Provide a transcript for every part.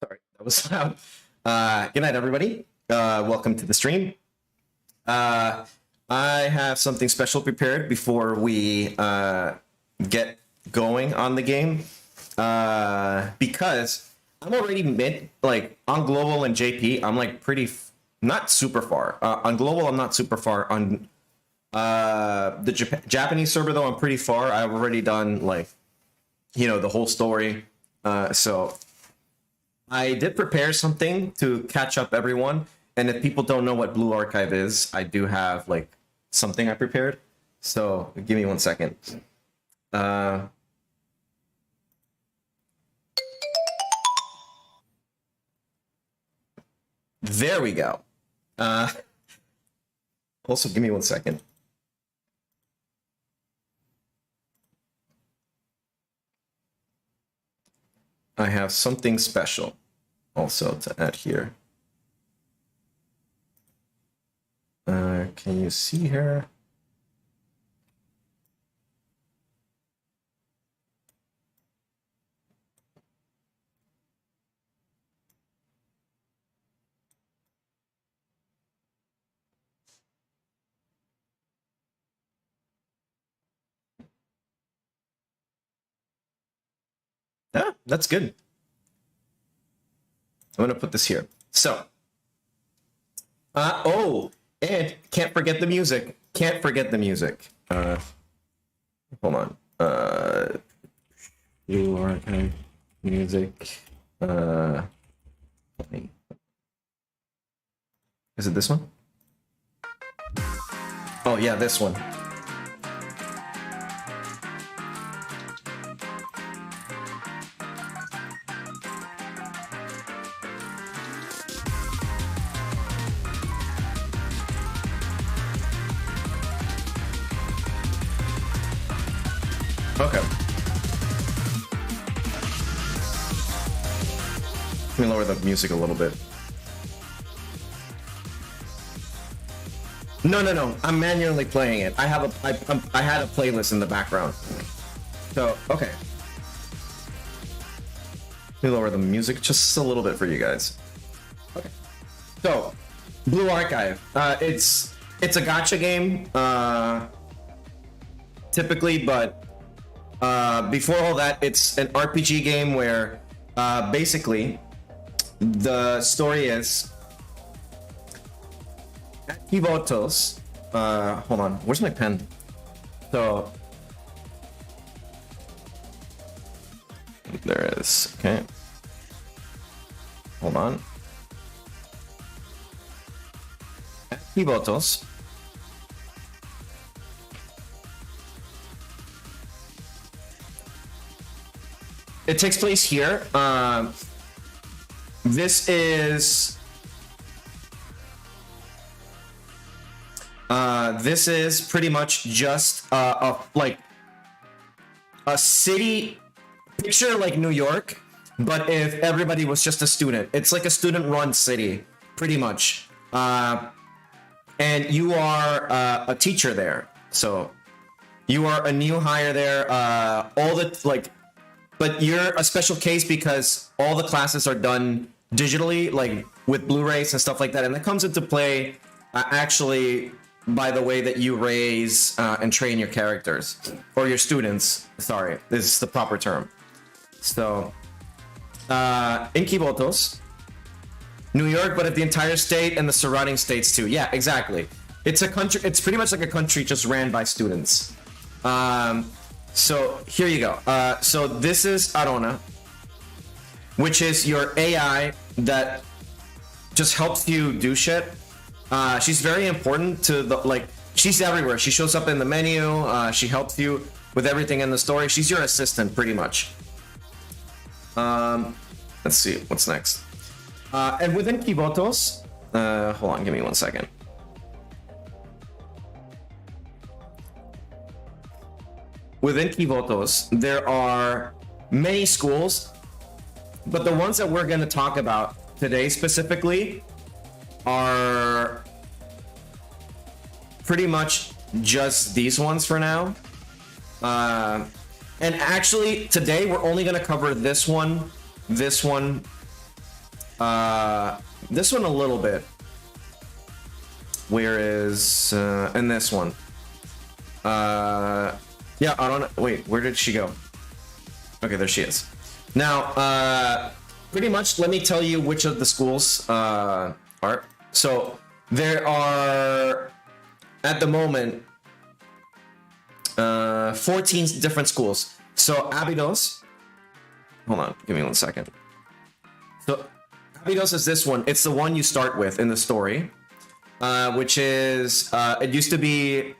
Sorry, that was loud. Good night, everybody. Welcome to the stream. I have something special prepared before we get going on the game. Because I'm already on global and JP, I'm like not super far. On global, I'm not super far. On the Japanese server, though, I'm pretty far. I've already done the whole story. So I did prepare something to catch up everyone. And if people don't know what Blue Archive is, I do have something I prepared. So give me 1 second. There we go. Also, give me 1 second. I have something special also to add here. Can you see her? Ah, that's good. I'm gonna put this here. So, oh, and can't forget the music. Can't forget the music. Hold on. Blue Archive music. Is it this one? Oh yeah, this one. Okay. Let me lower the music a little bit. No. I'm manually playing it. I had a playlist in the background. So, okay. Let me lower the music just a little bit for you guys. Okay. So, Blue Archive. It's a gacha game, typically, but before all that, it's an RPG game where basically the story is Kibotos. Hold on, where's my pen? So there it is. Okay, hold on. Kibotos. It takes place here. This is pretty much just a city. Picture like New York, but if everybody was just a student. It's like a student-run city, pretty much. And you are a teacher there, so you are a new hire there. But you're a special case because all the classes are done digitally, with Blu-rays and stuff like that. And that comes into play actually by the way that you raise and train your characters, or your students. Sorry, this is the proper term. So, in Kibotos, New York, but at the entire state and the surrounding states too. Yeah, exactly. It's a country. It's pretty much like a country just ran by students. So here you go. So this is Arona, which is your AI that just helps you do shit. She's very important to she's everywhere. She shows up in the menu. She helps you with everything in the story. She's your assistant, pretty much. Let's see, what's next? And within Kibotos, hold on, give me 1 second. Within Kibotos, there are many schools, but the ones that we're going to talk about today specifically are pretty much just these ones for now. And actually, today we're only going to cover this one, This one a little bit. Where is and this one? Yeah, I don't know. Wait, where did she go? Okay, there she is. Now, pretty much, let me tell you which of the schools are. So there are, at the moment, 14 different schools. So Abydos, hold on, give me 1 second. So Abydos is this one. It's the one you start with in the story, which is, it used to be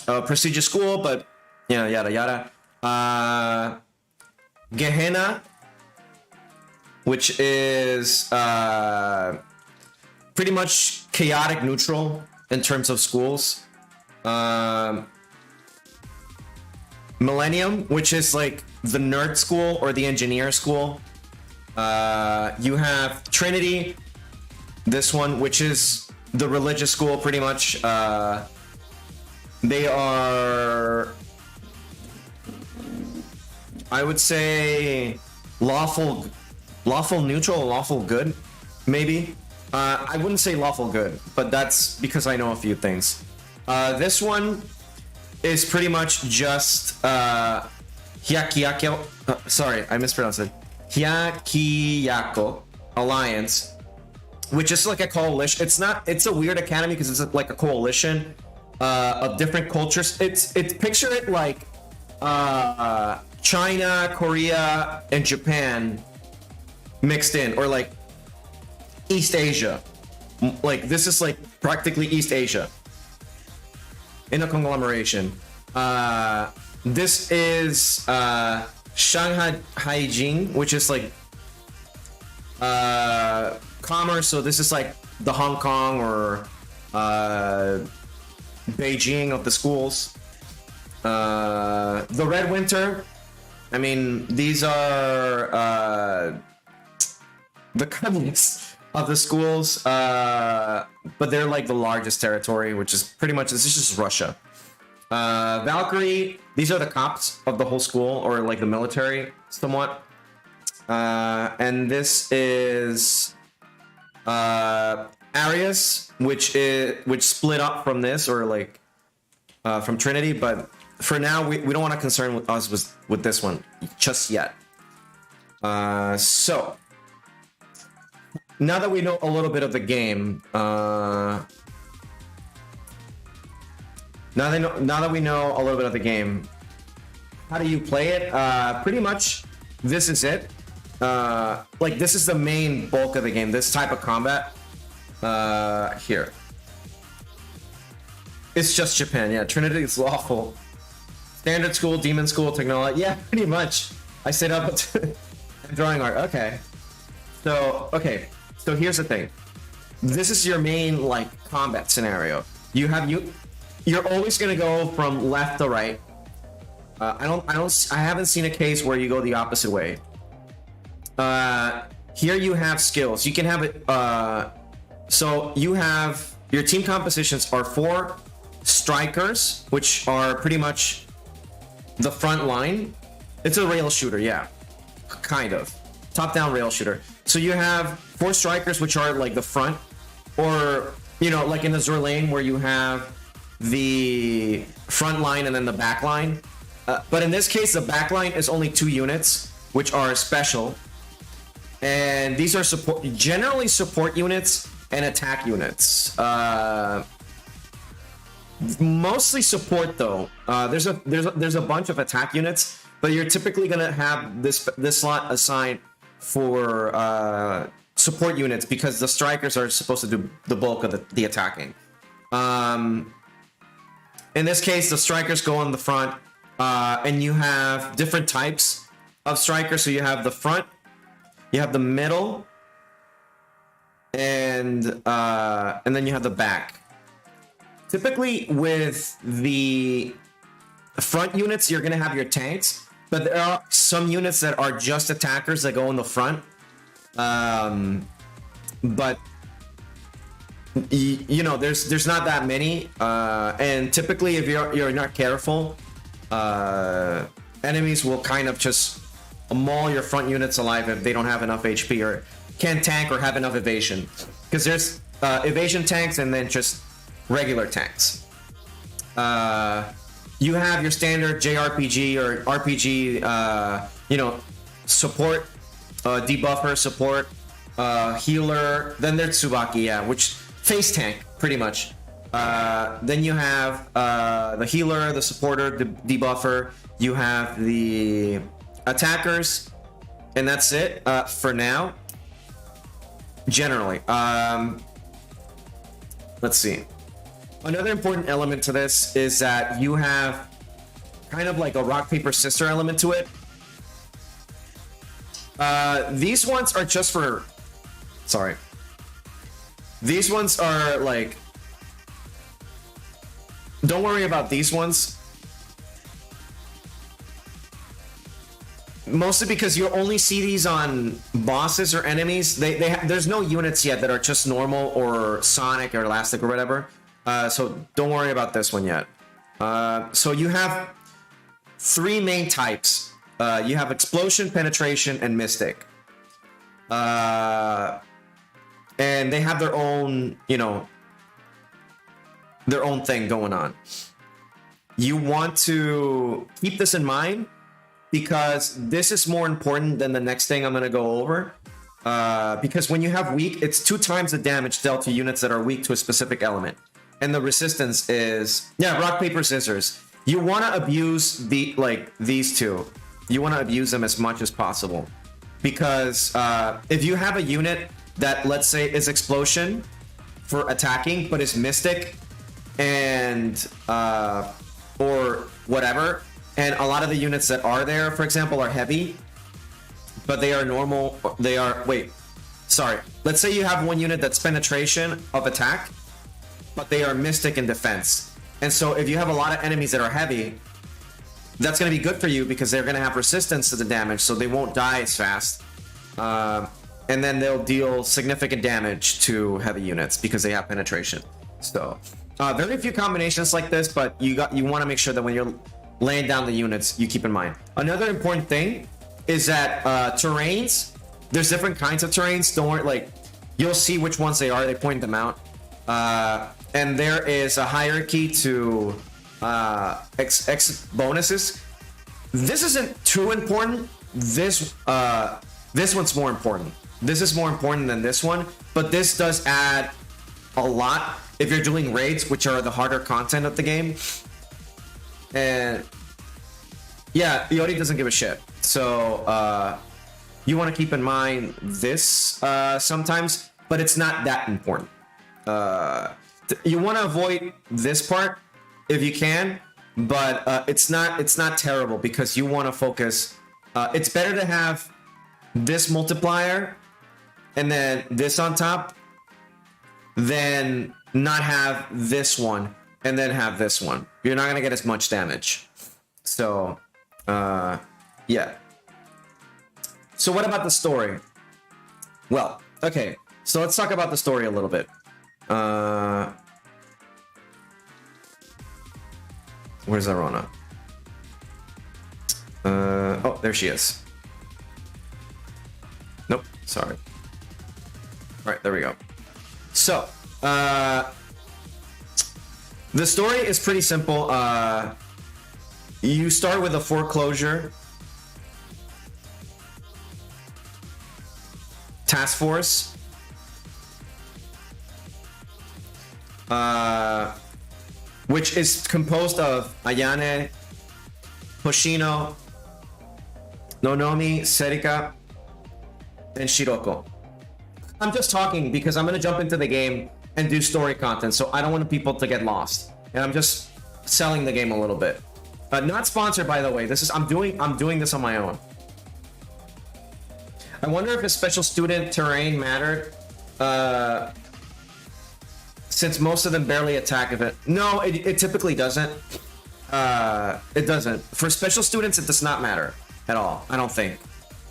a prestigious school, but yeah, yada yada. Gehenna, which is pretty much chaotic neutral in terms of schools. Millennium, which is like the nerd school or the engineer school. You have Trinity, this one, which is the religious school pretty much. They are, I would say, lawful neutral, lawful good, maybe. I wouldn't say lawful good, but that's because I know a few things. This one is pretty much just Hyakiyako. Sorry, I mispronounced it. Hyakiyako Alliance, which is like a coalition. It's a weird academy because it's like a coalition of different cultures. It's picture it like China, Korea, and Japan mixed in, or like East Asia. Like this is like practically East Asia in a conglomeration. This is Shanghai Haijin, which is like commerce. So this is like the Hong Kong or Beijing of the schools. The Red Winter, I mean, these are the communists of the schools, but they're like the largest territory, which is pretty much, this is just Russia. Valkyrie, these are the cops of the whole school, or like the military somewhat. And this is Arius, which split up from this, or like from Trinity, but for now we don't want to concern us with this one just yet. So now that we know a little bit of the game, now that we know a little bit of the game, how do you play it? Pretty much, this is it. Like this is the main bulk of the game. This type of combat. Here, it's just Japan. Yeah, Trinity is lawful. Standard school, demon school, technology. Yeah, pretty much. I set up drawing art. Okay. So here's the thing. This is your main like combat scenario. You're always gonna go from left to right. I haven't seen a case where you go the opposite way. Here you have skills. You can have it. So you have your team compositions are 4 strikers, which are pretty much the front line. It's a rail shooter, yeah, kind of top-down rail shooter. So you have 4 strikers, which are like the front, or like in Azure Lane where you have the front line and then the back line. But in this case, the back line is only 2 units, which are special, and these are generally support units and attack units. Mostly support though. There's a bunch of attack units, but you're typically gonna have this slot assigned for support units because the strikers are supposed to do the bulk of the attacking. In this case, the strikers go on the front, and you have different types of strikers. So you have the front, you have the middle, and then you have the back. Typically with the front units, you're gonna have your tanks, but there are some units that are just attackers that go in the front. But there's not that many, and typically if you're not careful, enemies will kind of just maul your front units alive if they don't have enough HP, or can't tank or have enough evasion. Because there's evasion tanks and then just regular tanks. You have your standard JRPG or RPG, you know, support, debuffer, support, healer. Then there's Tsubaki, yeah, which face tank, pretty much. Then you have the healer, the supporter, the debuffer. You have the attackers, and that's it for now. Generally, let's see. Another important element to this is that you have kind of like a rock paper scissors element to it. These ones are just for, sorry. These ones are like, don't worry about these ones. Mostly because you only see these on bosses or enemies. There's no units yet that are just normal or sonic or elastic or whatever. So don't worry about this one yet. So you have three main types. You have explosion, penetration, and mystic. And they have their own, you know, their own thing going on. You want to keep this in mind because this is more important than the next thing I'm going to go over. Because when you have weak, it's 2 times the damage dealt to units that are weak to a specific element. And the resistance is, yeah, rock, paper, scissors. You want to abuse these two. You want to abuse them as much as possible. Because if you have a unit that, let's say, is explosion for attacking, but is mystic and or whatever, and a lot of the units that are there, for example, are heavy, but they are normal. They are, wait, sorry. Let's say you have one unit that's penetration of attack, but they are mystic in defense. And so if you have a lot of enemies that are heavy, that's going to be good for you because they're going to have resistance to the damage, so they won't die as fast. And then they'll deal significant damage to heavy units because they have penetration. So very few combinations like this, but you want to make sure that when you're laying down the units, you keep in mind. Another important thing is that terrains, there's different kinds of terrains. Don't worry, like, you'll see which ones they are. They point them out. And there is a hierarchy to X bonuses. This isn't too important. This one's more important. This is more important than this one, but this does add a lot if you're doing raids, which are the harder content of the game. And yeah, Yori doesn't give a shit. So you want to keep in mind this sometimes, but it's not that important. You want to avoid this part if you can, but it's not terrible because you want to focus. It's better to have this multiplier and then this on top than not have this one and then have this one. You're not gonna get as much damage. So yeah. So what about the story? Well, okay, so let's talk about the story a little bit. Where's Arona? Oh, there she is. Nope, sorry. All right, there we go. So, the story is pretty simple. You start with a foreclosure task force. Which is composed of Ayane, Hoshino, Nonomi, Serika, and Shiroko. I'm just talking because I'm going to jump into the game and do story content, so I don't want people to get lost. And I'm just selling the game a little bit. Not sponsored, by the way. This is I'm doing this on my own. I wonder if a special student terrain mattered. Since most of them barely attack if it. No, it typically doesn't. It doesn't. For special students, it does not matter at all. I don't think.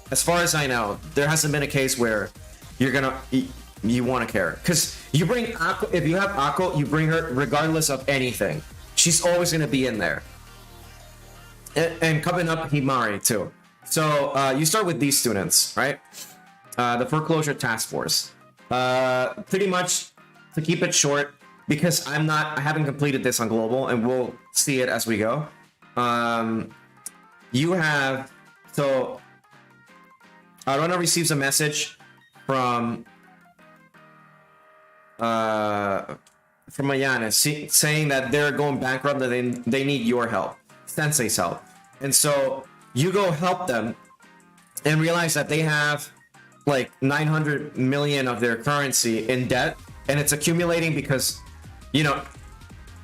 As far as I know, there hasn't been a case where you want to care. Because you bring Akko, if you have Akko, you bring her regardless of anything. She's always going to be in there. And coming up, Himari too. So you start with these students, right? the foreclosure task force. Pretty much, to keep it short, because I haven't completed this on global, and we'll see it as we go. You have, so Arona receives a message from Ayane saying that they're going bankrupt, that they need your help, Sensei's help. And so you go help them and realize that they have like 900 million of their currency in debt, and it's accumulating because, you know,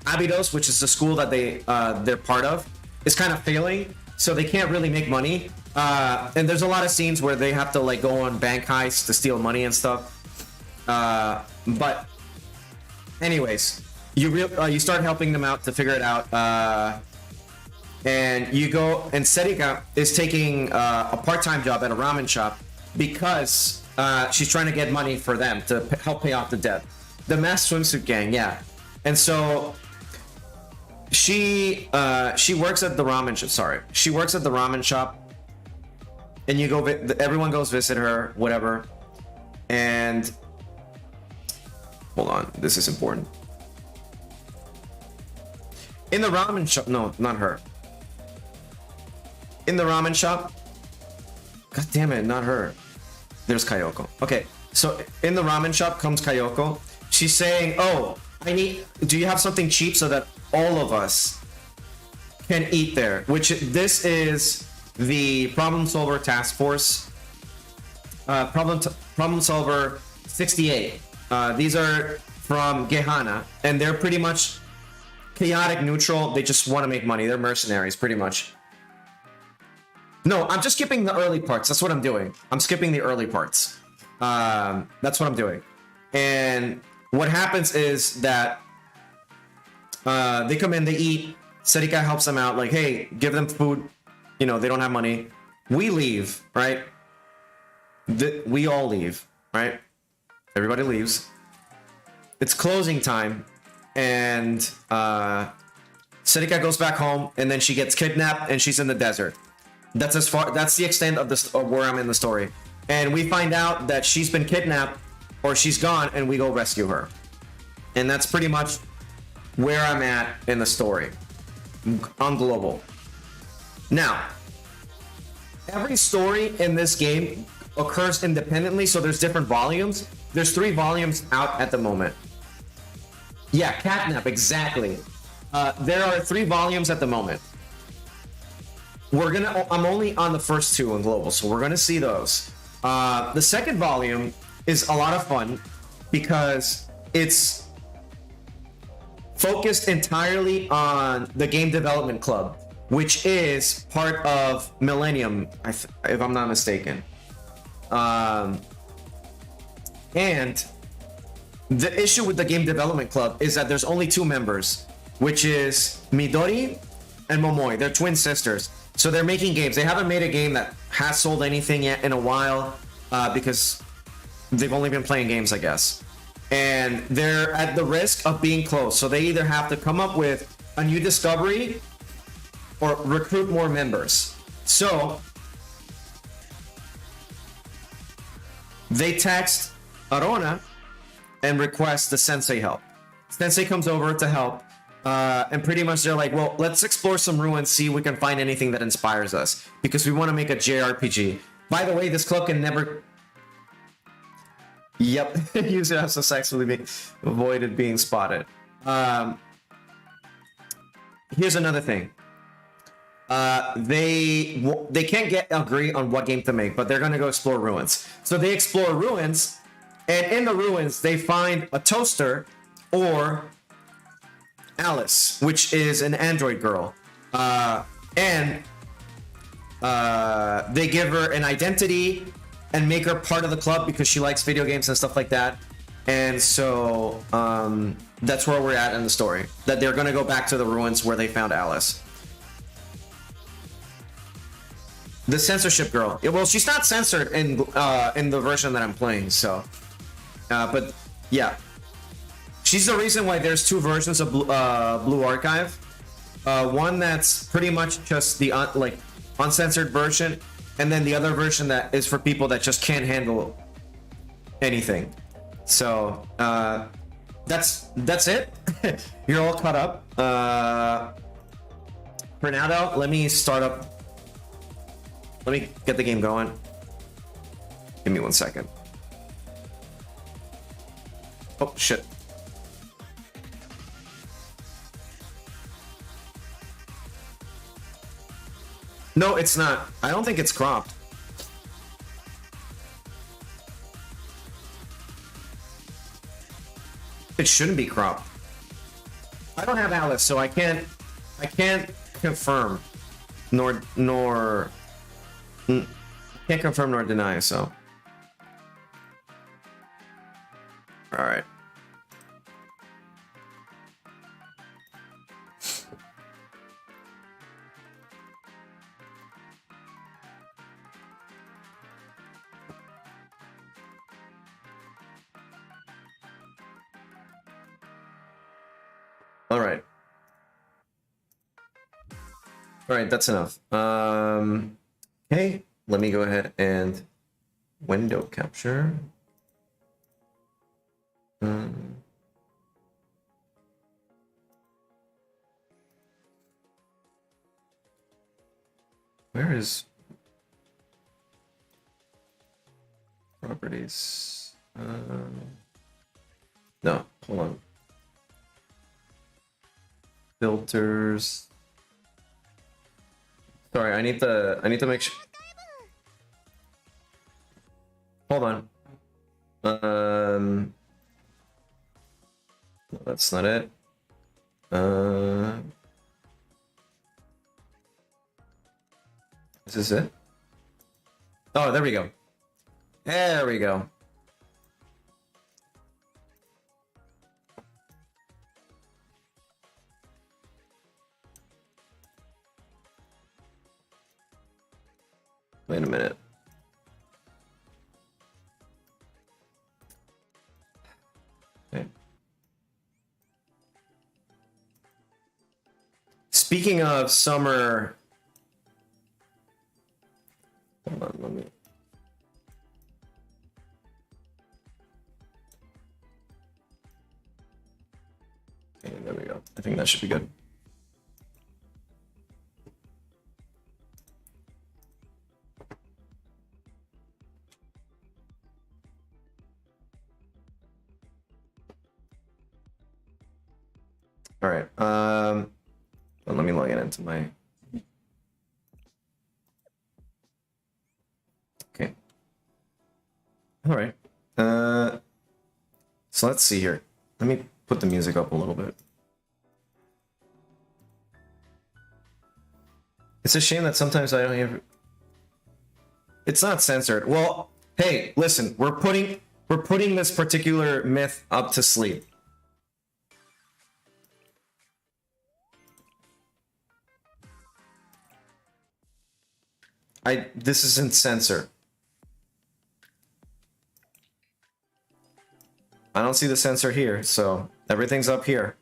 Abydos, which is the school that they're part of, is kind of failing, so they can't really make money. And there's a lot of scenes where they have to like go on bank heists to steal money and stuff. But anyways, you start helping them out to figure it out. And you go, and Serika is taking a part-time job at a ramen shop because she's trying to get money for them to help pay off the debt. The mass swimsuit gang, yeah. And so she works at the ramen shop. Sorry, she works at the ramen shop, and you go. Everyone goes visit her, whatever. And hold on, this is important. In the ramen shop, no, not her. In the ramen shop, god damn it, not her. There's Kayoko. Okay, so in the ramen shop comes Kayoko. She's saying, "Oh, do you have something cheap so that all of us can eat there?" Which this is the Problem Solver Task Force. Problem Solver 68. These are from Gehana, and they're pretty much chaotic neutral. They just want to make money. They're mercenaries, pretty much. No, I'm just skipping the early parts. That's what I'm doing. I'm skipping the early parts. That's what I'm doing. And what happens is that they come in, they eat. Serika helps them out, like, hey, give them food. You know, they don't have money. We leave, right? We all leave, right? Everybody leaves. It's closing time, and Serika goes back home, and then she gets kidnapped, and she's in the desert. That's the extent of where I'm in the story. And we find out that she's been kidnapped, or she's gone, and we go rescue her. And that's pretty much where I'm at in the story on global. Now, every story in this game occurs independently, so there's different volumes. There's 3 volumes out at the moment. Yeah, catnap, exactly. There are 3 volumes at the moment. I'm only on the first 2 on global, so we're gonna see those. The second volume is a lot of fun because it's focused entirely on the Game Development Club, which is part of Millennium, if I'm not mistaken. And the issue with the Game Development Club is that there's only 2 members, which is Midori and Momoi. They're twin sisters. So they're making games. They haven't made a game that has sold anything yet in a while because they've only been playing games, I guess. And they're at the risk of being closed. So they either have to come up with a new discovery or recruit more members. So they text Arona and request the sensei help. Sensei comes over to help. And pretty much they're like, well, let's explore some ruins, see if we can find anything that inspires us, because we want to make a JRPG. By the way, this club can never... Yep, user has successfully avoided being spotted. Here's another thing. They can't agree on what game to make, but they're gonna go explore ruins. So they explore ruins, and in the ruins, they find a toaster or Alice, which is an android girl, and they give her an identity and make her part of the club because she likes video games and stuff like that. And so that's where we're at in the story, that they're going to go back to the ruins where they found Alice. The censorship girl, well, she's not censored in the version that I'm playing, so but yeah. She's the reason why there's 2 versions of Blue Archive. One that's pretty much just the uncensored version, and then the other version that is for people that just can't handle anything. So that's it. You're all caught up. For now though, let me start up. Let me get the game going. Give me 1 second. Oh shit. No, it's not. I don't think it's cropped. It shouldn't be cropped. I don't have Alice, so I can't confirm nor can't confirm nor deny, so. All right. All right. All right, that's enough. Okay, let me go ahead and window capture. Where is properties? No, hold on. Filters. Sorry, I need to make sure. Hold on. No, that's not it. Is this it? Oh, there we go. There we go. Wait a minute. Okay. Speaking of summer, hold on, let me. Okay, there we go. I think that should be good. All right. Well, let me log in into my. Okay. All right. So let's see here. Let me put the music up a little bit. It's a shame that sometimes I don't hear. It's not censored. Well, hey, listen. We're putting this particular myth up to sleep. This isn't censored. I don't see the censor here, so everything's up here.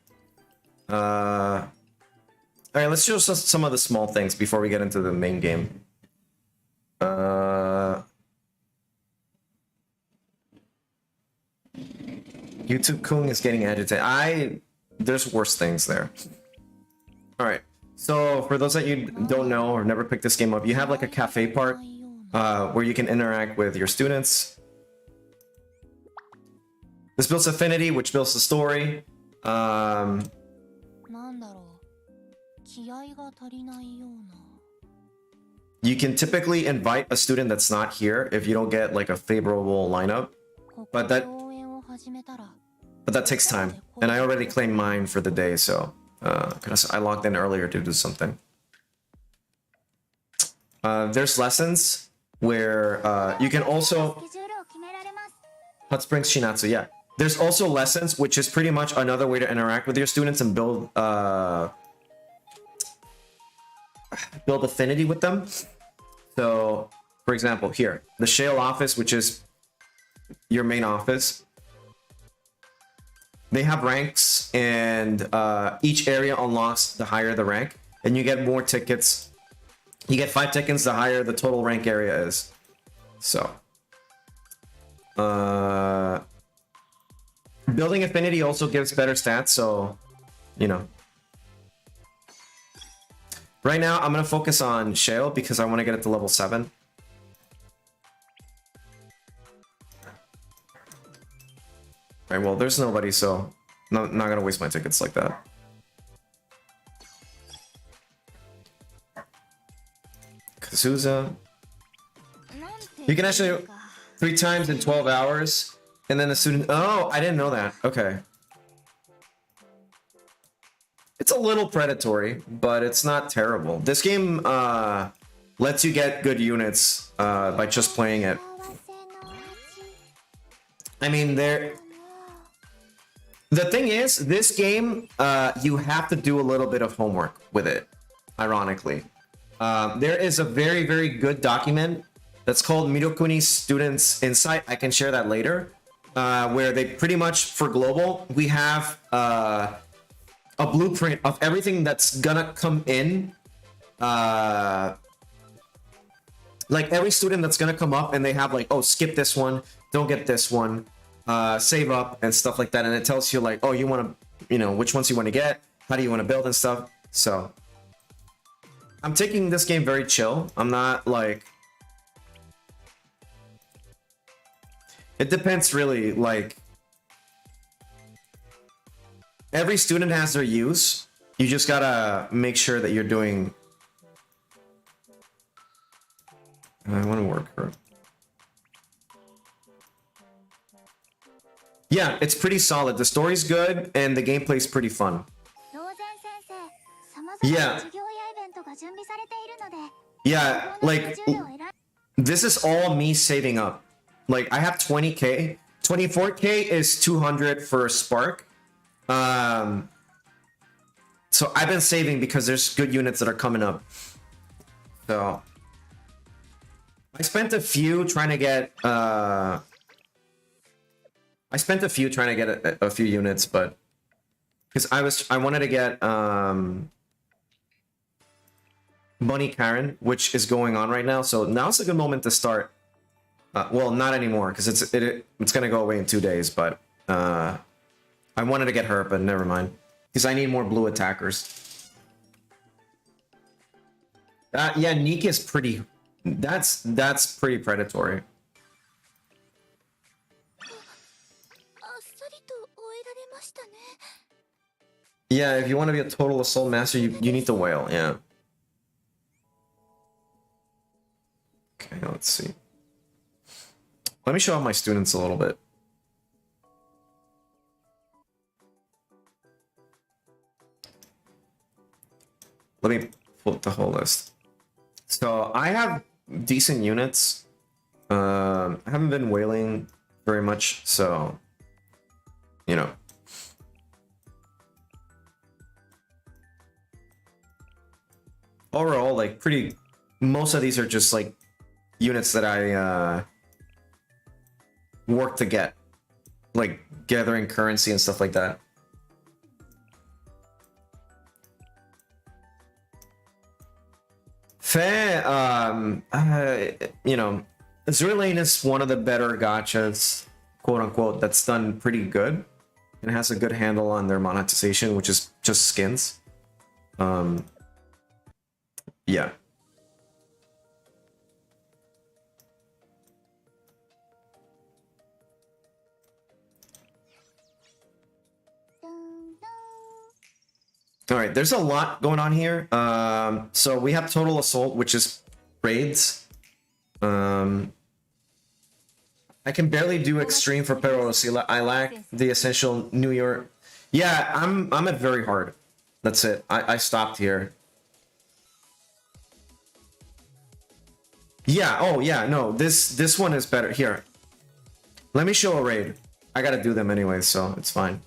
All right, let's show some of the small things before we get into the main game. YouTube Kung is getting agitated. There's worse things there. All right. So for those that you don't know or never picked this game up, you have like a cafe part where you can interact with your students. This builds affinity, which builds the story. You can typically invite a student that's not here if you don't get like a favorable lineup, but that takes time. And I already claimed mine for the day, so. I logged in earlier to do something. There's lessons where you can also Hot Springs Shinatsu, yeah. There's also lessons, which is pretty much another way to interact with your students and build affinity with them. So, for example, here, the Shale office, which is your main office. They have ranks, and each area unlocks the higher the rank, and you get more tickets. You get 5 tickets the higher the total rank area is. So, Building affinity also gives better stats, so you know. Right now, I'm gonna focus on Shale because I want to get it to level 7. Alright, well, there's nobody, so not gonna waste my tickets like that. Kazuza. You can actually 3 times in 12 hours, and then the student... Oh, I didn't know that. Okay. It's a little predatory, but it's not terrible. This game lets you get good units by just playing it. I mean, the thing is, this game, you have to do a little bit of homework with it, ironically. There is a very, very good document that's called Mirokuni Students Insight. I can share that later, where they pretty much, for global, we have a blueprint of everything that's gonna come in. Like every student that's gonna come up and they have like, oh, skip this one, don't get this one, save up and stuff like that. And it tells you like, oh, you want to, you know, which ones you want to get, how do you want to build and stuff. So I'm taking this game very chill. I'm not like, it depends really, like every student has their use. You just gotta make sure that you're doing... I want to work her. Yeah, it's pretty solid. The story's good and the gameplay's pretty fun. Yeah. Yeah, like this is all me saving up. Like I have 20k. 24k is 200 for Spark. So I've been saving because there's good units that are coming up. So I spent a few trying to get a few units, but because I wanted to get Bunny Karen, which is going on right now. So now's a good moment to start. Well, not anymore because it's gonna go away in 2 days, but I wanted to get her, but never mind. Because I need more blue attackers. Yeah, Neek is pretty... That's pretty predatory. Yeah, if you want to be a total assault master, you need the whale, yeah. Okay, let's see. Let me show off my students a little bit. Let me pull up the whole list. So I have decent units. I haven't been whaling very much, so you know. Overall, like pretty. Most of these are just like units that I work to get, like gathering currency and stuff like that. Fair, you know, Azure Lane is one of the better gachas, quote unquote, that's done pretty good and has a good handle on their monetization, which is just skins. Yeah. All right, there's a lot going on here. So we have Total Assault, which is raids. I can barely do extreme for Peros. I lack the essential New York. Yeah, I'm at very hard. That's it. I stopped here. Yeah. Oh yeah. No. This one is better. Here. Let me show a raid. I gotta do them anyway, so it's fine.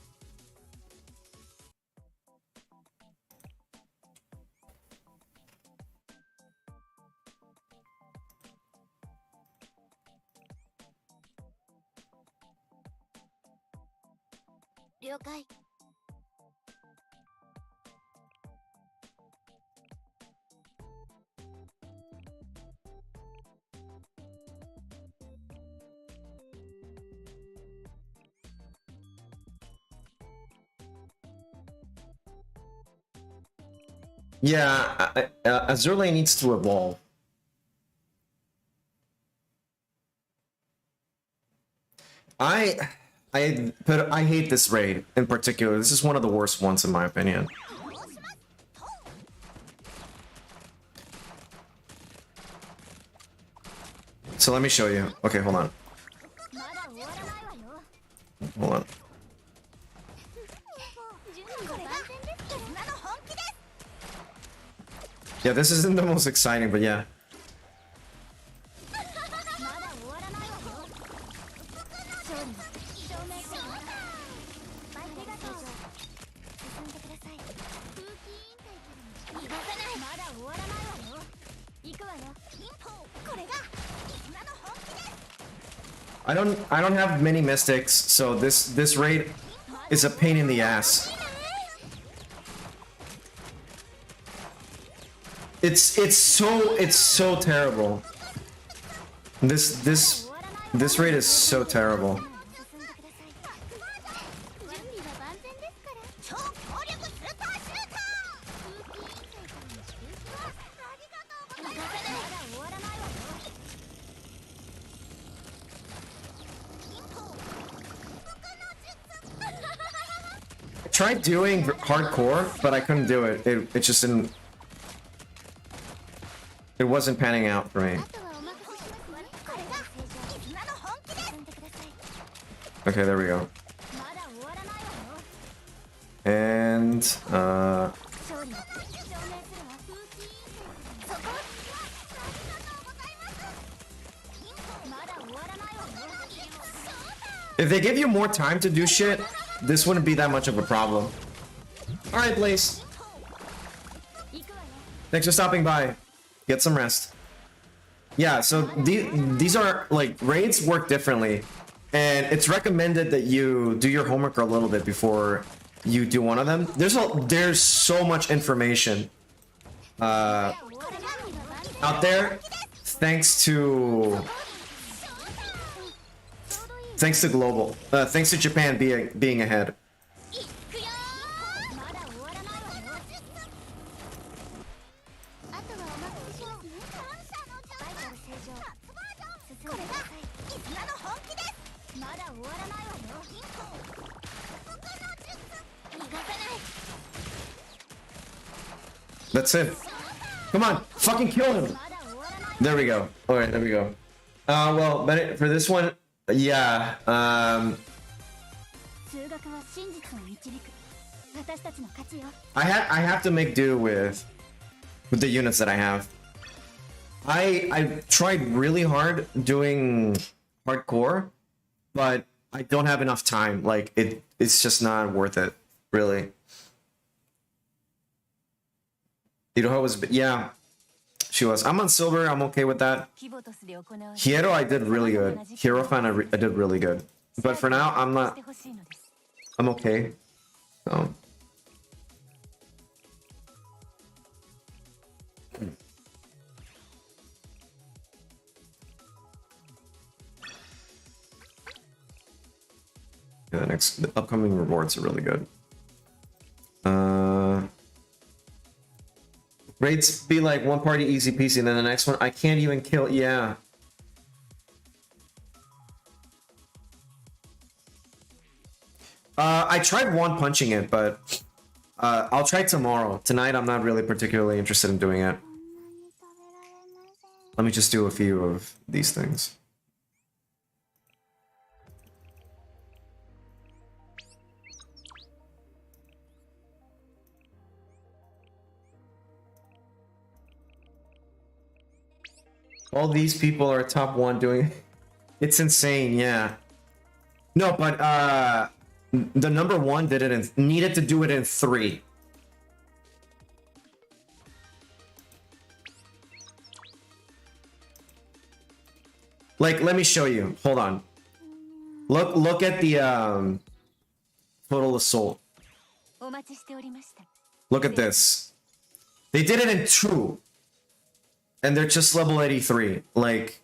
Yeah, Azurlane needs to evolve. I hate this raid in particular. This is one of the worst ones in my opinion. So let me show you. Okay, hold on. Hold on. Yeah, this isn't the most exciting, but yeah. I don't have many mystics, so this raid is a pain in the ass. It's so terrible. This raid is so terrible. I tried doing hardcore, but I couldn't do it. It just didn't. It wasn't panning out for me. Okay, there we go. And if they give you more time to do shit, this wouldn't be that much of a problem. Alright, Blaze. Thanks for stopping by. Get some rest. Yeah, so these are, like, raids work differently. And it's recommended that you do your homework a little bit before you do one of them. There's so much information out there, thanks to global, thanks to Japan being ahead. That's it. Come on, fucking kill him. There we go. All right, there we go. Well, but for this one, yeah. I have to make do with the units that I have. I tried really hard doing hardcore, but I don't have enough time. Like it's just not worth it, really. Iroha was, yeah, she was. I'm on silver. I'm okay with that. Hiero, I did really good. Hierophant, I did really good. But for now, I'm not. I'm okay. So. Yeah, the upcoming rewards are really good. Raids be like one party easy peasy, and then the next one I can't even kill. Yeah. I tried one punching it, but I'll try tomorrow. Tonight I'm not really particularly interested in doing it. Let me just do a few of these things. All these people are top one doing it's insane, yeah. No, but the number one did it needed to do it in 3. Like, let me show you. Hold on. Look at the total assault. Look at this. They did it in 2. And they're just level 83. Like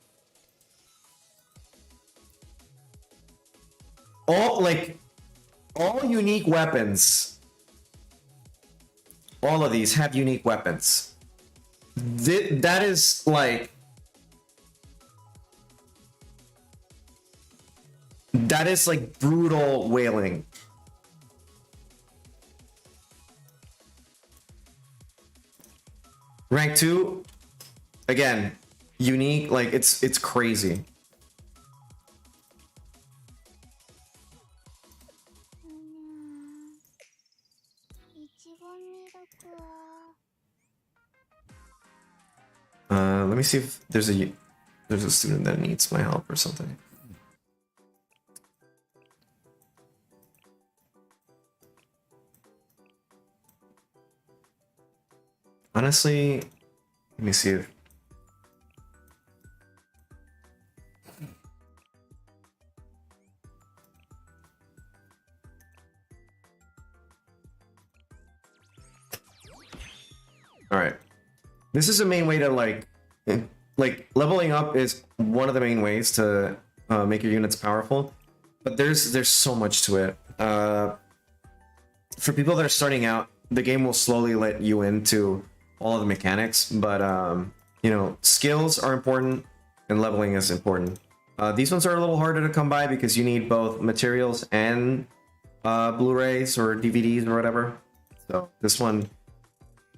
all unique weapons all of these have unique weapons. That is like... That is like brutal whaling. Rank 2, again, unique, like it's crazy. Let me see if there's a student that needs my help or something. Honestly, let me see if... Alright. This is a main way to like leveling up is one of the main ways to make your units powerful, but there's so much to it. For people that are starting out, the game will slowly let you into all of the mechanics, but you know, skills are important and leveling is important. These ones are a little harder to come by because you need both materials and Blu-rays or DVDs or whatever. So this one,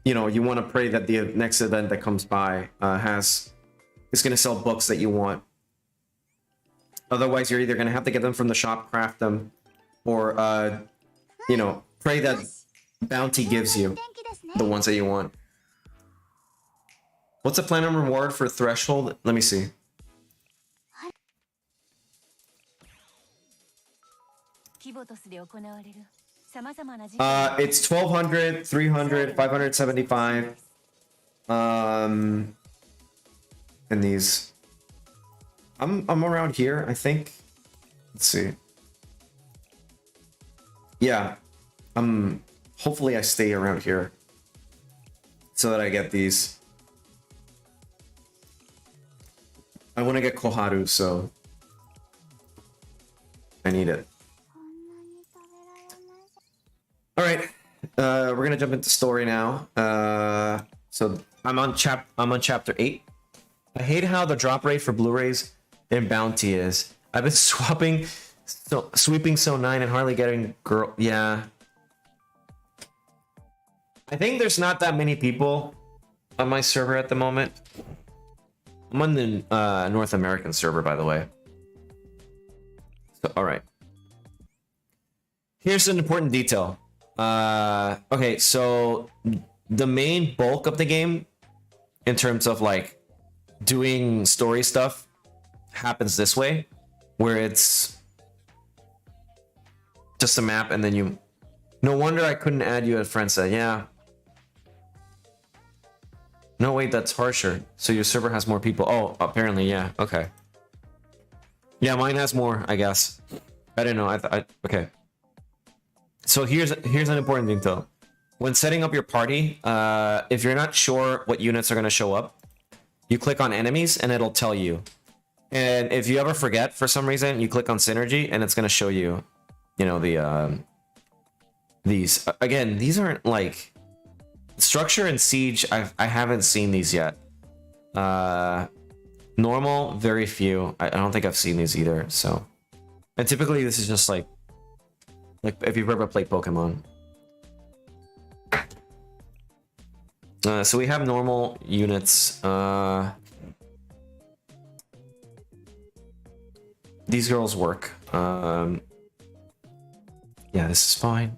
you know, you want to pray that the next event that comes by is going to sell books that you want. Otherwise, you're either going to have to get them from the shop, craft them, or you know, pray that Bounty gives you the ones that you want. What's the platinum reward for threshold? Let me see. It's 1200, 300, 575. And these. I'm around here, I think. Let's see. Yeah. Hopefully I stay around here so that I get these. I want to get Koharu, so I need it. All right, we're gonna jump into story now. So I'm on chapter 8. I hate how the drop rate for Blu-rays in Bounty is. I've been sweeping so 9 and hardly getting girl. Yeah. I think there's not that many people on my server at the moment. I'm on the North American server, by the way. So, all right. Here's an important detail. Okay, so the main bulk of the game, in terms of like doing story stuff, happens this way, where it's just a map and then you... No wonder I couldn't add you as friend set. Yeah. No, wait, that's harsher. So your server has more people. Oh, apparently, yeah. Okay. Yeah, mine has more, I guess. I didn't know. Okay. So here's an important thing though. When setting up your party, if you're not sure what units are going to show up, you click on enemies and it'll tell you. And if you ever forget for some reason, you click on synergy and it's going to show you, you know, the these. Again, these aren't like structure and siege. I haven't seen these yet. Normal, very few. I don't think I've seen these either. So, and typically this is just like if you've ever played Pokemon. So we have normal units. These girls work. Yeah, this is fine.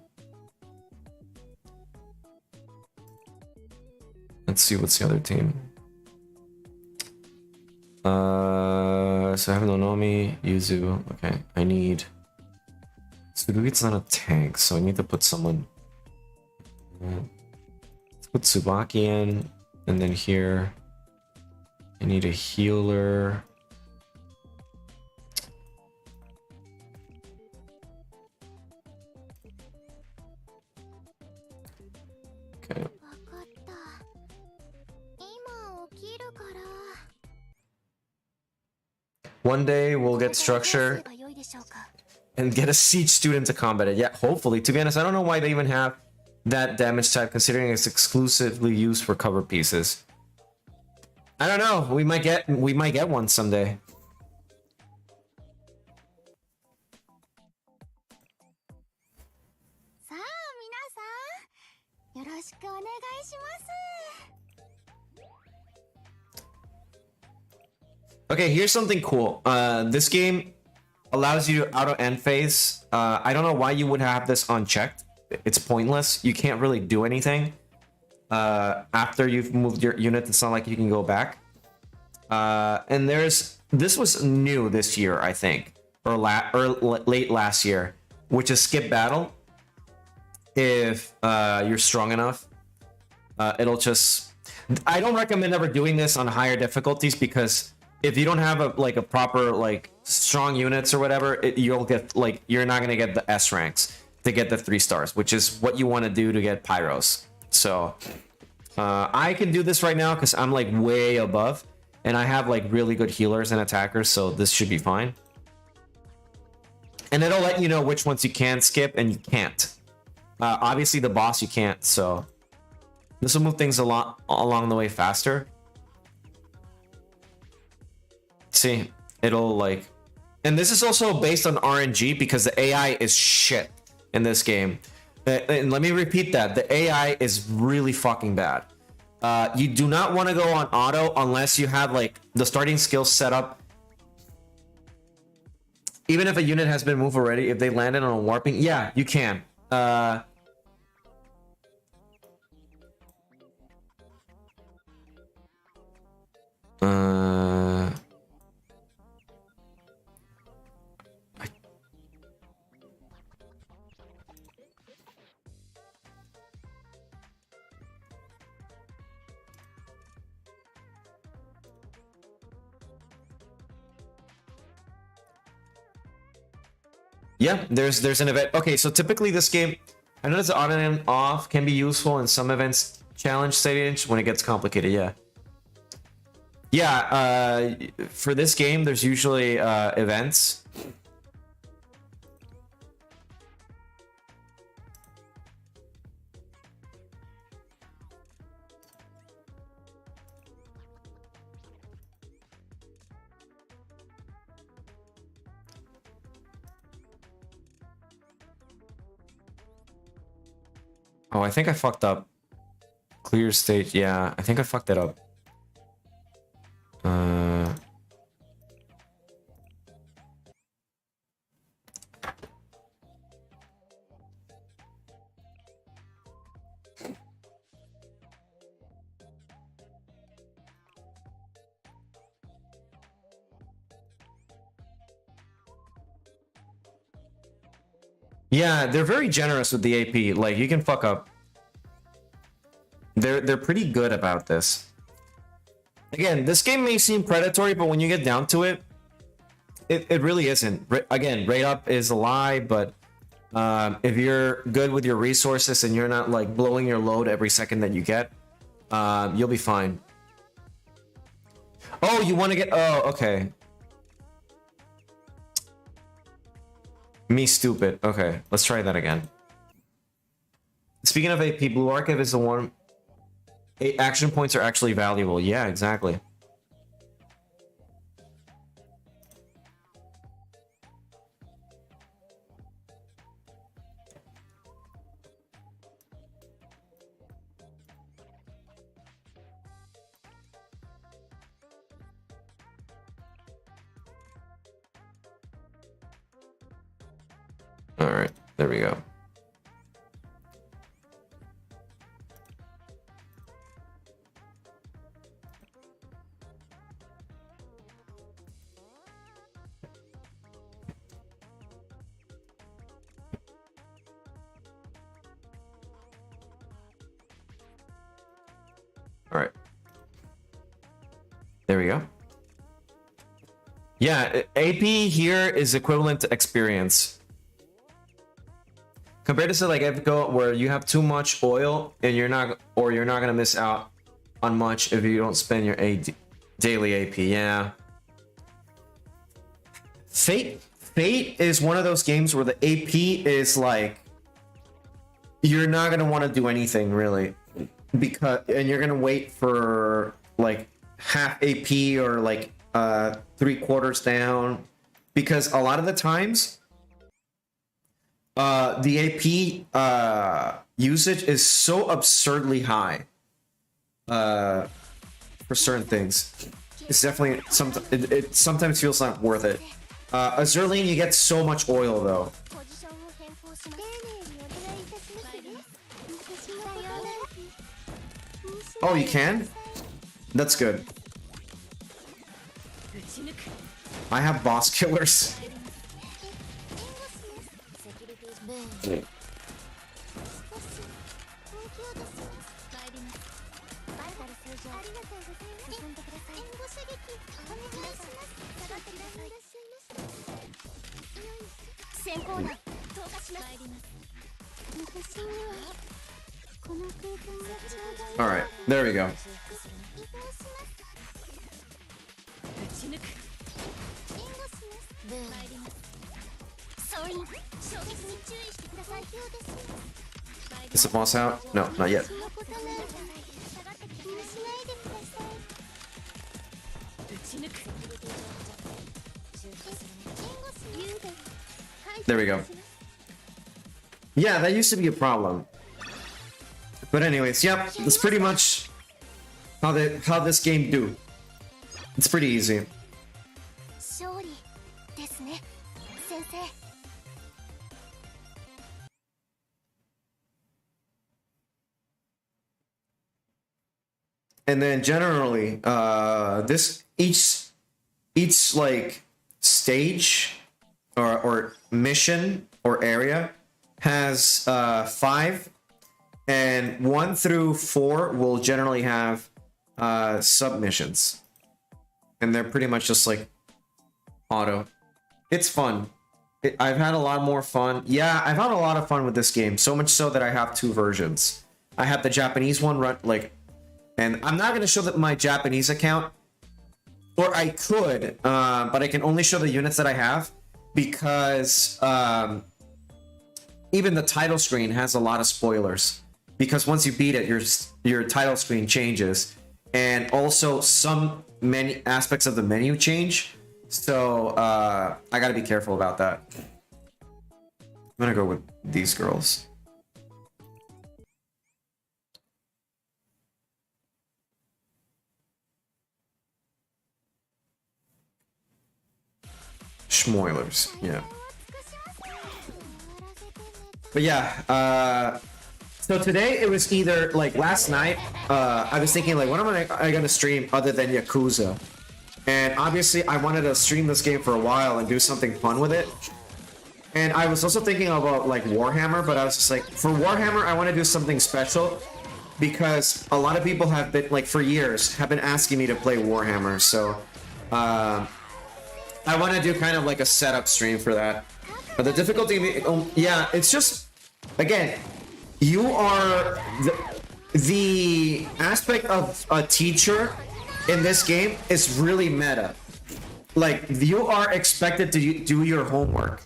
Let's see what's the other team. So I have Nonomi, Yuzu. Okay, I need... Tsugugit's not a tank, so I need to put someone... Let's put Tsubaki in, and then here... I need a healer... Okay. One day we'll get structure and get a siege student to combat it. Yeah, hopefully. To be honest, I don't know why they even have that damage type, considering it's exclusively used for cover pieces. I don't know. We might get one someday. Okay, here's something cool. This game allows you to auto end phase. I don't know why you would have this unchecked. It's pointless. You can't really do anything after you've moved your unit. It's not like you can go back. And this was new this year, I think, or late last year, which is skip battle. If you're strong enough, it'll just. I don't recommend ever doing this on higher difficulties, because if you don't have a proper strong units or whatever, you'll get you're not gonna get the S ranks to get the 3 stars, which is what you want to do to get pyros. So I can do this right now because I'm way above, and I have really good healers and attackers, so this should be fine. And it'll let you know which ones you can skip and you can't. Obviously the boss you can't, so this will move things a lot along the way faster. See, it'll and this is also based on RNG, because the AI is shit in this game. And let me repeat that, the AI is really fucking bad. You do not want to go on auto unless you have the starting skills set up. Even if a unit has been moved already, if they landed on a warping, yeah, you can. Yeah, there's an event. Okay, so typically this game, I know the on and off can be useful in some events challenge stage when it gets complicated. Yeah, for this game there's usually events. Oh, I think I fucked up. Clear stage. Yeah, I think I fucked it up. Yeah, they're very generous with the AP. You can fuck up. They're pretty good about this. Again, this game may seem predatory, but when you get down to it, it really isn't. Again, rate up is a lie, but if you're good with your resources and you're not blowing your load every second that you get, you'll be fine. Oh, you want to get... Oh, okay. Me stupid. Okay, let's try that again. Speaking of AP, Blue Archive is the one... Action points are actually valuable. Yeah, exactly. All right, there we go. All right. There we go. Yeah, AP here is equivalent to experience. Compared to Epico, where you have too much oil and you're not gonna miss out on much if you don't spend your daily AP. Yeah. Fate is one of those games where the AP is you're not gonna want to do anything really, and you're gonna wait for like half AP or like 3/4 down, because a lot of the times the AP usage is so absurdly high for certain things. It's definitely it sometimes feels not worth it. Azurlane, you get so much oil though. Oh, you can? That's good. I have boss killers. All right, there we go. Is the boss out? No, not yet. There we go. Yeah, that used to be a problem. But anyways, yep, that's pretty much how this game do. It's pretty easy. And then generally, this each like stage or mission or area has 5, and 1 through 4 will generally have submissions, and they're pretty much just like auto. It's fun. I've had a lot more fun. Yeah, I've had a lot of fun with this game, so much so that I have 2 versions. I have the Japanese one run like, and I'm not going to show that my Japanese account, or I could, but I can only show the units that I have, because even the title screen has a lot of spoilers, because once you beat it, your title screen changes, and also many aspects of the menu change. So I got to be careful about that. I'm gonna go with these girls. Schmoilers, yeah. But yeah, so today it was either like last night, I was thinking like, what am I gonna stream other than Yakuza? And obviously I wanted to stream this game for a while and do something fun with it. And I was also thinking about like Warhammer, but I was just like, for Warhammer, I want to do something special, because a lot of people have been, like for years, have been asking me to play Warhammer. So I want to do kind of like a setup stream for that. But the difficulty, yeah, it's just, again, you are the aspect of a teacher in this game is really meta. Like, you are expected to do your homework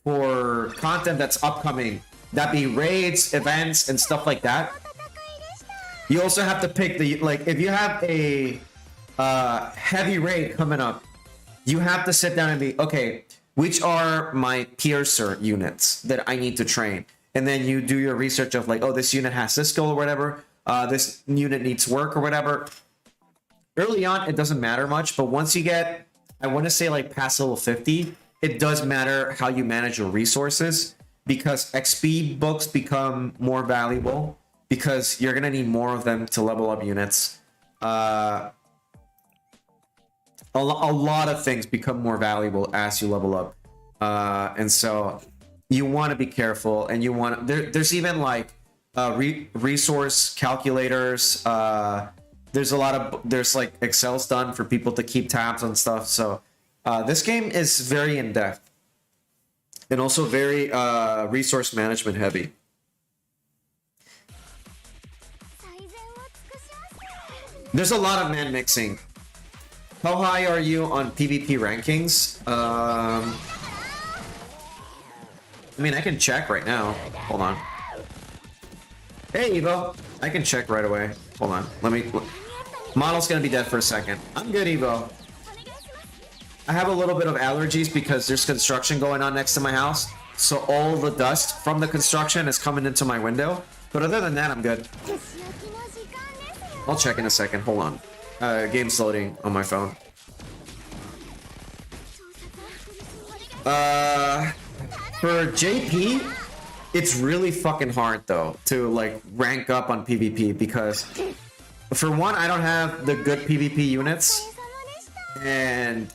for content that's upcoming. That be raids, events, and stuff like that. You also have to pick the, like, if you have a heavy raid coming up, you have to sit down and be, okay, which are my piercer units that I need to train? And then you do your research of like, oh, this unit has this skill or whatever. This unit needs work or whatever. Early on, it doesn't matter much, but once you get, I want to say like past level 50, it does matter how you manage your resources, because XP books become more valuable because you're going to need more of them to level up units. A lot of things become more valuable as you level up. And so you want to be careful, and you want to, there's even like resource calculators. There's like Excel's done for people to keep tabs on stuff. So this game is very in-depth and also very resource management heavy. There's a lot of man mixing. How high are you on PvP rankings? I mean, I can check right now. Hold on. Hey, Evo. I can check right away. Hold on. Let me... Model's gonna be dead for a second. I'm good, Evo. I have a little bit of allergies because there's construction going on next to my house. So all the dust from the construction is coming into my window. But other than that, I'm good. I'll check in a second. Hold on. Game's loading on my phone. For JP, it's really fucking hard though to like rank up on PvP because for one, I don't have the good PvP units, and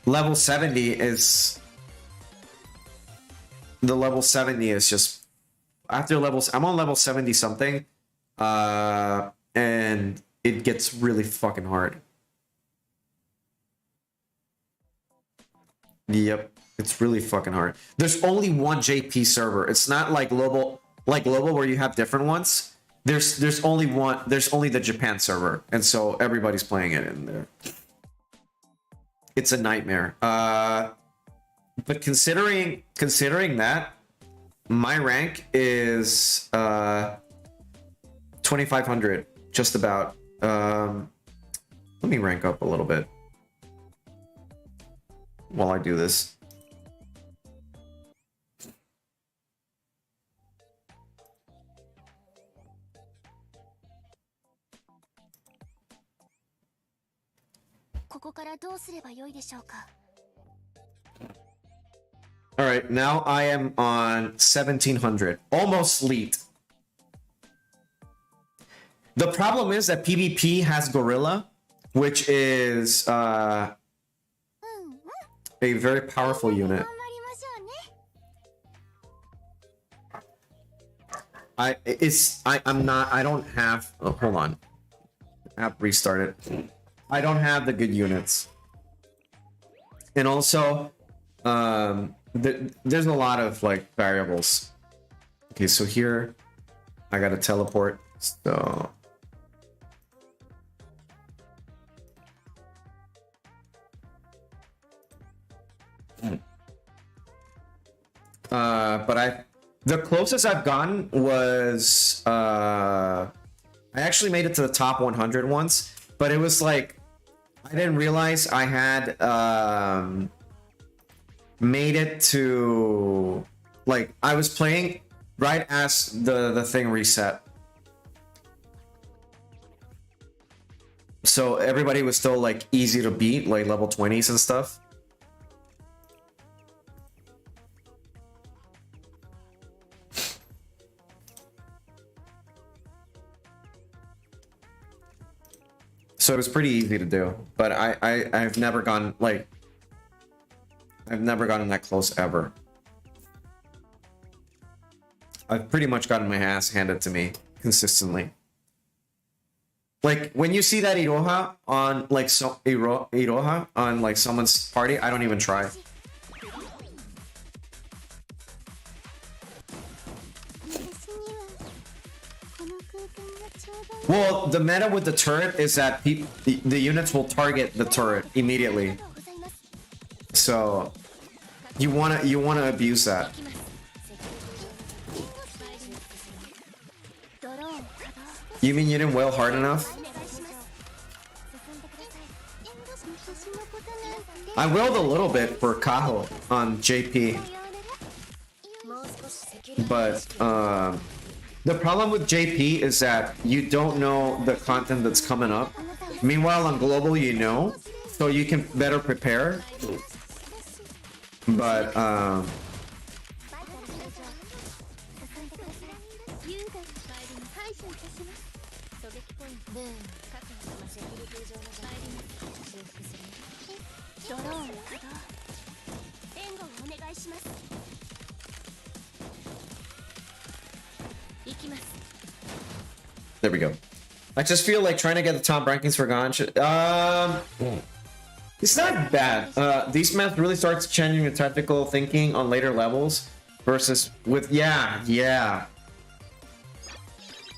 level 70 is just after levels. I'm on level 70 something, and it gets really fucking hard. Yep, it's really fucking hard. There's only one JP server. It's not like global where you have different ones. There's only one. There's only the Japan server, and so everybody's playing it in there. It's a nightmare. But considering that, my rank is 2500, just about. Let me rank up a little bit while I do this. All right, now I am on 1700, almost elite. The problem is that PvP has Gorilla, which is a very powerful unit. I don't have, oh, hold on. App restarted. I don't have the good units. And also, there's a lot of like variables. Okay, so here I gotta teleport. So but the closest I've gotten was I actually made it to the top 100 once, but it was like I didn't realize I had made it to, like, I was playing right as the thing reset, so everybody was still like easy to beat, like level 20s and stuff. So it was pretty easy to do, but I've never gone like, I've never gotten that close ever. I've pretty much gotten my ass handed to me consistently. Like when you see that Iroha on like Iroha on like someone's party, I don't even try. Well, the meta with the turret is that the units will target the turret immediately. So you wanna abuse that. You mean you didn't wail hard enough? I wailed a little bit for Kaho on JP, but the problem with JP is that you don't know the content that's coming up. Meanwhile, on global, you know, so you can better prepare. But there we go. I just feel like trying to get the top rankings for Ganj. It's not bad. These maps really starts changing the tactical thinking on later levels versus with yeah.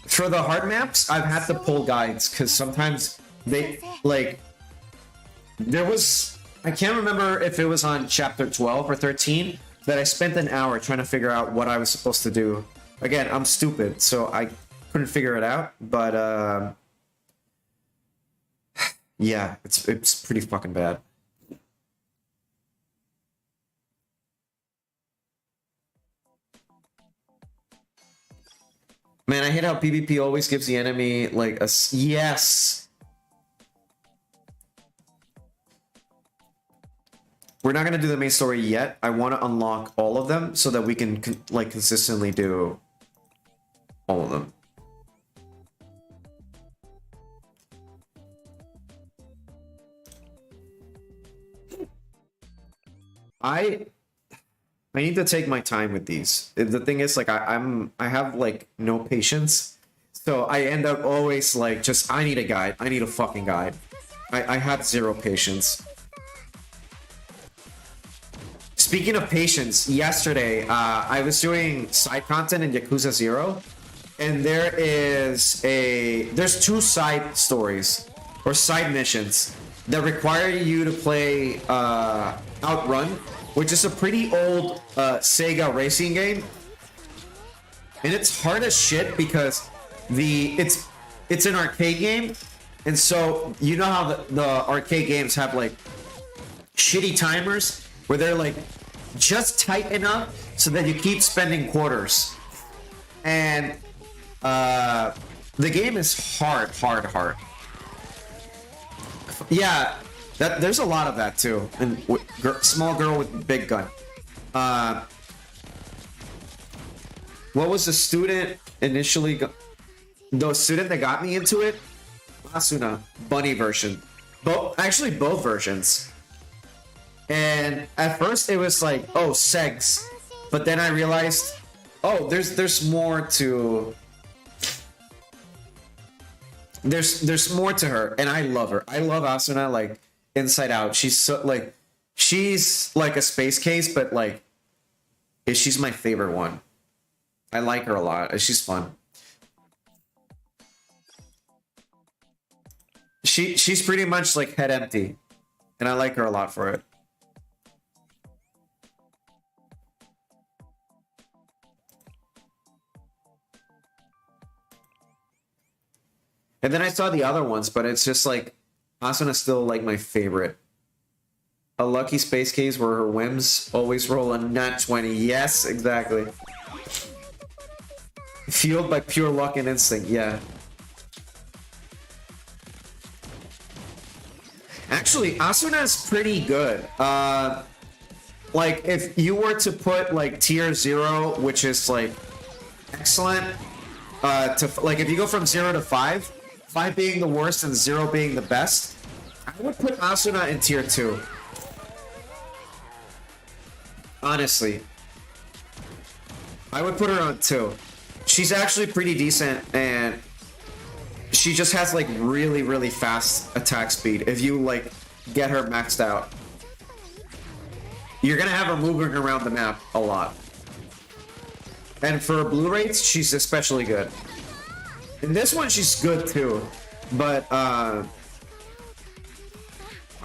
For the hard maps, I've had to pull guides because sometimes they like there was, I can't remember if it was on chapter 12 or 13 that I spent an hour trying to figure out what I was supposed to do Again, I'm stupid, so I couldn't figure it out, but yeah, it's pretty fucking bad. Man, I hate how PvP always gives the enemy like a yes. We're not gonna do the main story yet. I want to unlock all of them so that we can like consistently do all of them. I need to take my time with these. The thing is, like, I have like no patience, so I end up always like just I need a guide. I need a fucking guide. I have zero patience. Speaking of patience, yesterday I was doing side content in Yakuza 0, and there's two side stories or side missions that require you to play Outrun, which is a pretty old Sega racing game, and it's hard as shit because it's an arcade game, and so you know how the arcade games have like shitty timers where they're like just tight enough so that you keep spending quarters, and the game is hard. Yeah. There's a lot of that too, and small girl with big gun. What was the student initially? The student that got me into it, Asuna bunny version. Actually both versions. And at first it was like, oh, segs, but then I realized, oh, there's more to. There's more to her, and I love her. I love Asuna like inside out. She's like a space case, but like she's my favorite one. I like her a lot. She's fun. She's pretty much like head empty, and I like her a lot for it. And then I saw the other ones, but it's just like Asuna's still like my favorite. A lucky space case where her whims always roll a nat 20. Yes, exactly. Fueled by pure luck and instinct, yeah. Actually, Asuna is pretty good. Like, if you were to put like tier 0, which is like excellent, to like if you go from 0 to 5, 5 being the worst and 0 being the best, I would put Asuna in tier 2. Honestly. I would put her on 2. She's actually pretty decent, and she just has like really fast attack speed. If you like get her maxed out, you're gonna have her moving around the map a lot. And for blue rates, she's especially good. In this one, she's good too, but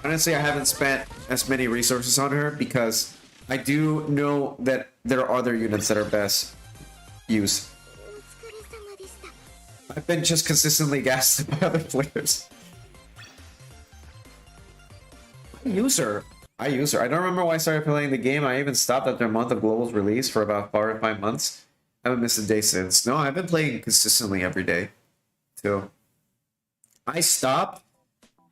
honestly, I haven't spent as many resources on her because I do know that there are other units that are best used. I've been just consistently gassed by other players. I use her. I don't remember why I started playing the game. I even stopped after a month of Global's release for about 4 or 5 months. I haven't missed a day since. No, I've been playing consistently every day, too. I stopped,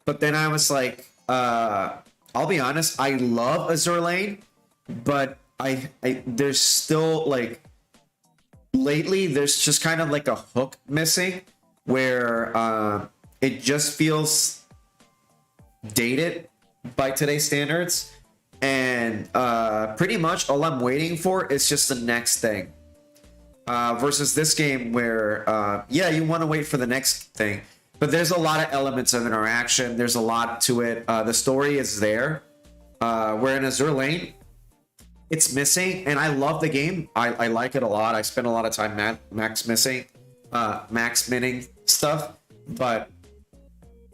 but then I was like, I'll be honest, I love Azur Lane, but I there's still like, lately there's just kind of like a hook missing where it just feels dated by today's standards, and pretty much all I'm waiting for is just the next thing. Versus this game where, yeah, you want to wait for the next thing, but there's a lot of elements of interaction. There's a lot to it. The story is there. Where in Azur Lane, it's missing, and I love the game. I like it a lot. I spend a lot of time max minning stuff, but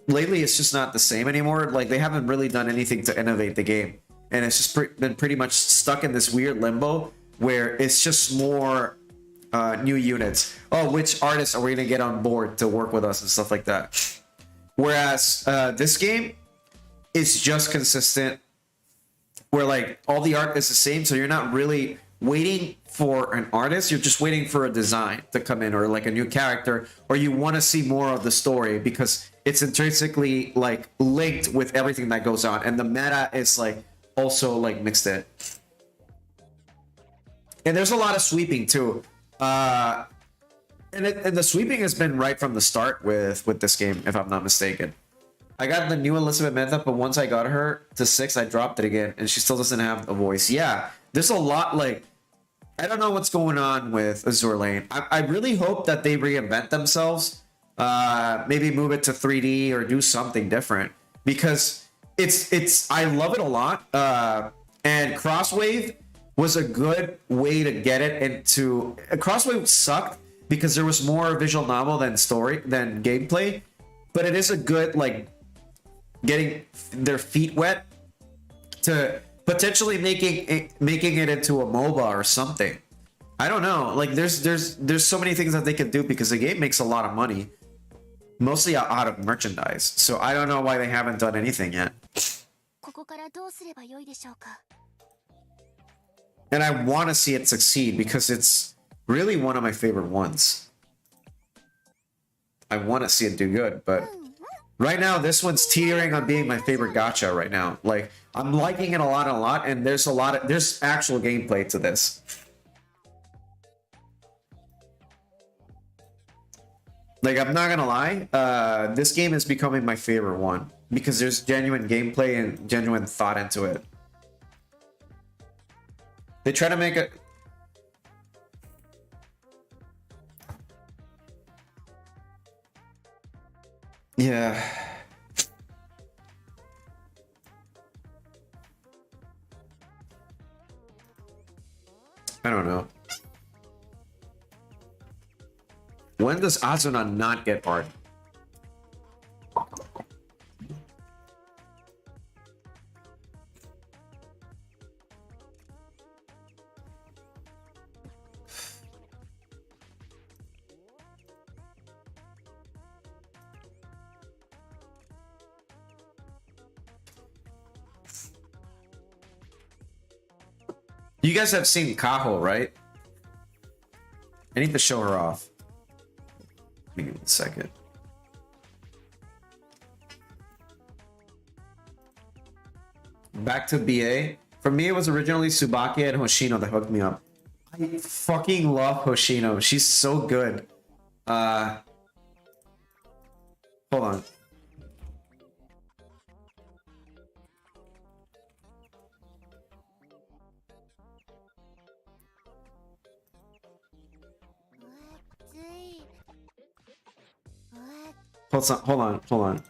lately it's just not the same anymore. Like, they haven't really done anything to innovate the game, and it's just been pretty much stuck in this weird limbo where it's just more new units. Oh, which artists are we gonna get on board to work with us and stuff like that. Whereas this game is just consistent, where like all the art is the same, so you're not really waiting for an artist, you're just waiting for a design to come in, or like a new character, or you want to see more of the story because it's intrinsically like linked with everything that goes on, and the meta is like also like mixed in. And there's a lot of sweeping too. And the sweeping has been right from the start with this game, if I'm not mistaken. I got the new Elizabeth Meta, but once I got her to 6, I dropped it again, and she still doesn't have a voice. Yeah, there's a lot, like, I don't know what's going on with Azur Lane. I really hope that they reinvent themselves, maybe move it to 3D or do something different, because I love it a lot. And Crosswave was a good way to get it into. Crosswave sucked because there was more visual novel than gameplay, but it is a good, like, getting their feet wet to potentially making it into a MOBA or something. I don't know. Like, there's so many things that they could do because the game makes a lot of money, mostly out of merchandise. So I don't know why they haven't done anything yet. And I want to see it succeed because it's really one of my favorite ones. I want to see it do good, but right now this one's teetering on being my favorite gacha right now. Like, I'm liking it a lot, and there's actual gameplay to this. Like, I'm not gonna lie, this game is becoming my favorite one because there's genuine gameplay and genuine thought into it. They try to make it. Yeah. I don't know. When does Asuna not get art? You guys have seen Kaho, right? I need to show her off. Give me 1 second. Back to BA. For me, it was originally Tsubaki and Hoshino that hooked me up. I fucking love Hoshino. She's so good. Hold on. Hold on.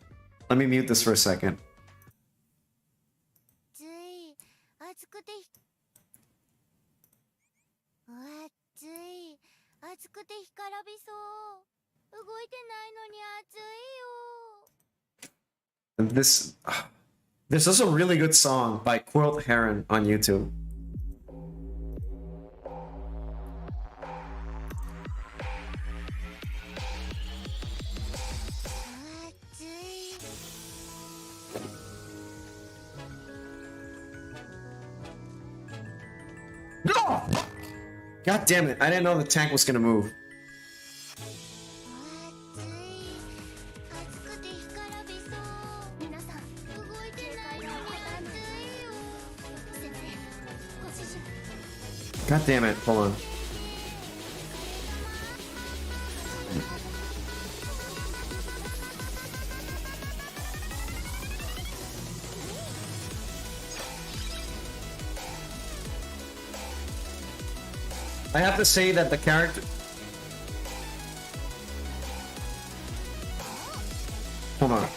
Let me mute this for a second. And there's also a really good song by Quilt Heron on YouTube. God damn it, I didn't know the tank was gonna move. God damn it, hold on. I have to say that the character... Hold on.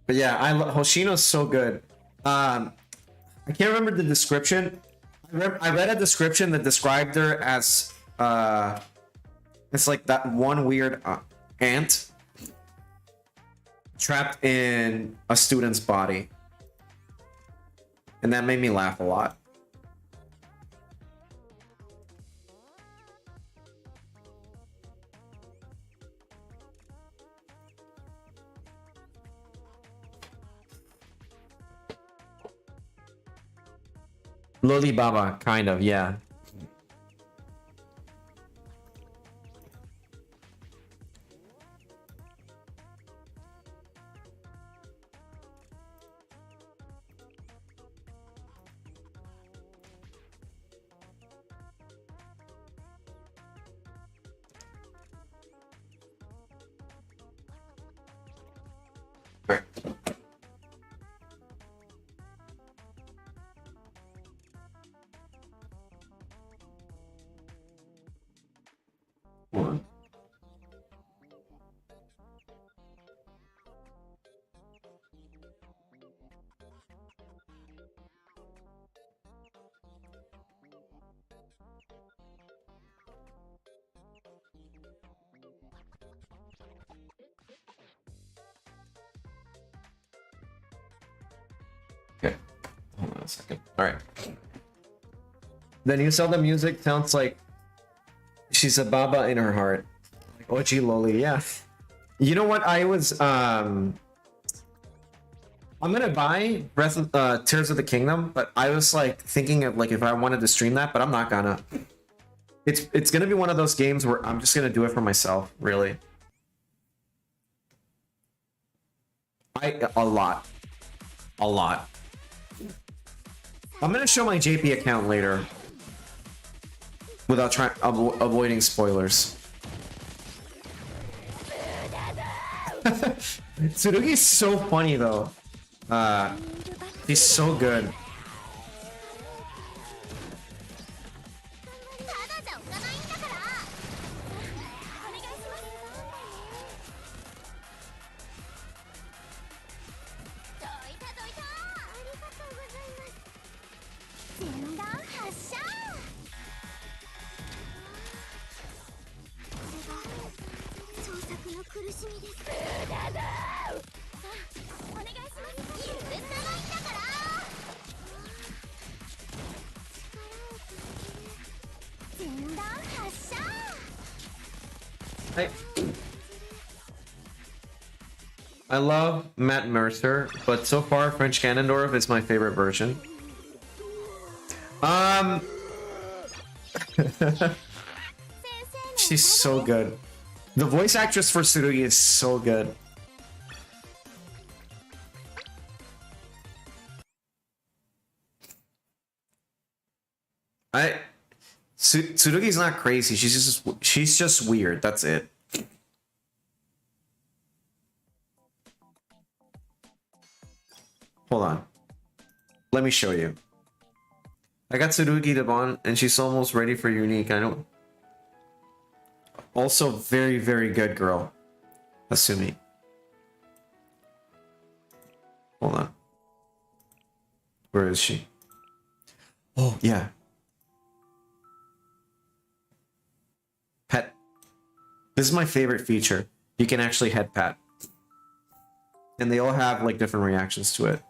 But yeah, Hoshino's so good. I can't remember the description. I read a description that described her as it's like that one weird ant trapped in a student's body, and that made me laugh a lot. Loli Baba, kind of, yeah. Alright. One. Okay, hold on a second. All right. The new Zelda music sounds like she's a baba in her heart. Like Ochi Loli, yeah. You know what? I was I'm gonna buy Breath of Tears of the Kingdom, but I was like thinking of like if I wanted to stream that, but I'm not gonna. It's gonna be one of those games where I'm just gonna do it for myself, really. A lot. I'm gonna show my JP account later without avoiding spoilers. Tsurugi's so funny though. He's so good. I love Matt Mercer, but so far French Ganondorf is my favorite version. She's so good. The voice actress for Tsurugi is so good. Tsurugi's not crazy. She's just weird. That's it. Hold on. Let me show you. I got Tsurugi Devon, and she's almost ready for Unique. I know. Also, very, very good girl. Asumi. Hold on. Where is she? Oh, yeah. Pet. This is my favorite feature. You can actually head pat. And they all have like different reactions to it.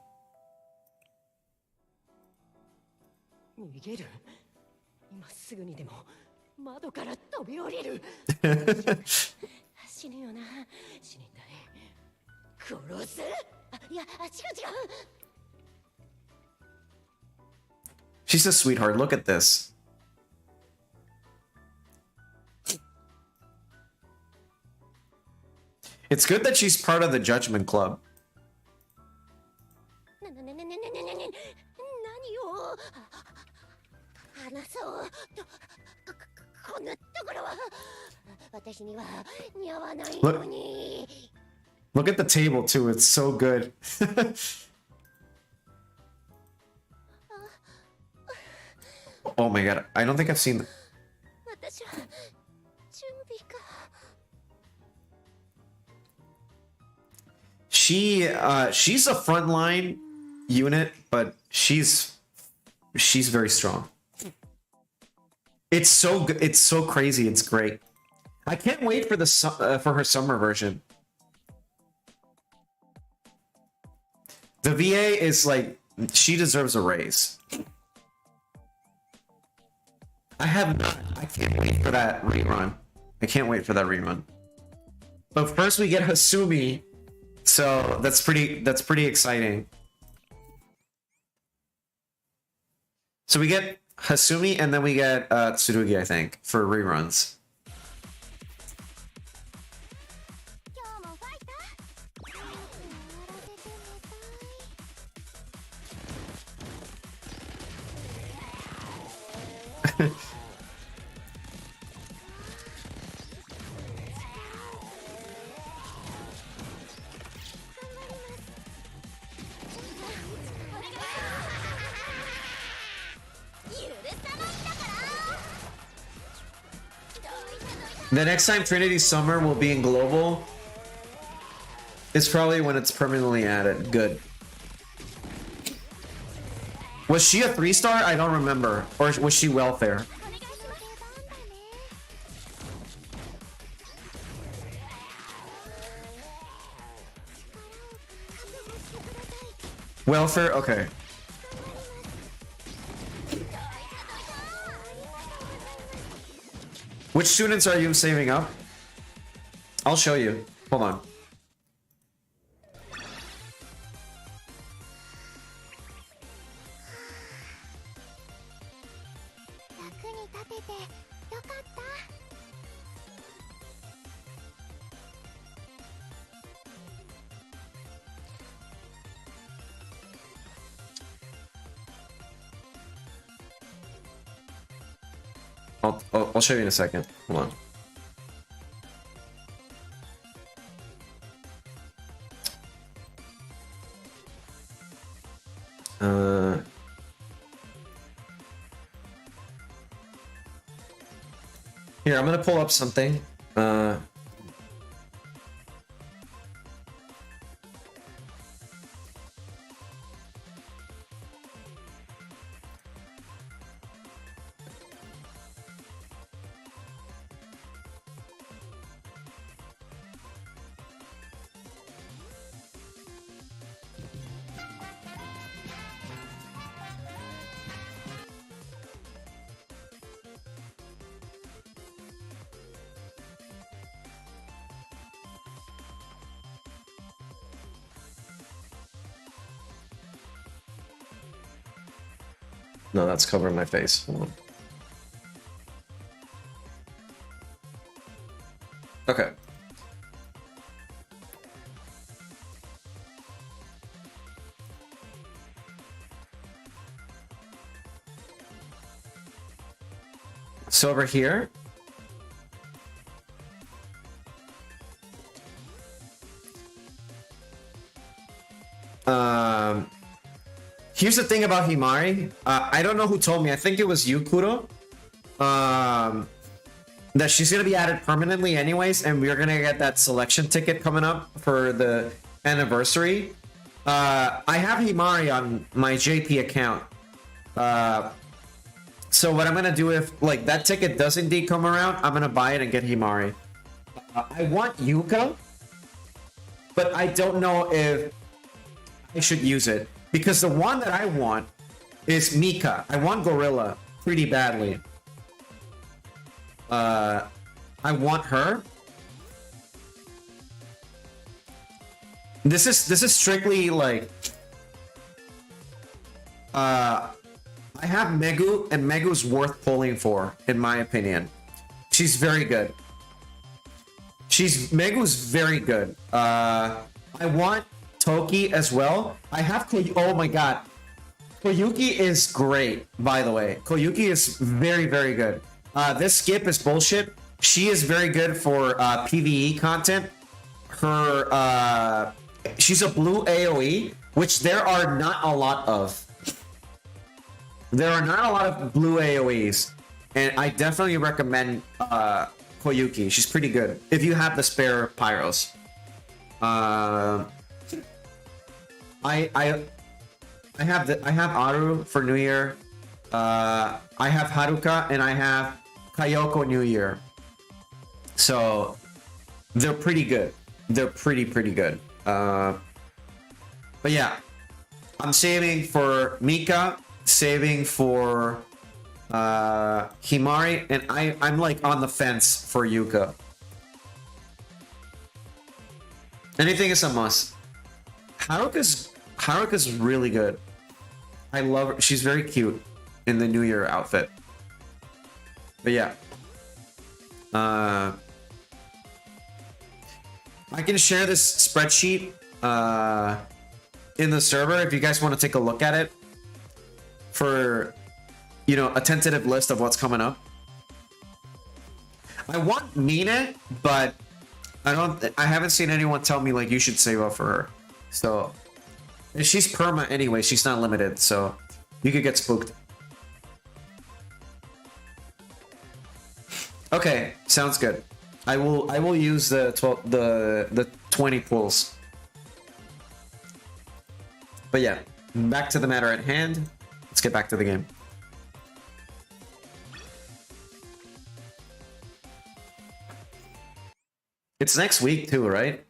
She's a sweetheart. Look at this. It's good that she's part of the Judgment Club. Look at the table too. It's so good. Oh my god. I don't think I've seen... She's a frontline unit, but she's She's very strong. It's so good. It's so crazy. It's great. I can't wait for the for her summer version. The VA is like, she deserves a raise. I can't wait for that rerun. I can't wait for that rerun. But first we get Hasumi, so that's pretty exciting. So we get Hasumi and then we get Tsurugi, I think, for reruns. The next time Trinity Summer will be in Global is probably when it's permanently added. Good. Was she a 3-star? I don't remember. Or was she welfare? Welfare? Okay. Which students are you saving up? I'll show you. Hold on. I'll show you in a second. Hold on. Here, I'm gonna pull up something. No, that's covering my face. Hold on. Okay. So over here, here's the thing about Himari. I don't know who told me. I think it was you, Kuro. That she's gonna be added permanently anyways, and we're gonna get that selection ticket coming up for the anniversary. I have Himari on my JP account. So what I'm gonna do if like that ticket does indeed come around, I'm gonna buy it and get Himari. I want Yuka, but I don't know if I should use it. Because the one that I want is Mika. I want Gorilla pretty badly. I want her. This is strictly like I have Megu, and Megu's worth pulling for, in my opinion. She's very good. Megu's very good. I want Toki as well. I have oh my god. Koyuki is great, by the way. Koyuki is very, very good. This skip is bullshit. She is very good for PvE content. Her she's a blue AoE, which there are not a lot of. There are not a lot of blue AoEs. And I definitely recommend Koyuki. She's pretty good. If you have the spare pyros. I have Aru for New Year. I have Haruka and I have Kayoko New Year. So they're pretty good. They're pretty good. But yeah, I'm saving for Mika, saving for Himari, and I'm like on the fence for Yuka. Anything is a must. Haruka's really good. I love her. She's very cute in the New Year outfit. But yeah. I can share this spreadsheet in the server if you guys want to take a look at it for, you know, a tentative list of what's coming up. I want Mina, but I haven't seen anyone tell me like you should save up for her. So, and she's perma anyway, she's not limited, so you could get spooked. Okay, sounds good. I will use the 20 pulls. But yeah, back to the matter at hand. Let's get back to the game. It's next week too, right?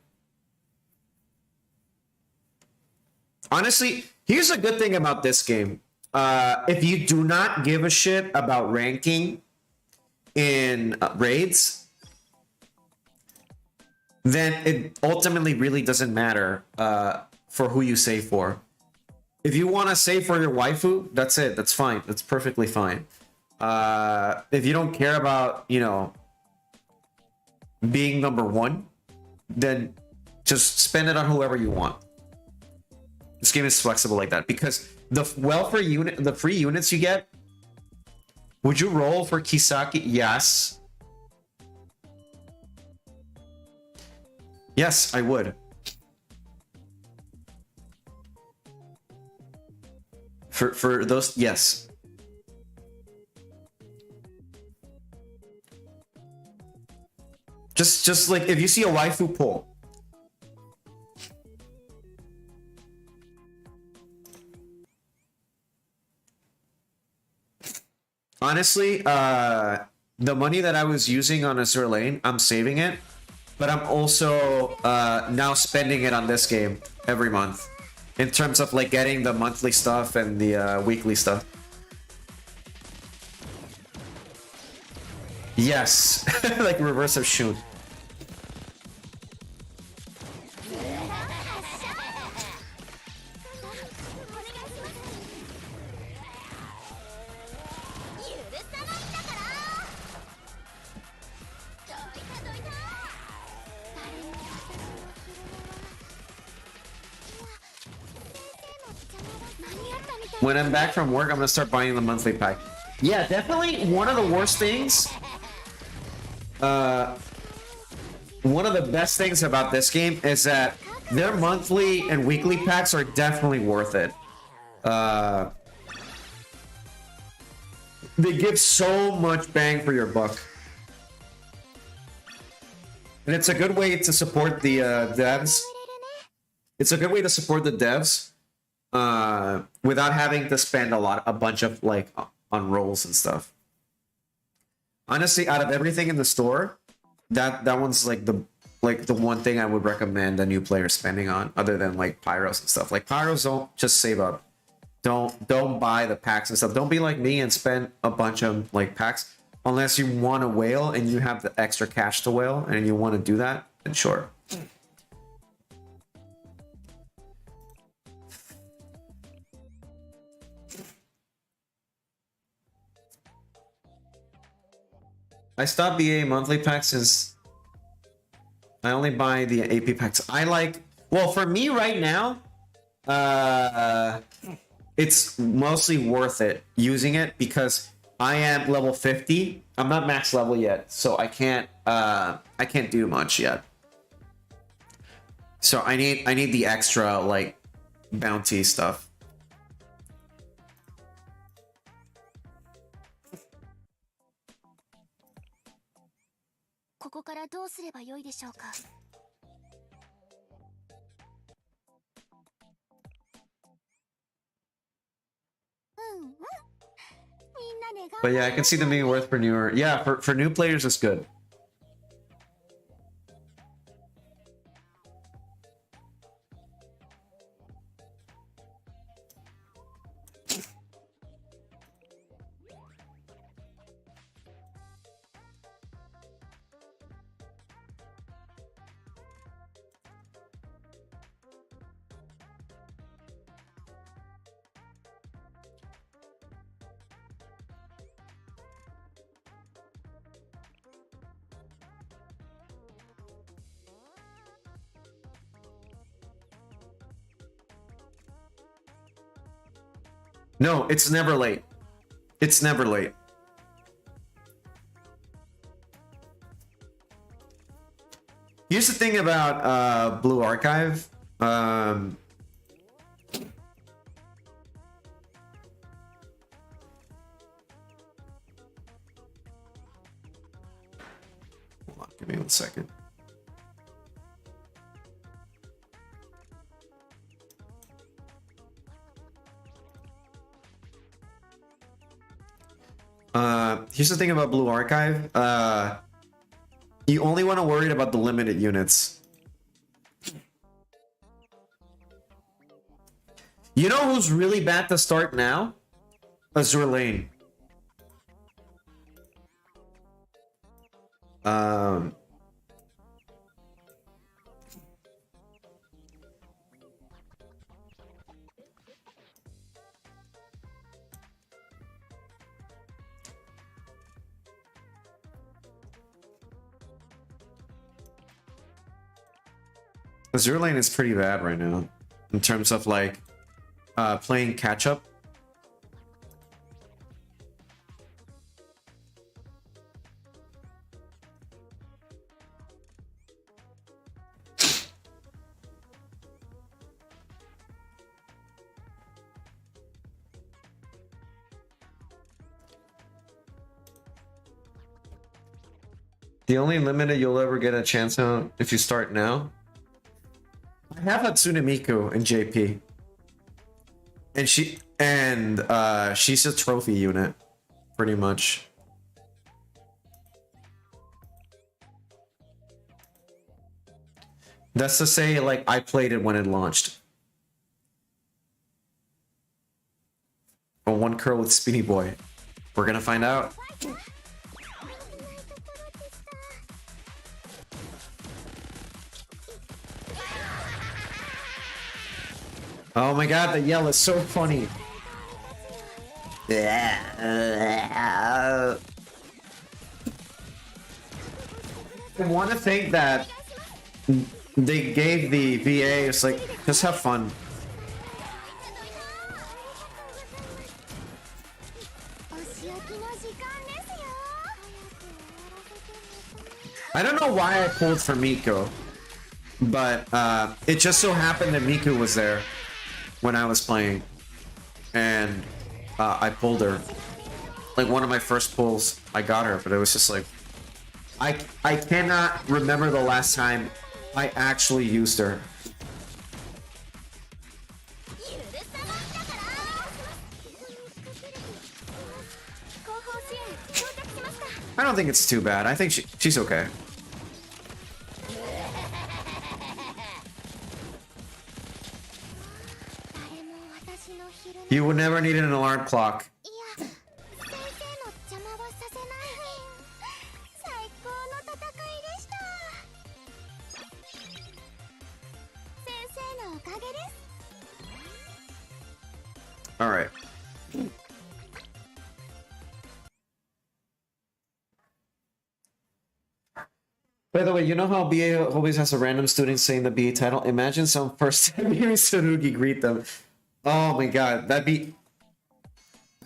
Honestly, here's a good thing about this game. If you do not give a shit about ranking in raids, then it ultimately really doesn't matter for who you save for. If you want to save for your waifu, that's it. That's fine. That's perfectly fine. If you don't care about, you know, being number one, then just spend it on whoever you want. This game is flexible like that because the free units you get. Would you roll for Kisaki? Yes. Yes, I would. For those, yes. Just like if you see a waifu pull. Honestly, the money that I was using on Azure Lane, I'm saving it, but I'm also now spending it on this game every month in terms of like getting the monthly stuff and the weekly stuff. Yes, like reverse of Shun. When I'm back from work, I'm gonna start buying the monthly pack. Yeah, definitely one of the worst things. One of the best things about this game is that their monthly and weekly packs are definitely worth it. They give so much bang for your buck. And it's a good way to support the devs. It's a good way to support the devs without having to spend a bunch of like on rolls and stuff. Honestly, out of everything in the store, that one's like the one thing I would recommend a new player spending on, other than like pyros and stuff. Like pyros, don't just save up. Don't buy the packs and stuff. Don't be like me and spend a bunch of like packs unless you want to whale and you have the extra cash to whale and you want to do that. Then sure. I stopped BA monthly packs since I only buy the AP packs. I like, well, for me right now, it's mostly worth it using it because I am level 50. I'm not max level yet, so I can't do much yet. So I need the extra like bounty stuff. But yeah, I can see them being worth for newer. Yeah, for new players, it's good. No, it's never late. It's never late. Here's the thing about Blue Archive. Hold on, give me 1 second. Here's the thing about Blue Archive. You only want to worry about the limited units. You know who's really bad to start now? Azure Lane. Azure Lane is pretty bad right now in terms of like playing catch up. The only limited you'll ever get a chance on if you start now. I have Hatsune Miku in JP, and she's a trophy unit, pretty much. That's to say, like, I played it when it launched. A one curl with Speedy Boy. We're gonna find out. Oh my god, the yell is so funny. I want to think that they gave the VA, it's like, just have fun. I don't know why I pulled for Miku, but it just so happened that Miku was there when I was playing, and I pulled her. Like one of my first pulls, I got her, but it was just like, I cannot remember the last time I actually used her. I don't think it's too bad. I think she's okay. You would never need an alarm clock. All right. By the way, you know how BA always has a random student saying the BA title? Imagine some first time hearing Tsurugi greet them. Oh my god, that'd be...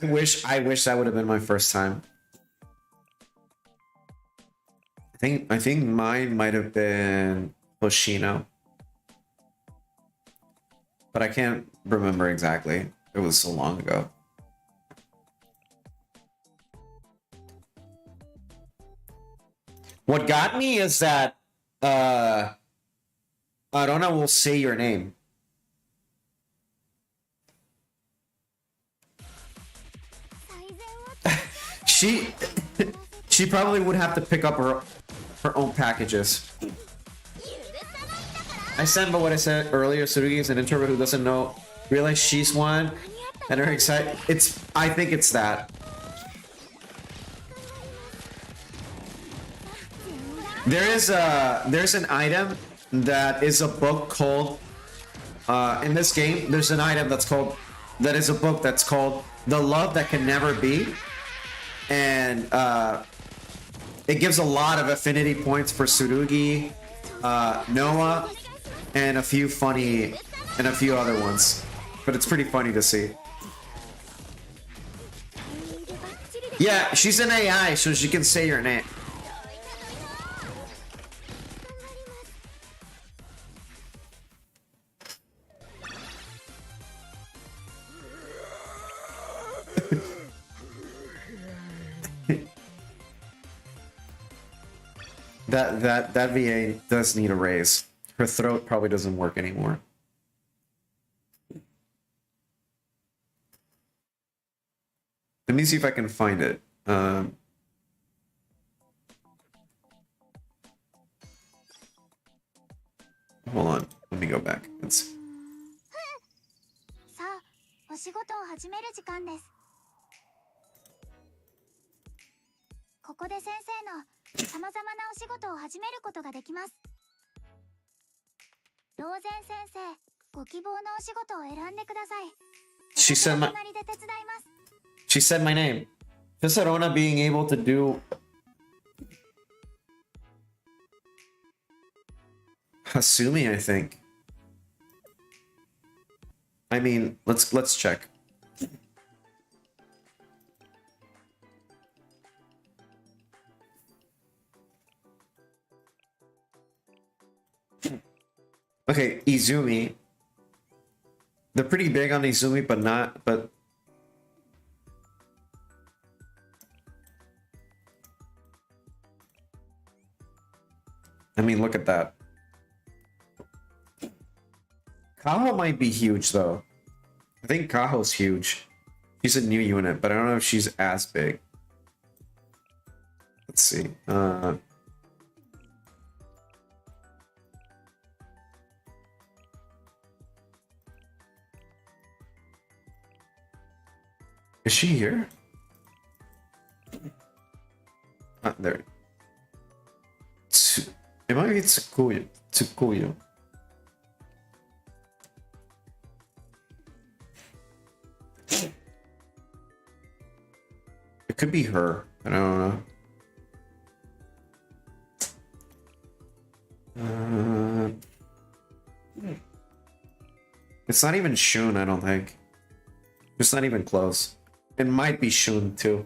I wish that would have been my first time. I think mine might have been Hoshino. But I can't remember exactly. It was so long ago. What got me is that Arona will say your name. She she probably would have to pick up her own packages. I stand by what I said earlier. Tsurugi is an introvert who doesn't know, realize she's one, and are excited. I think it's that. There's an item that is a book called in this game. There's an item that is a book that's called The Love That Can Never Be, and it gives a lot of affinity points for Tsurugi, Noah, and a few other ones. But it's pretty funny to see. Yeah, she's an AI, so she can say your name. That VA does need a raise. Her throat probably doesn't work anymore. Let me see if I can find it. Hold on. Let me go back. Let's see. さあ、お仕事を始める時間です。ここで先生のさまざまなお仕事を始めることができます。ローゼン先生、ご希望のお仕事を選んでください。She said my. 隣で手伝います。 She said my name. Fisarona being able to do Hasumi, I think. I mean, let's check. Okay, Izumi. They're pretty big on Izumi, but I mean, look at that. Kaho might be huge, though. I think Kaho's huge. She's a new unit, but I don't know if she's as big. Let's see. Is she here? There. It might be Tsukuyo. It could be her. I don't know. It's not even Shun, I don't think. It's not even close. It might be Shun too.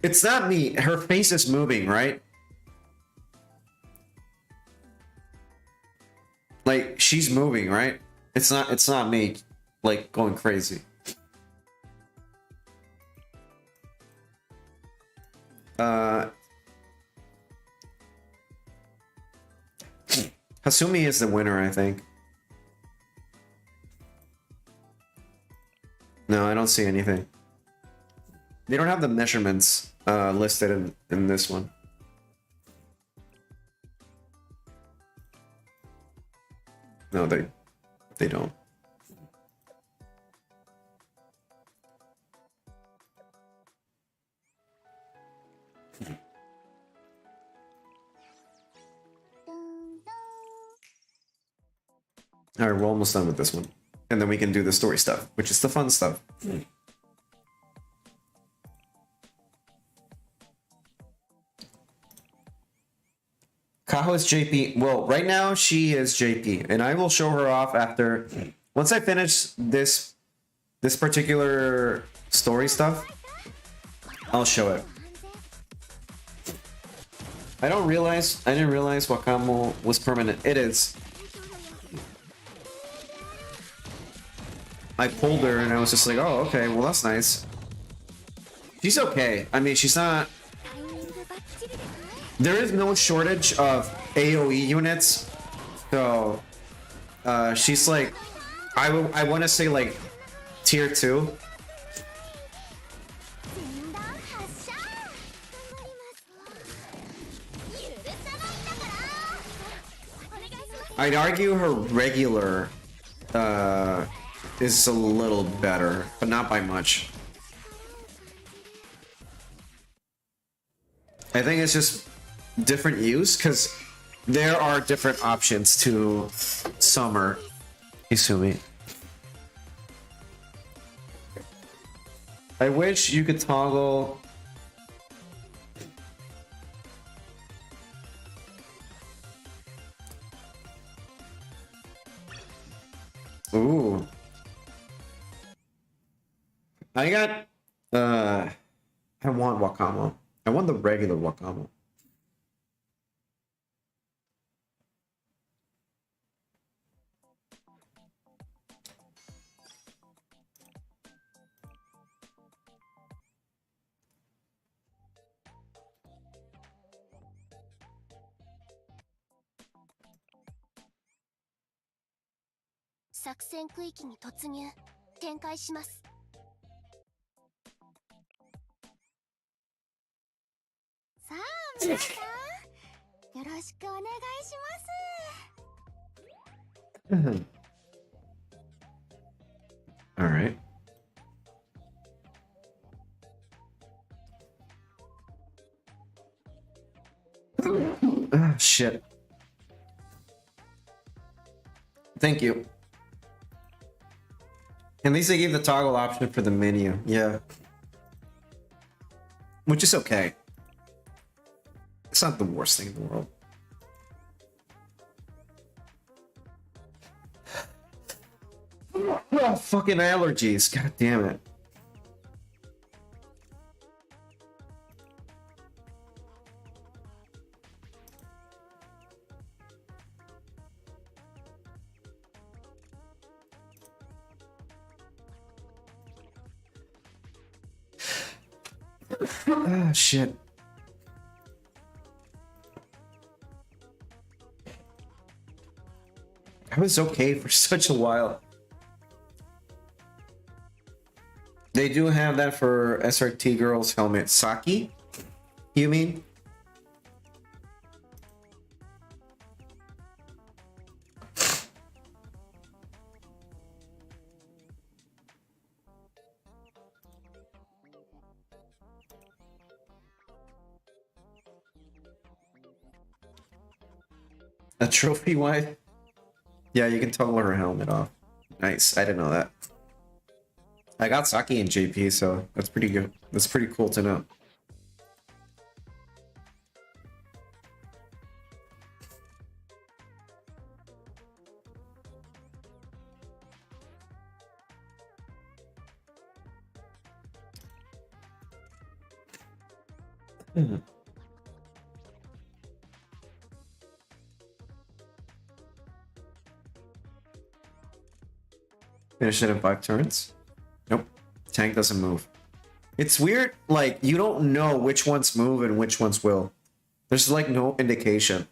It's not me. Her face is moving, right? Like, she's moving, right? It's not me, like, going crazy. Hasumi is the winner, I think. No, I don't see anything. They don't have the measurements listed in this one. No, they don't. All right, we're almost done with this one. And then we can do the story stuff, which is the fun stuff. Kaho is JP. Well, right now she is JP, and I will show her off after. Once I finish this particular story stuff, I'll show it. I didn't realize Wakamo was permanent. It is. I pulled her and I was just like, oh, okay, well that's nice. She's okay. I mean, she's not. There is no shortage of AoE units, so She's like, I want to say like tier 2. I'd argue her regular is a little better, but not by much. I think it's just different use, because there are different options to Summer Izumi. I wish you could toggle. Ooh. I got I want Wakamo. I want the regular Wakamo. All right. Ah, shit. Thank you. At least they gave the toggle option for the menu. Yeah. Which is okay. It's not the worst thing in the world. Oh, fucking allergies. God damn it. Ah, shit. I was okay for such a while. They do have that for SRT Girls helmet. Saki? You mean? A trophy wife? Yeah, you can toggle her helmet off. Nice. I didn't know that. I got Saki in JP, so that's pretty good. That's pretty cool to know. Finish it in 5 turns? Nope. Tank doesn't move. It's weird, like, you don't know which ones move and which ones will. There's, like, no indication.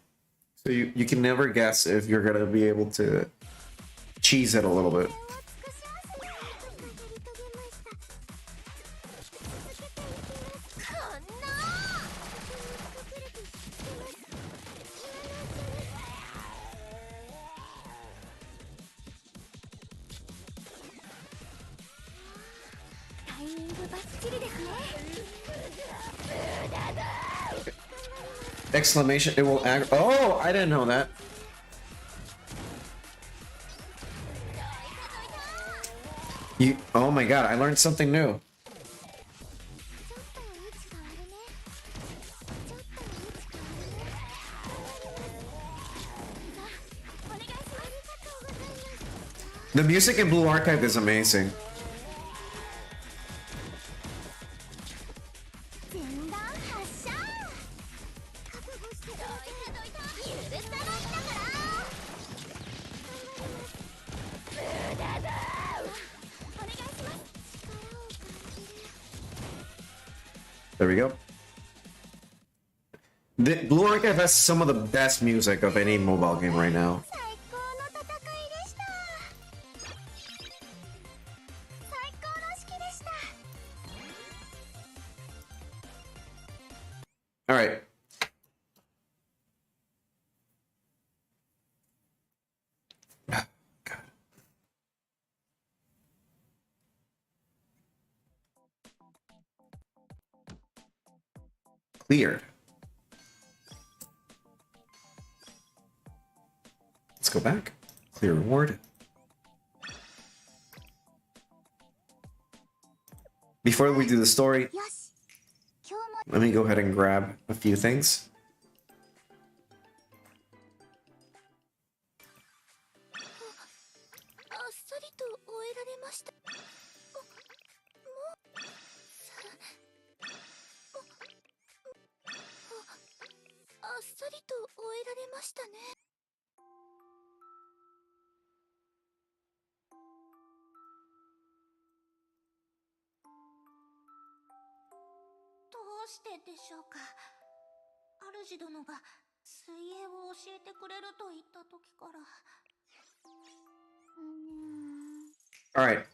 So you can never guess if you're gonna be able to cheese it a little bit. Exclamation, it will act. Oh, I didn't know that. Oh my god, I learned something new. The music in Blue Archive is amazing. There we go. The Blue Archive has some of the best music of any mobile game right now. Cleared. Let's go back. Clear reward. Before we do the story, let me go ahead and grab a few things. All right.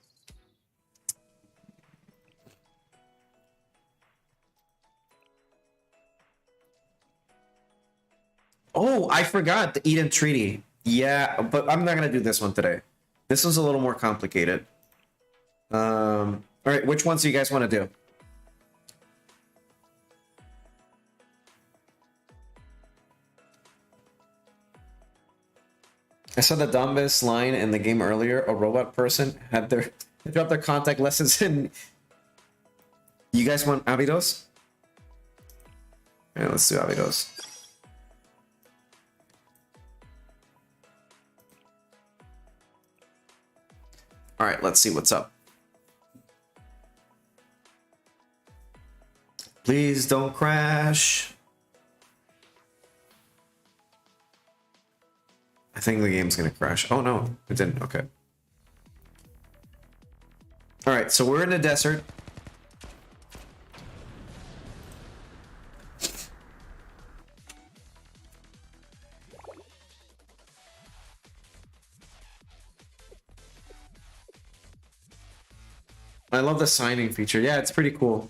Oh, I forgot the Eden Treaty. Yeah, but I'm not gonna do this one today. This one's a little more complicated. All right, which ones do you guys want to do? I saw the dumbest line in the game earlier. A robot person had dropped their contact lessons in. You guys want Abidos? Yeah, let's do Abidos. All right, let's see what's up. Please don't crash. I think the game's gonna crash. Oh no, it didn't. Okay. All right, so we're in the desert. I love the signing feature. Yeah, it's pretty cool.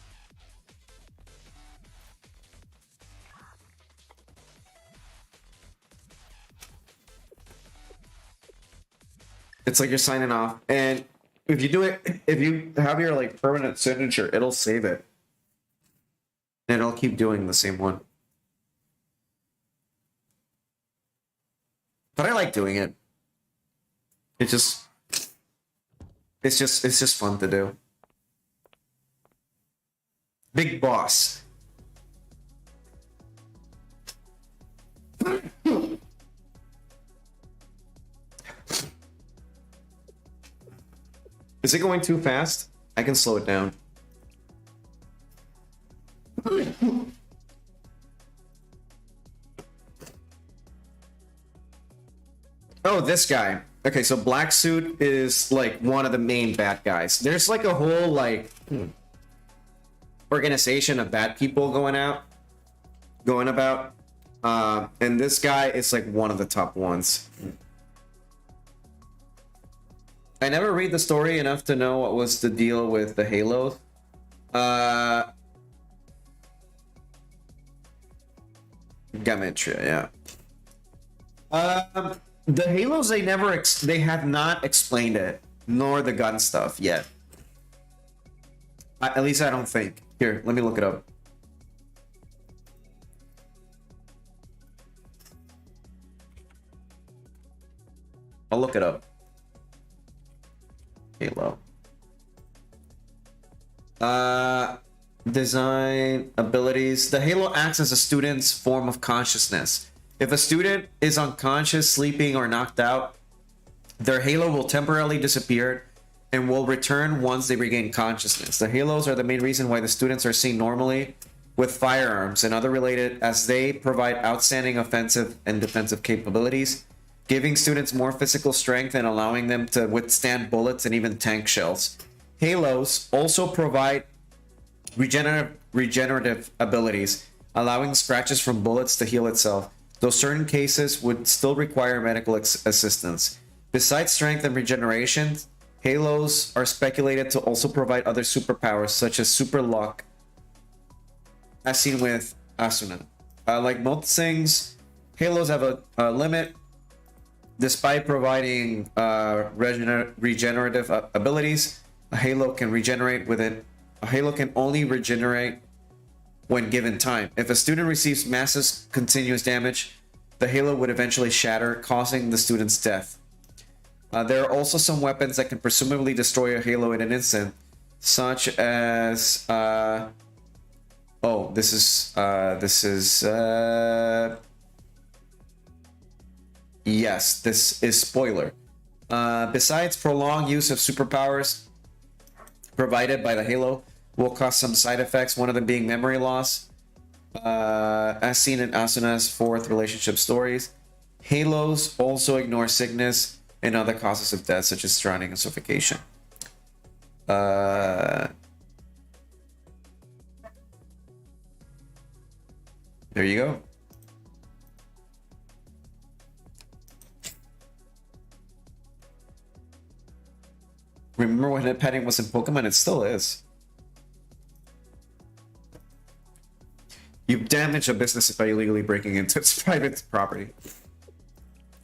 It's like you're signing off, and if you do it, if you have your like permanent signature, it'll save it, and it'll keep doing the same one. But I like doing it. It's just fun to do. Big boss. Is it going too fast? I can slow it down. Oh, this guy. Okay, so Black Suit is like one of the main bad guys. There's like a whole like organization of bad people going about. And this guy is like one of the top ones. I never read the story enough to know what was the deal with the Halos. Gametria, yeah. The Halos, they have not explained it, nor the gun stuff yet. At least I don't think. Here, let me look it up. I'll look it up. Halo. Design abilities. The Halo acts as a student's form of consciousness. If a student is unconscious, sleeping, or knocked out, their halo will temporarily disappear and will return once they regain consciousness. The halos are the main reason why the students are seen normally with firearms and other related, as they provide outstanding offensive and defensive capabilities, giving students more physical strength and allowing them to withstand bullets and even tank shells. Halos also provide regenerative abilities, allowing scratches from bullets to heal itself, though certain cases would still require medical assistance. Besides strength and regeneration, halos are speculated to also provide other superpowers, such as super luck, as seen with Asuna. Like most things, halos have a limit. Despite providing regenerative abilities, a halo can regenerate within. A halo can only regenerate when given time. If a student receives massive continuous damage, the halo would eventually shatter, causing the student's death. There are also some weapons that can presumably destroy a halo in an instant, such as yes, this is spoiler. Besides, prolonged use of superpowers provided by the halo will cause some side effects, one of them being memory loss, as seen in Asuna's fourth relationship stories. Halos also ignore sickness and other causes of death, such as drowning and suffocation. There you go. Remember when head petting was in Pokemon? It still is. You damage a business by illegally breaking into its private property.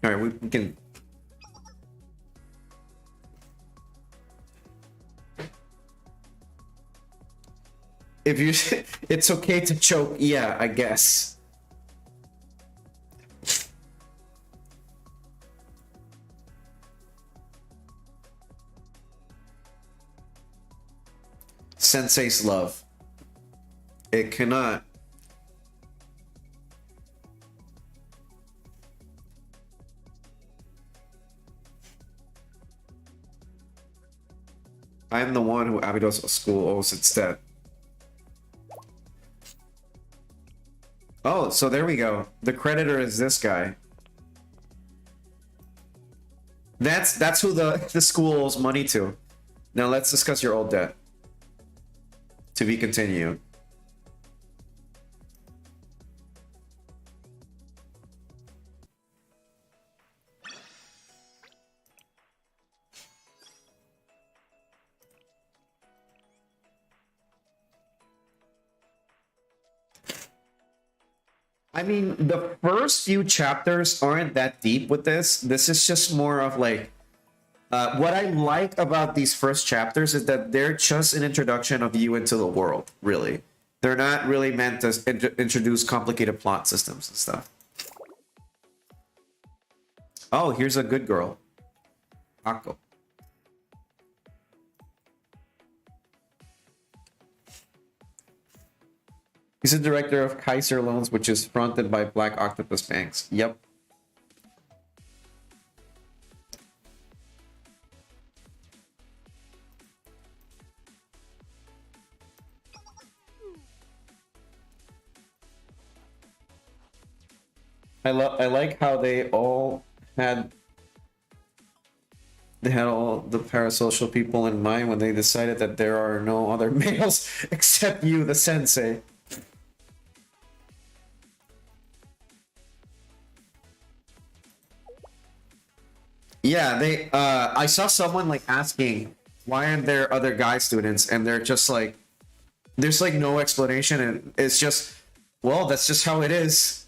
Alright, we can... If you... It's okay to choke, yeah, I guess. Sensei's love. It cannot. I am the one who Abido's school owes its debt. Oh, so there we go. The creditor is this guy. That's who the school owes money to. Now let's discuss your old debt. To be continued. I mean, the first few chapters aren't that deep with this. This is just more of like, what I like about these first chapters is that they're just an introduction of you into the world, really. They're not really meant to introduce complicated plot systems and stuff. Oh, here's a good girl. Ako. He's the director of Kaiser Loans, which is fronted by Black Octopus Banks. Yep. I like how they all had all the parasocial people in mind when they decided that there are no other males except you, the sensei. Yeah, they I saw someone like asking why aren't there other guy students, and they're just like, there's like no explanation, and it's just, well, that's just how it is.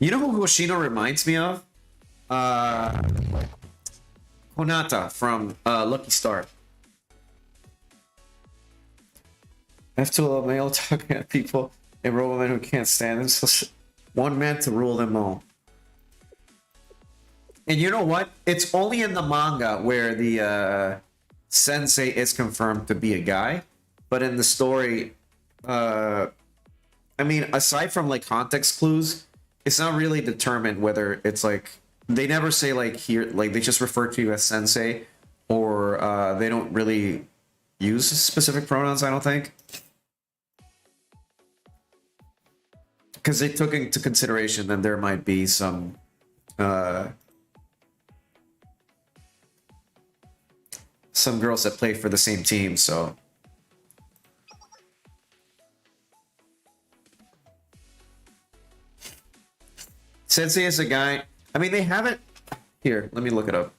You know who Hoshino reminds me of? Konata from Lucky Star. I have to love male talking at people and women who can't stand them. So one man to rule them all. And you know what? It's only in the manga where the sensei is confirmed to be a guy, but in the story, I mean, aside from like context clues, it's not really determined whether it's like, they never say like here, like they just refer to you as sensei, or they don't really use specific pronouns, I don't think. Because they took into consideration that there might be some girls that play for the same team, so. Sensei is a guy. I mean, they haven't Here, let me look it up.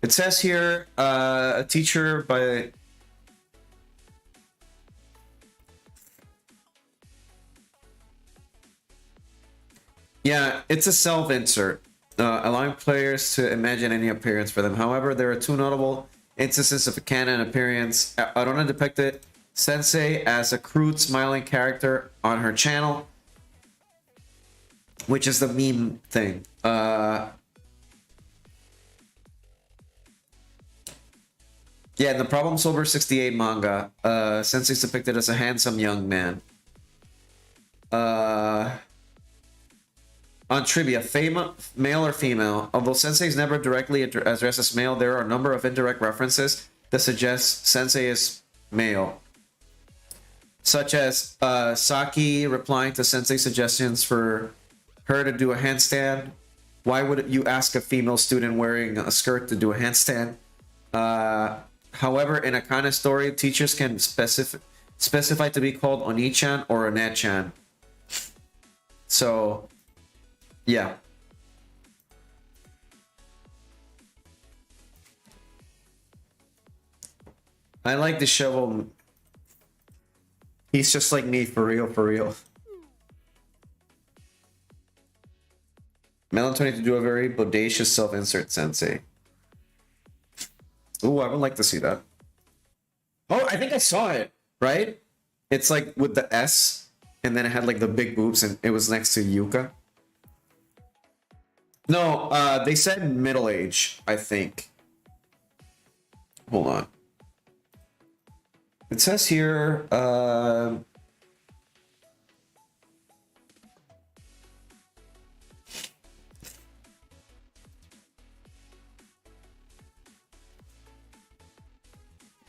It says here, a teacher by... Yeah, it's a self-insert, allowing players to imagine any appearance for them. However, there are two notable instances of a canon appearance. Arona depicted Sensei as a crude, smiling character on her channel, which is the meme thing. Yeah, in the Problem Solver 68 manga, Sensei is depicted as a handsome young man. On trivia, male or female, although Sensei is never directly addressed as male, there are a number of indirect references that suggest Sensei is male. Such as Saki replying to Sensei's suggestions for her to do a handstand. Why would you ask a female student wearing a skirt to do a handstand? However, in a kind of story, teachers can specify to be called Oni-chan or Onet-chan. So, yeah. I like the shovel. He's just like me, for real, for real. Melon 20 to do a very bodacious self-insert Sensei. Ooh, I would like to see that. Oh, I think I saw it, right? It's like with the S, and then it had like the big boobs, and it was next to Yuka. No, they said middle age, I think. Hold on. It says here,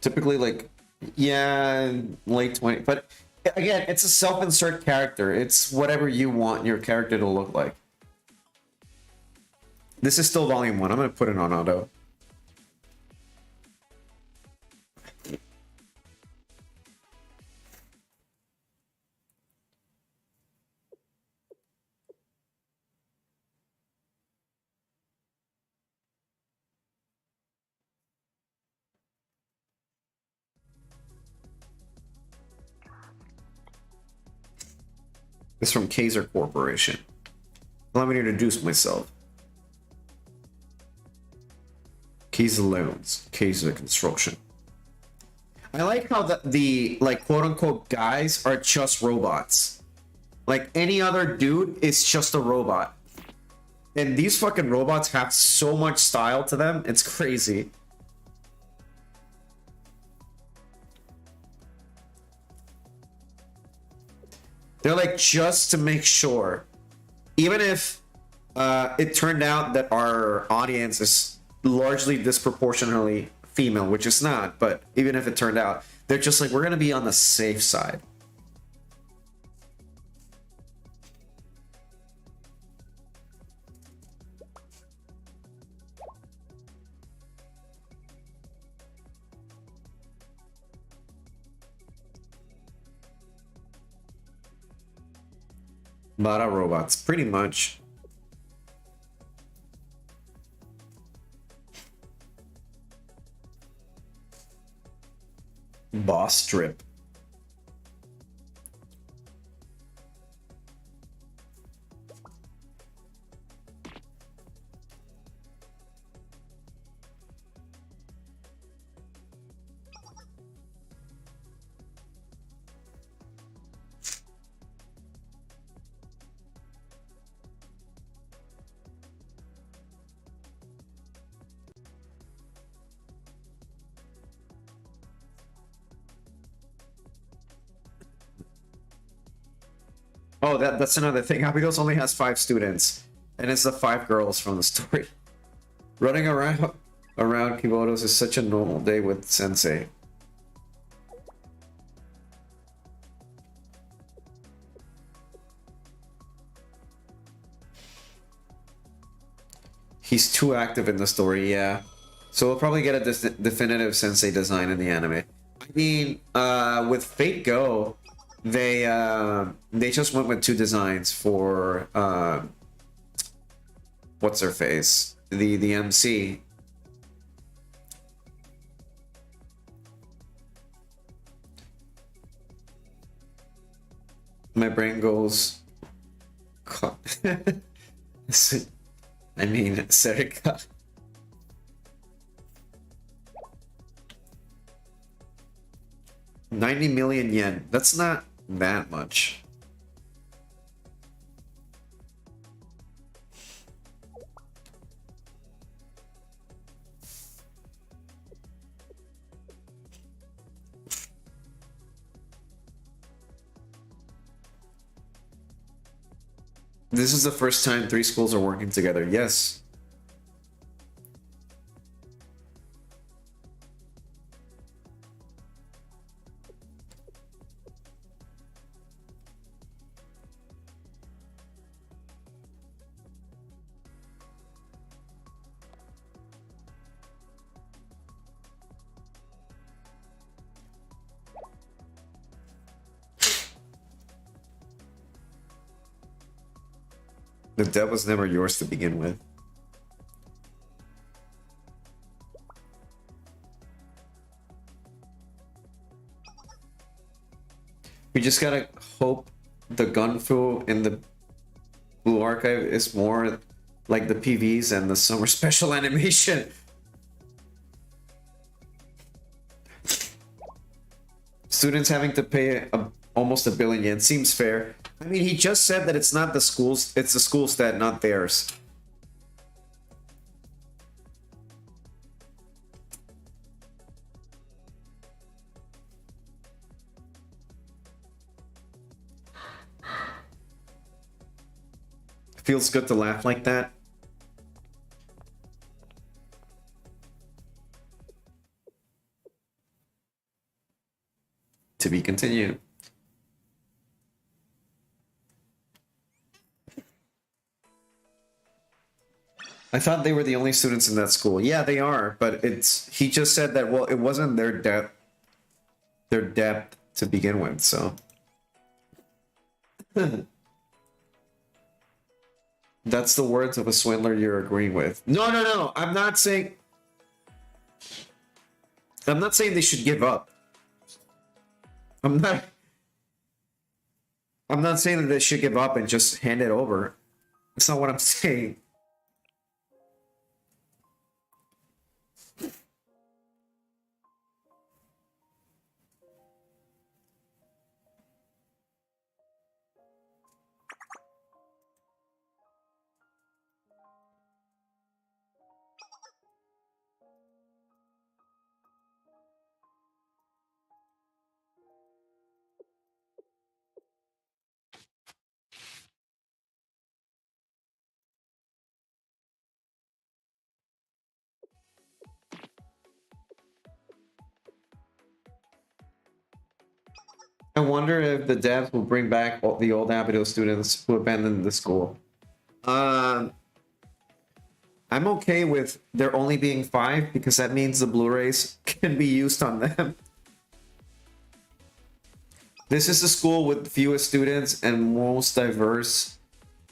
typically like, yeah, late 20, but again, it's a self-insert character. It's whatever you want your character to look like. This is still volume 1. I'm going to put it on auto. This is from Kaiser Corporation. Allow me to introduce myself. Kaiser Loans, Kaiser Construction. I like how the like quote unquote guys are just robots. Like any other dude is just a robot. And these fucking robots have so much style to them, it's crazy. They're like just to make sure. Even if it turned out that our audience is largely disproportionately female, which it's not, but even if it turned out, they're just like, we're gonna be on the safe side. Bada robots, pretty much. Boss strip. Oh, that's another thing. Happy Ghost only has 5 students, and it's the 5 girls from the story. Running around Kibotos is such a normal day with Sensei. He's too active in the story, yeah. So we'll probably get a definitive Sensei design in the anime. I mean, with Fate Go, they just went with 2 designs for what's her face, the MC. My brain goes. I mean, Serica. $90 million yen. That's not that much. This is the first time 3 schools are working together. Yes. The debt was never yours to begin with. We just gotta hope the gunfu in the Blue Archive is more like the PVs and the summer special animation. Students having to pay almost $1 billion yen seems fair. I mean, he just said that it's not the schools, it's the school's debt, not theirs. Feels good to laugh like that. To be continued. I thought they were the only students in that school. Yeah, they are, but he just said that, well, it wasn't their debt to begin with, so. That's the words of a swindler you're agreeing with. No. I'm not saying they should give up. I'm not saying that they should give up and just hand it over. That's not what I'm saying. I wonder if the devs will bring back all the old Abido students who abandoned the school. I'm okay with there only being 5 because that means the Blu-rays can be used on them. This is a school with fewest students and most diverse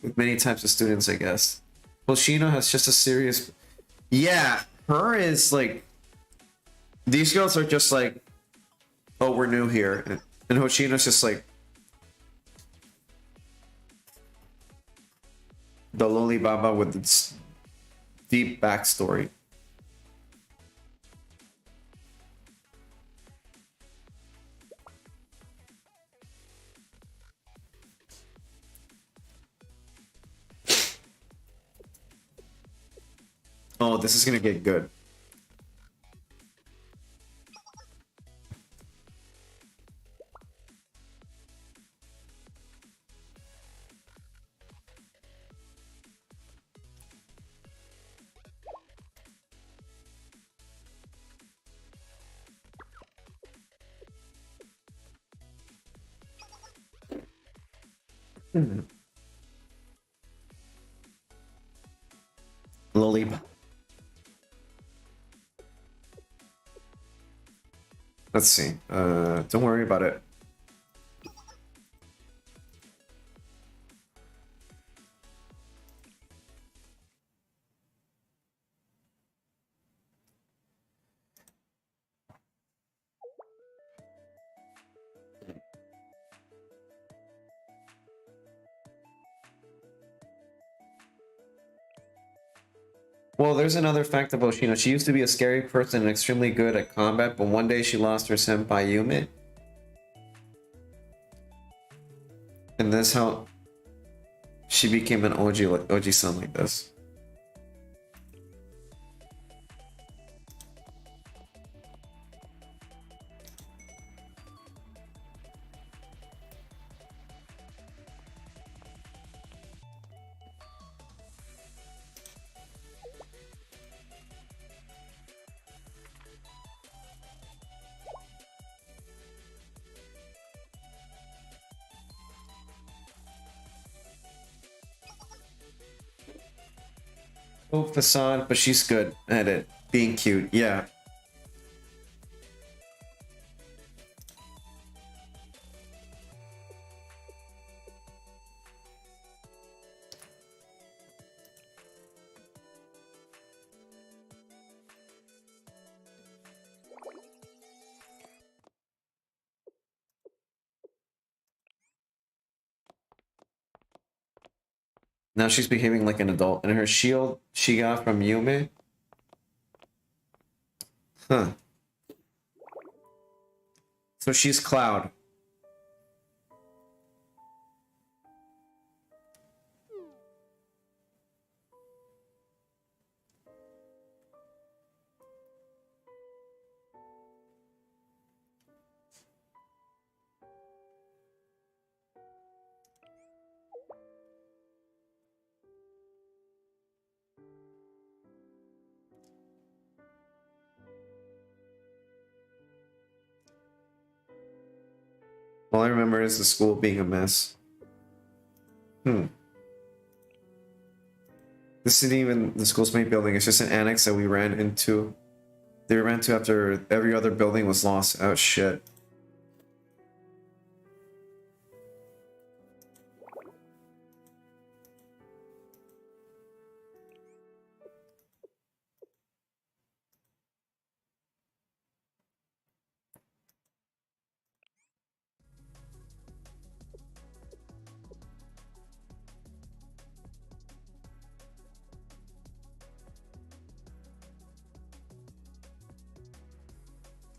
with many types of students, I guess. Hoshino has just a serious... Yeah, her is like... These girls are just like, oh, we're new here. And Hoshino's just like... the Loli Baba with its deep backstory. Oh, this is gonna get good. Lollipop. Let's see. Don't worry about it. Well, there's another fact about Shino. She used to be a scary person and extremely good at combat, but one day she lost her senpai Yume. And that's how she became an OG son like this. Oh, facade, but she's good at it. Being cute, yeah. Now she's behaving like an adult. And her shield she got from Yume. Huh. So she's Cloud. All I remember is the school being a mess. This isn't even the school's main building, it's just an annex that we ran into. They ran to after every other building was lost. Oh shit.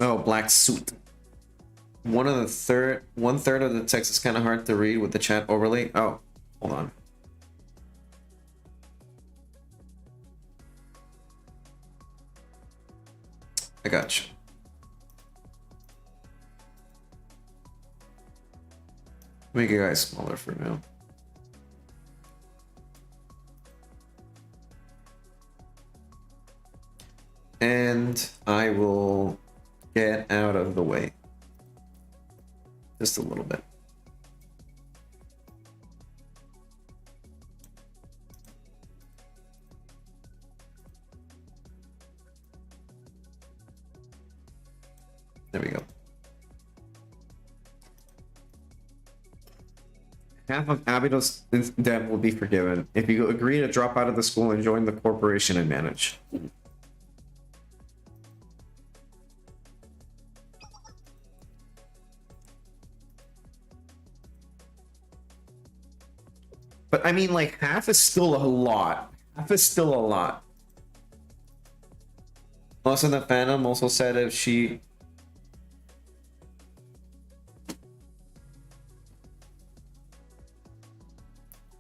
Oh, black suit. One third of the text is kind of hard to read with the chat overlay. Oh, hold on. I got you. Make you guys smaller for now. And I will get out of the way. Just a little bit. There we go. Half of Abido's debt will be forgiven if you agree to drop out of the school and join the corporation and manage. But I mean, like, half is still a lot. Half is still a lot. Also, the Phantom also said if she...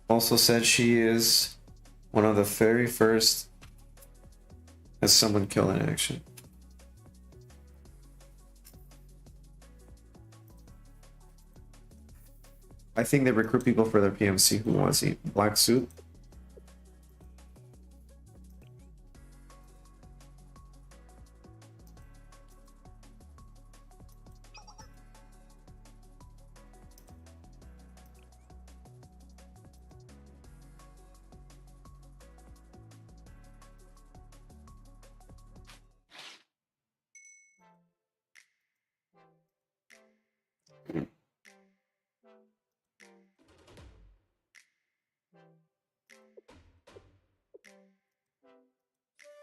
Also said she is one of the very first as someone killed in action. I think they recruit people for their PMC who wants to eat black suit.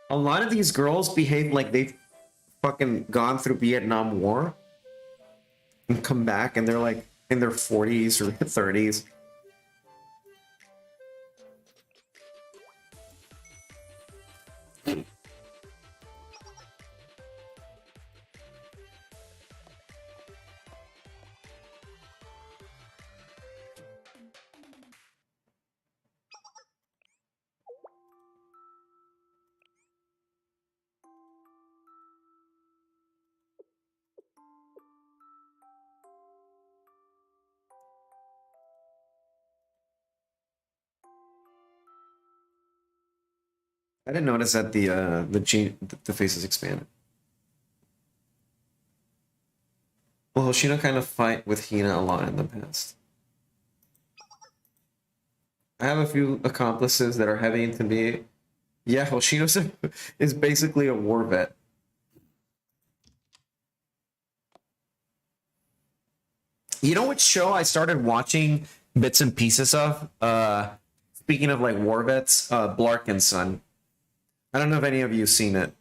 A lot of these girls behave like they've fucking gone through Vietnam War and come back and they're like in their 40s or 30s. I didn't notice that the face is expanded. Well, Hoshino kind of fight with Hina a lot in the past. I have a few accomplices that are heavy into me. Yeah, Hoshino is basically a war vet. You know which show I started watching bits and pieces of? Speaking of like war vets, Blark and Son. I don't know if any of you seen it.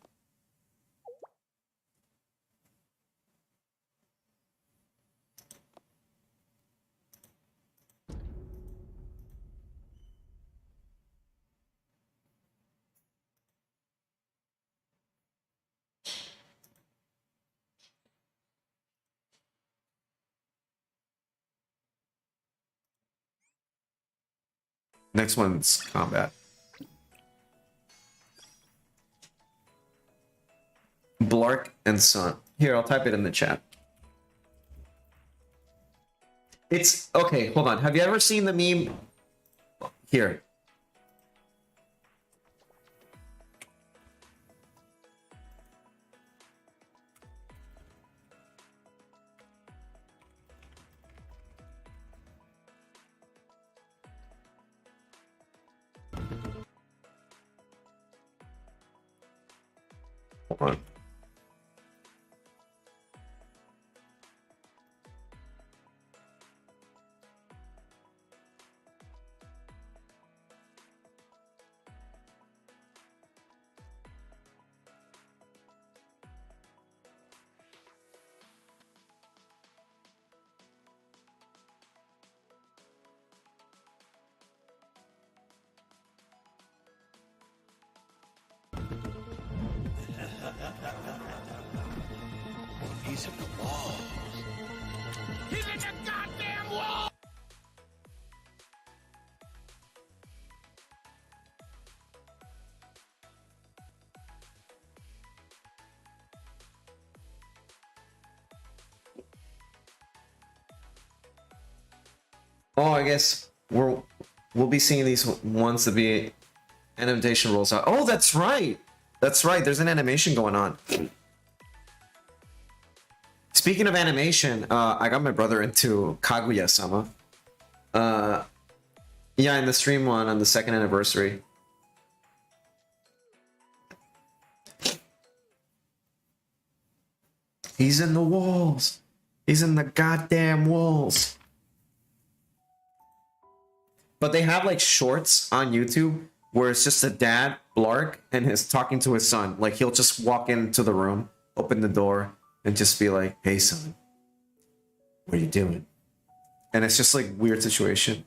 Next one's combat. Blark and Son. Here, I'll type it in the chat. It's okay, hold on. Have you ever seen the meme? Here. Hold on. He's in the wall. He's in the goddamn wall! Oh, I guess we'll be seeing these ones to be animation rolls out. Oh, that's right. That's right. There's an animation going on. Speaking of animation, I got my brother into Kaguya-sama. Yeah, in the stream one on the 2nd anniversary. He's in the walls. He's in the goddamn walls. But they have like shorts on YouTube where it's just a dad, Blark, and his talking to his son. Like he'll just walk into the room, open the door, and just be like, "Hey son, what are you doing?" And it's just like weird situation.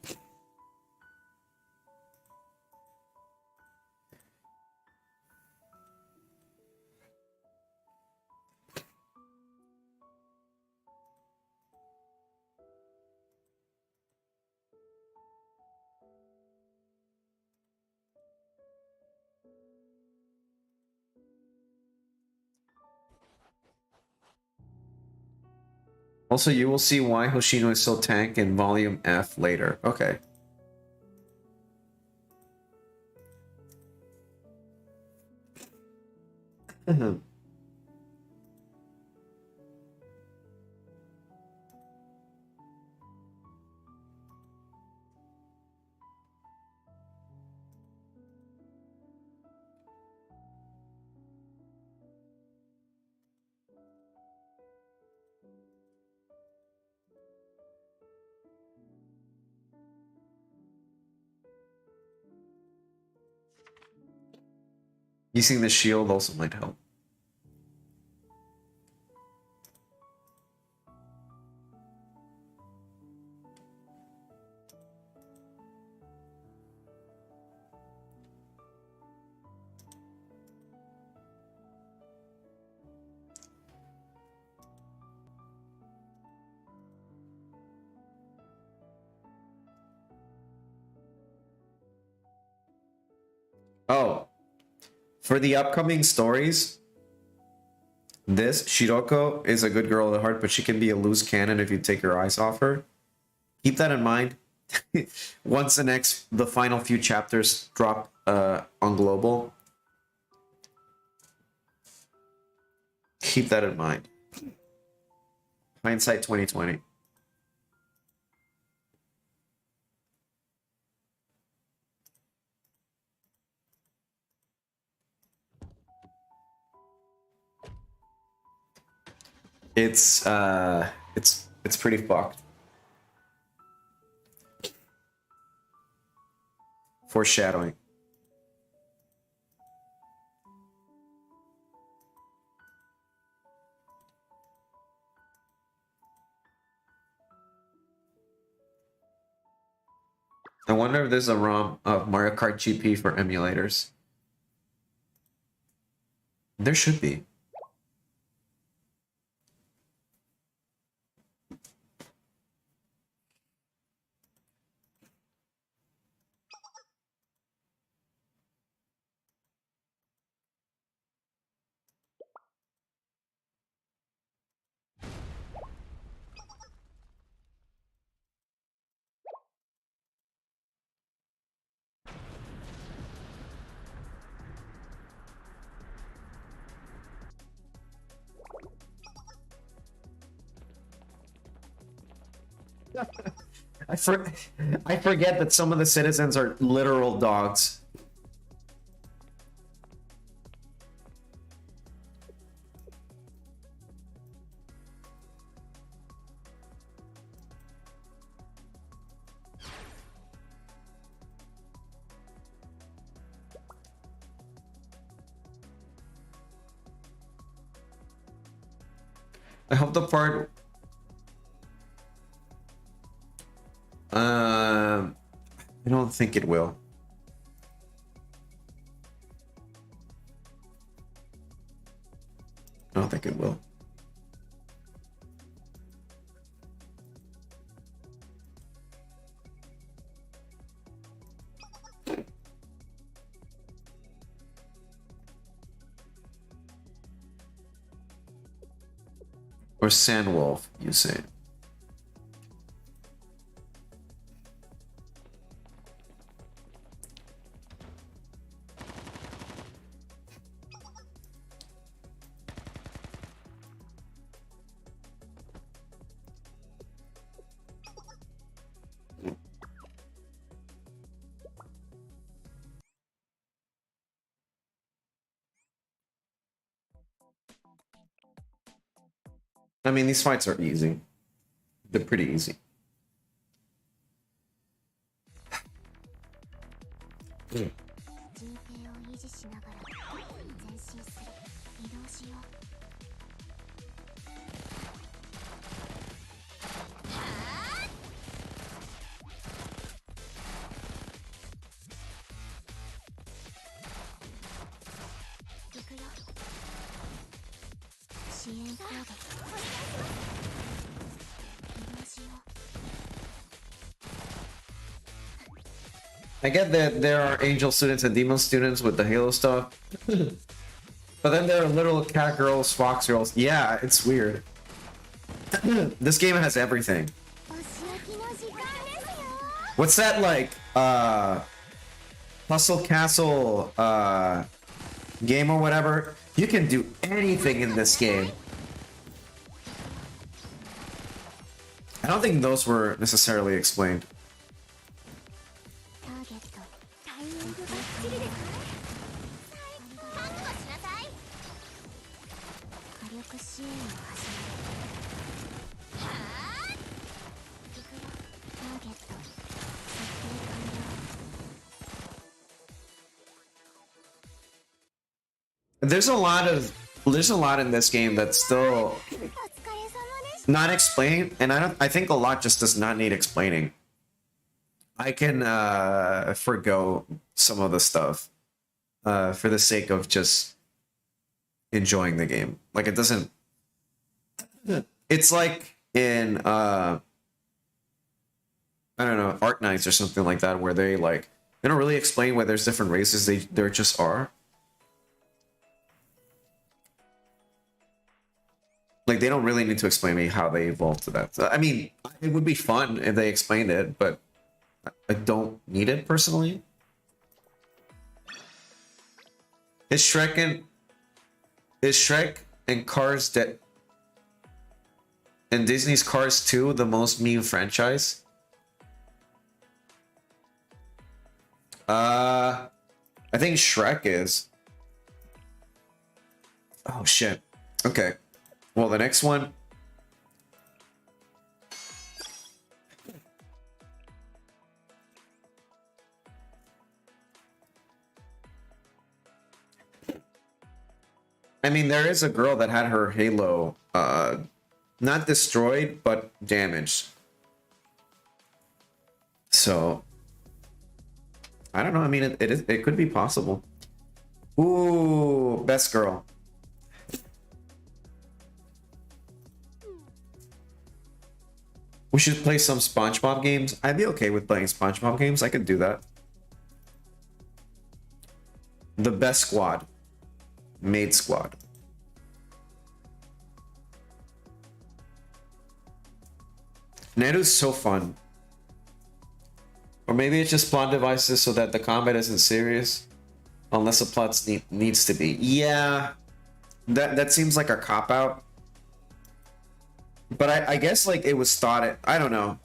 Also, you will see why Hoshino is so tank in Volume F later. Okay. Using the shield also might help. Oh. For the upcoming stories, this Shiroko is a good girl at heart, but she can be a loose cannon if you take your eyes off her. Keep that in mind. Once the final few chapters drop on global, Keep that in mind. Hindsight 2020. It's pretty fucked. Foreshadowing. I wonder if there's a ROM of Mario Kart GP for emulators. There should be. I forget that some of the citizens are literal dogs. I hope the part I don't think it will. I don't think it will. Or Sandwolf, you say? I mean, these fights are easy. They're pretty easy. Mm. I get that there are angel students and demon students with the Halo stuff. But then there are little cat girls, fox girls. Yeah, it's weird. This game has everything. What's that like? Hustle Castle game or whatever? You can do anything in this game. I don't think those were necessarily explained. There's a lot in this game that's still not explained, and I think a lot just does not need explaining. I can forgo some of the stuff for the sake of just enjoying the game. Like, it doesn't. It's like in I don't know, Art Knights or something like that, where they don't really explain why there's different races. There just are. Like, they don't really need to explain me how they evolved to that. I mean, it would be fun if they explained it, but I don't need it personally. Is Shrek and Cars that and Disney's Cars 2 the most meme franchise? I think Shrek is. Oh shit. Okay. Well, the next one. I mean, there is a girl that had her halo not destroyed, but damaged. So I don't know. I mean, it could be possible. Ooh, best girl. We should play some SpongeBob games. I'd be okay with playing SpongeBob games. I could do that. The best squad. Maid squad. Neru's so fun. Or maybe it's just plot devices so that the combat isn't serious. Unless the plot needs to be. Yeah. That seems like a cop-out. But I guess like it was thought I don't know.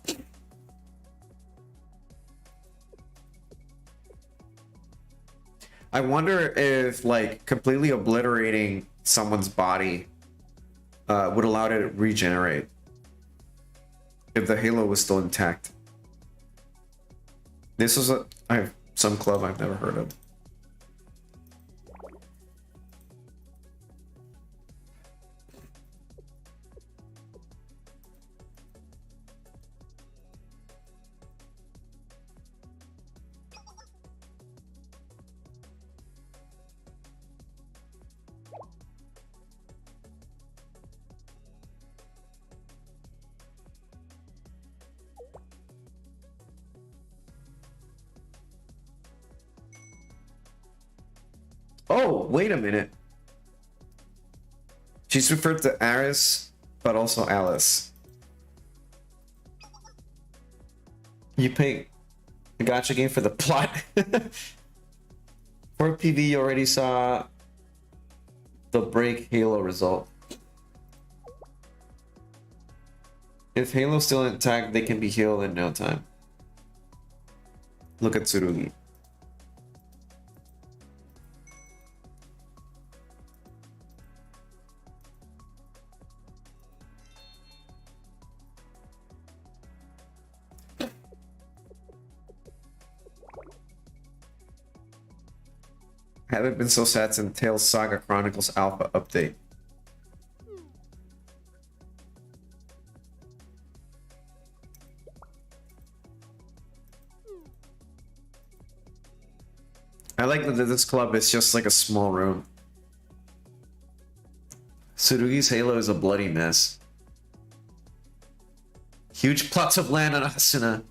I wonder if like completely obliterating someone's body would allow it to regenerate. If the halo was still intact. This was some club I've never heard of. Oh, wait a minute. She's referred to Aris, but also Alice. You pay a gacha game for the plot. For PV, you already saw the break Halo result. If Halo's still intact, they can be healed in no time. Look at Tsurugi. Haven't been so sad since Tales Saga Chronicles Alpha update. I like that this club is just like a small room. Tsurugi's Halo is a bloody mess. Huge plots of land on Asuna.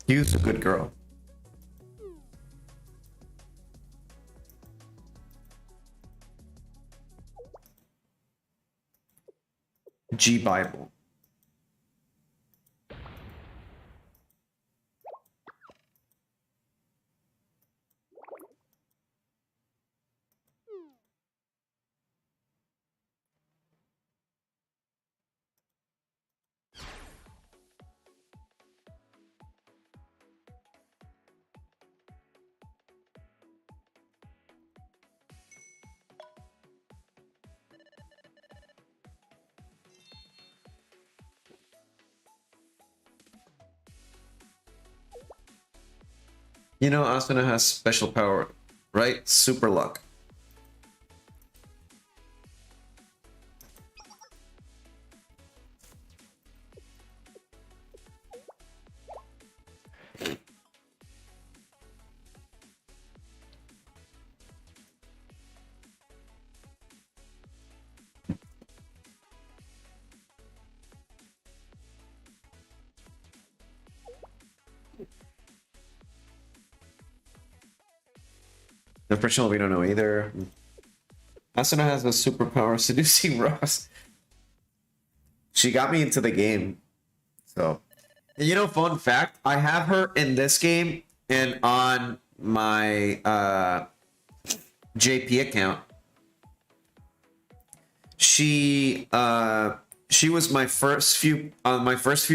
Yu's a good girl. G Bible. You know, Asuna has special power, right? Super luck. Unfortunately, we don't know either. Asuna has a superpower seducing Roz. She got me into the game. So, and you know, fun fact, I have her in this game and on my JP account. She was my first few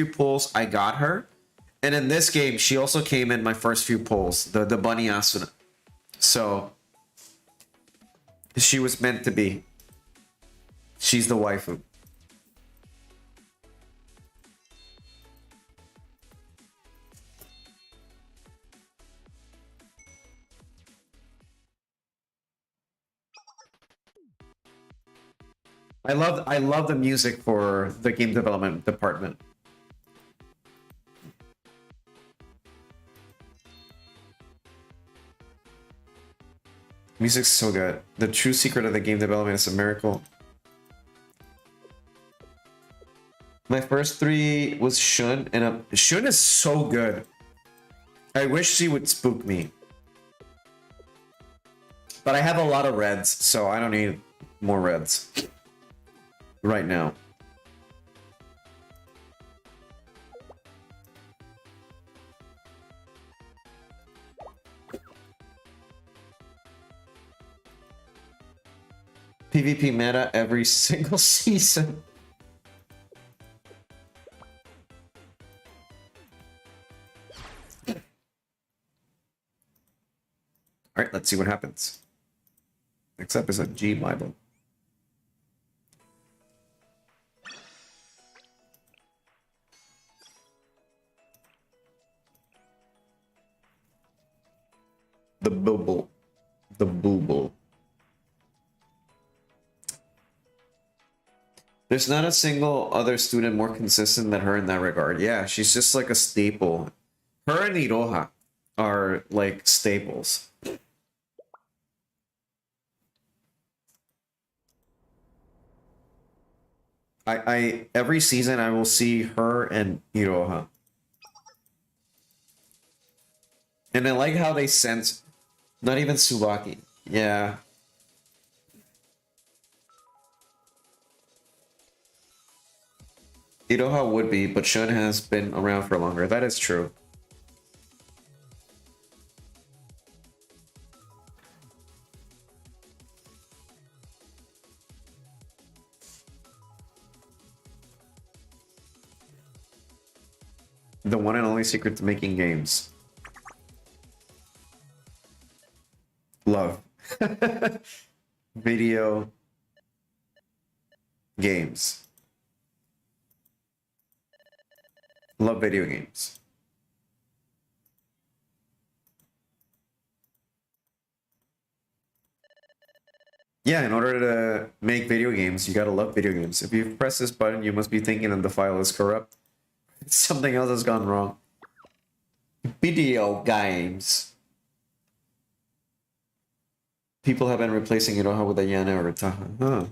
pulls. I got her, and in this game, she also came in my first few pulls. The bunny Asuna. So she was meant to be. She's the waifu. I love the music for the game development department. Music's so good. The true secret of the game development is a miracle. My first 3 was Shun, and Shun is so good. I wish she would spook me. But I have a lot of reds, so I don't need more reds right now. PvP meta every single season. All right, let's see what happens. Next episode, G Bible. The booble. The booble. There's not a single other student more consistent than her in that regard. Yeah, she's just like a staple. Her and Iroha are like staples. I every season I will see her and Iroha. And I like how they sense not even Tsubaki. Yeah. Iroha would be, but Shun has been around for longer. That is true. The one and only secret to making games. Love. Video games. Love video games. Yeah, in order to make video games, you gotta love video games. If you press this button, you must be thinking that the file is corrupt. Something else has gone wrong. Video games. People have been replacing Iroha with Ayana or Taha. Huh.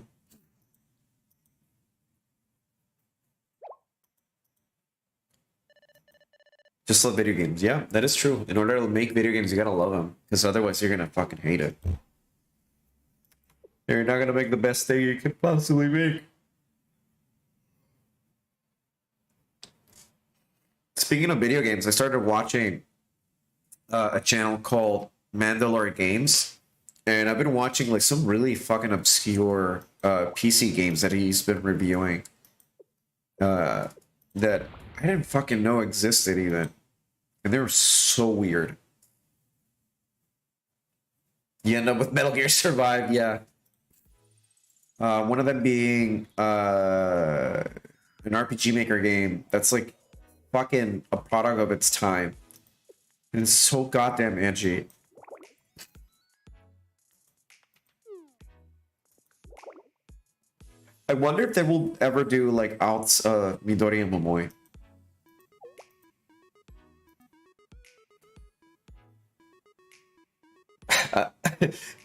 Just love video games. Yeah, that is true. In order to make video games, you gotta love them. Because otherwise, you're gonna fucking hate it. You're not gonna make the best thing you could possibly make. Speaking of video games, I started watching a channel called Mandalore Games, and I've been watching like some really fucking obscure PC games that he's been reviewing that I didn't fucking know existed even, and they were so weird. You end up with Metal Gear Survive, yeah. One of them being an RPG Maker game that's like fucking a product of its time. And it's so goddamn edgy. I wonder if they will ever do like outs Midori and Momoi.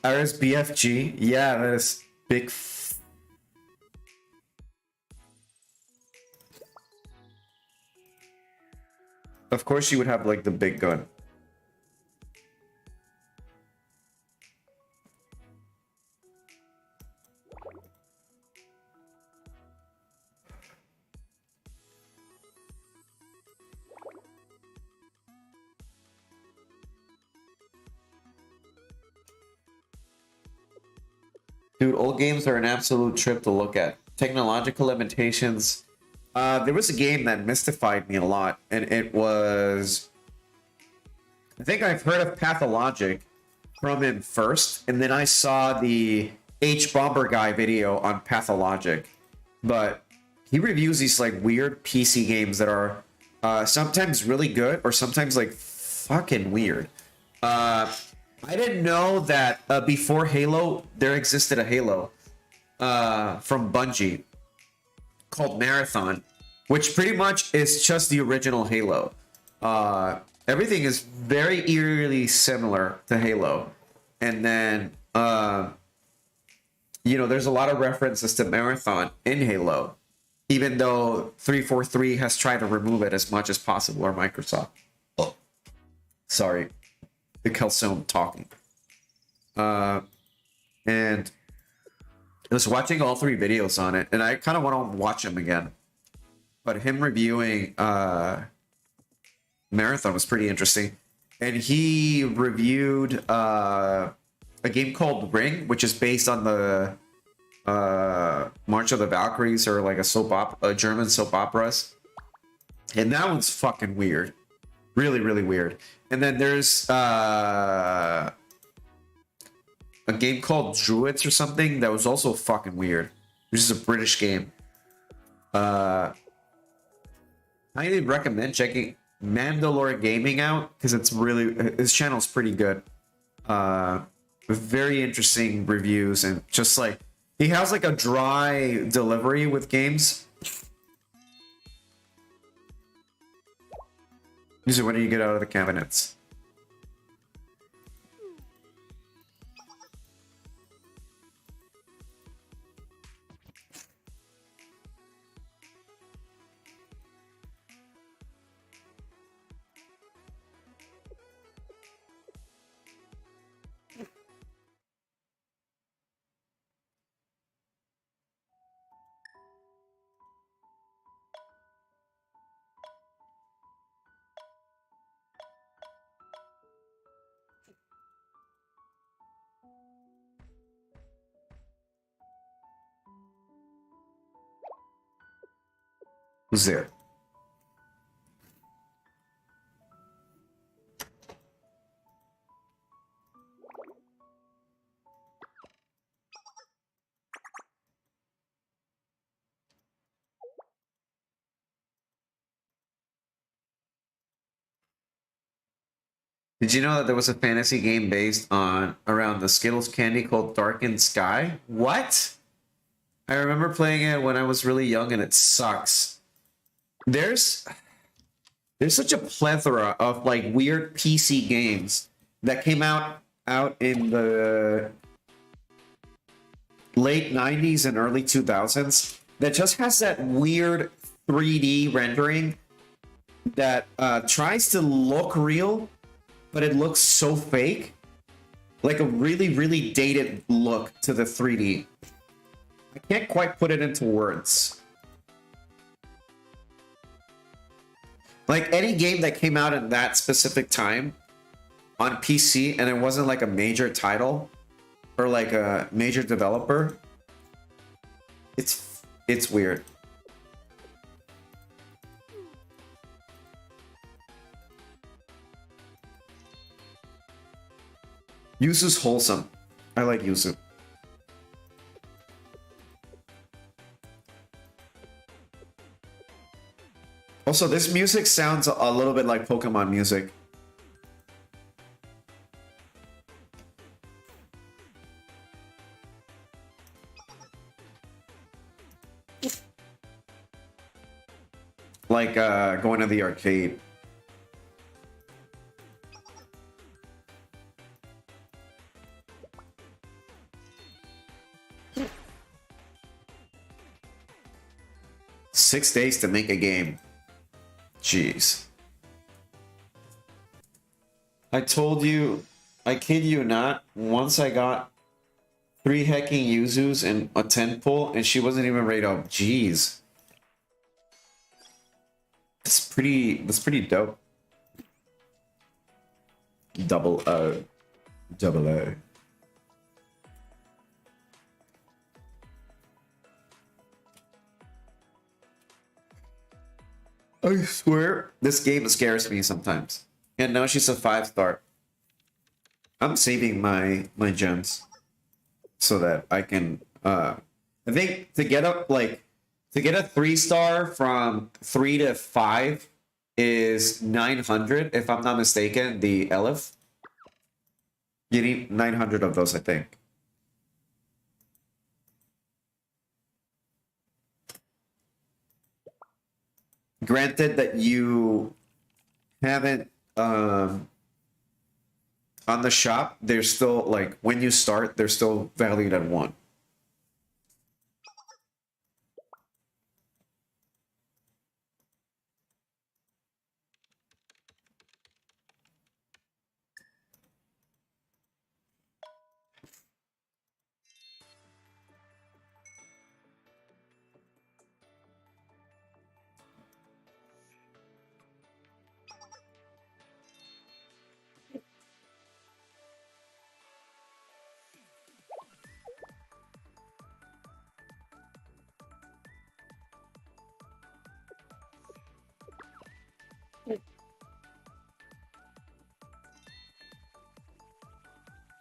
RSBFG? Yeah, that is big. Of course, you would have like the big gun. Dude, old games are an absolute trip to look at. Technological limitations. There was a game that mystified me a lot, and it was... I think I've heard of Pathologic from him first, and then I saw the H-Bomber Guy video on Pathologic. But he reviews these like weird PC games that are sometimes really good or sometimes like fucking weird. I didn't know that before Halo, there existed a Halo from Bungie called Marathon, which pretty much is just the original Halo. Everything is very eerily similar to Halo. And then, you know, there's a lot of references to Marathon in Halo, even though 343 has tried to remove it as much as possible, or Microsoft. Oh, sorry. The Calzone talking. And I was watching all 3 videos on it, and I kind of want to watch them again. But him reviewing Marathon was pretty interesting. And he reviewed a game called Ring, which is based on the March of the Valkyries, or like a German soap operas. And that one's fucking weird. Really, really weird. And then there's a game called Druids or something that was also fucking weird. Which is a British game. I highly recommend checking Mandalore Gaming out, because it's really, his channel's pretty good. Very interesting reviews, and just like, he has like a dry delivery with games. Usually when do you get out of the cabinets? Who's there? Did you know that there was a fantasy game based on around the Skittles candy called Darkened Sky? What? I remember playing it when I was really young, and it sucks. There's such a plethora of like weird PC games that came out in the late 90s and early 2000s that just has that weird 3D rendering that tries to look real, but it looks so fake. Like a really, really dated look to the 3D. I can't quite put it into words. Like any game that came out in that specific time on PC and it wasn't like a major title or like a major developer, it's weird. Yuzu's wholesome. I like Yuzu. Also, this music sounds a little bit like Pokemon music. Like going to the arcade. Six days to make a game. Jeez. I told you, I kid you not, once I got 3 hecking Yuzus and a 10 pull, and she wasn't even ready to. Jeez. That's pretty dope. Double O. I swear, this game scares me sometimes. And now she's a 5-star. I'm saving my gems so that I can. I think to get up to get a 3-star from 3 to 5 is 900, if I'm not mistaken. The Elif. You need 900 of those, I think. Granted that you haven't on the shop, they're still like when you start, they're still valued at 1.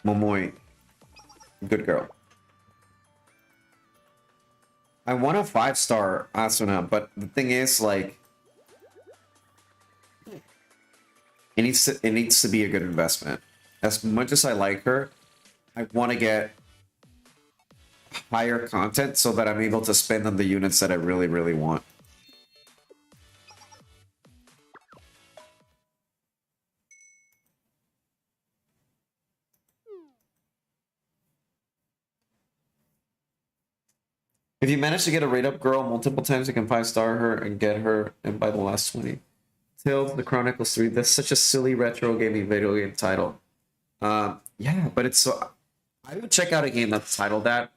Momoy, good girl. I want a 5-star Asuna, but the thing is, like, it needs to be a good investment. As much as I like her, I want to get higher content so that I'm able to spend on the units that I really, really want. If you manage to get a rate up girl multiple times, you can 5-star her and get her and buy the last 20. Tales of the Chronicles 3. That's such a silly retro gaming video game title. Yeah, but it's so. I would check out a game that's titled that.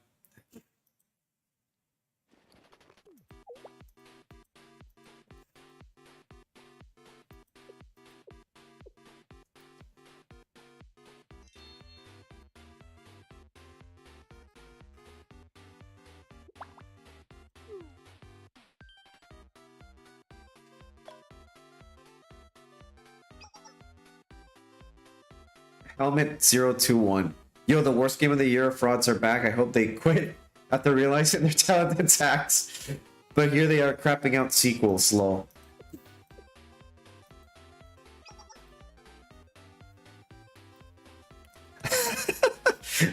Helmet 021. Yo, the worst game of the year. Frauds are back. I hope they quit after realizing their talented attacks. But here they are crapping out sequels, lol.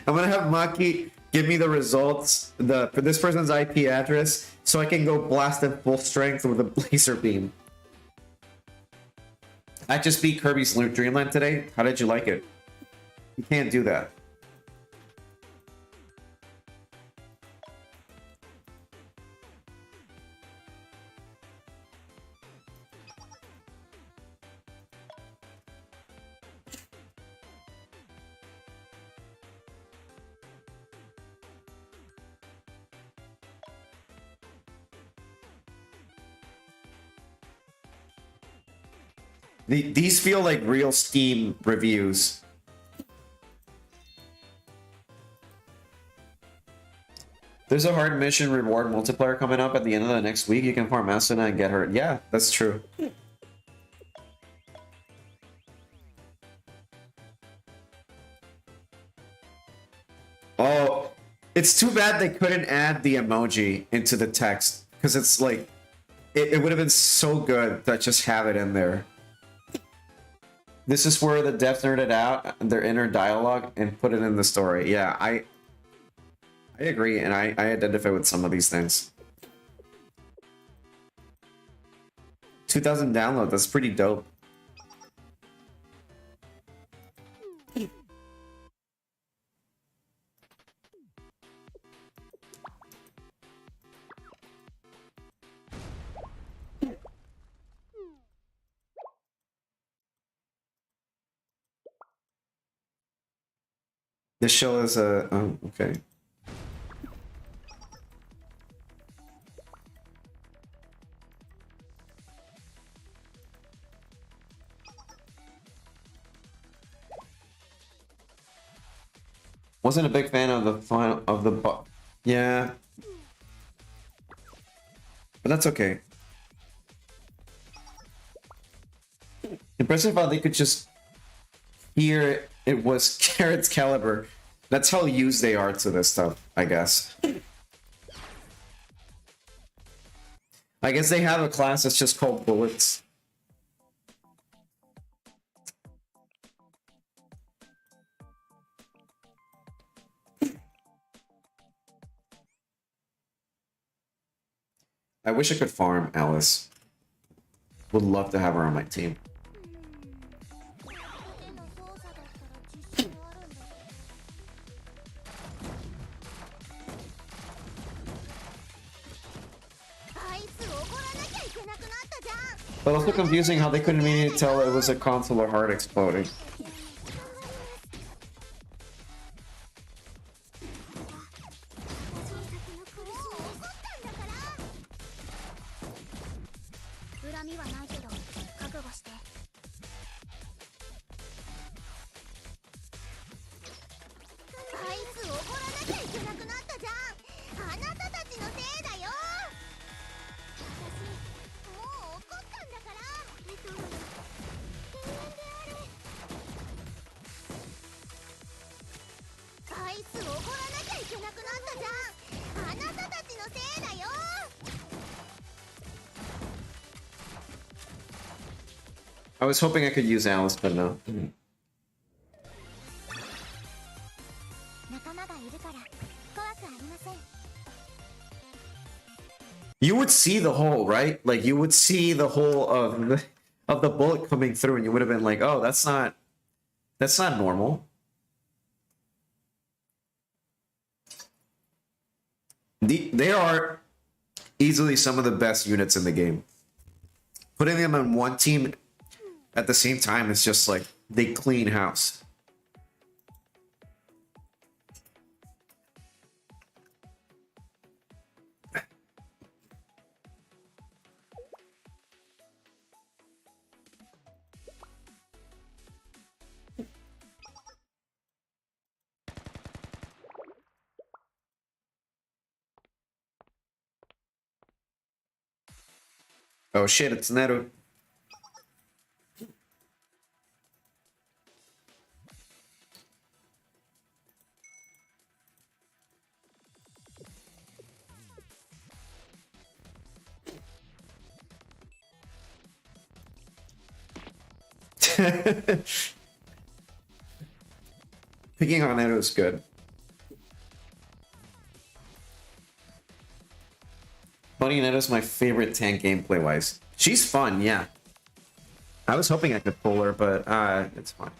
I'm gonna have Maki give me the results for this person's IP address so I can go blast them full strength with a laser beam. I just beat Kirby's Dreamland today. How did you like it? You can't do that. These feel like real Steam reviews. There's a hard mission reward multiplier coming up at the end of the next week. You can farm Asuna and get her. Yeah, that's true. Oh, it's too bad they couldn't add the emoji into the text because it's like it would have been so good to just have it in there. This is where the devs nerded out their inner dialogue and put it in the story. Yeah, I agree, and I identify with some of these things. 2,000 downloads, that's pretty dope. This show is a... oh, okay. Wasn't a big fan of the final of the yeah, but that's okay. Impressive how they could just hear it was Carrot's caliber. That's how used they are to this stuff, I guess. I guess they have a class that's just called bullets. I wish I could farm Alice. Would love to have her on my team. But also confusing how they couldn't immediately tell it was a consular heart exploding. I was hoping I could use Alice, but no. You would see the hole, right? Like you would see the hole of the bullet coming through, and you would have been like, "Oh, that's not normal." They are easily some of the best units in the game. Putting them on one team at the same time is just like they clean house. Oh shit, it's Naru. Picking on Naru is good. Bunny Netta's my favorite tank gameplay wise. She's fun, yeah. I was hoping I could pull her, but it's fine.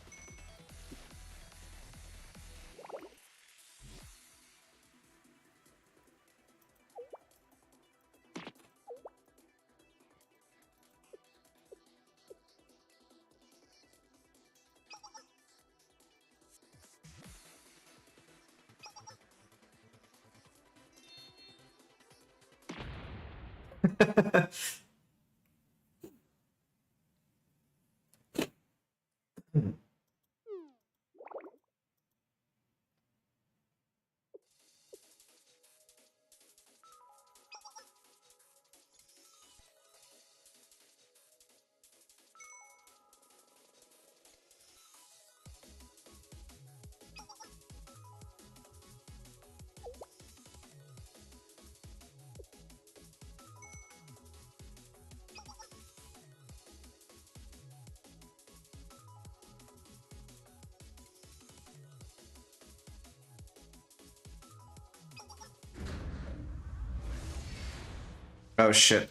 Oh shit.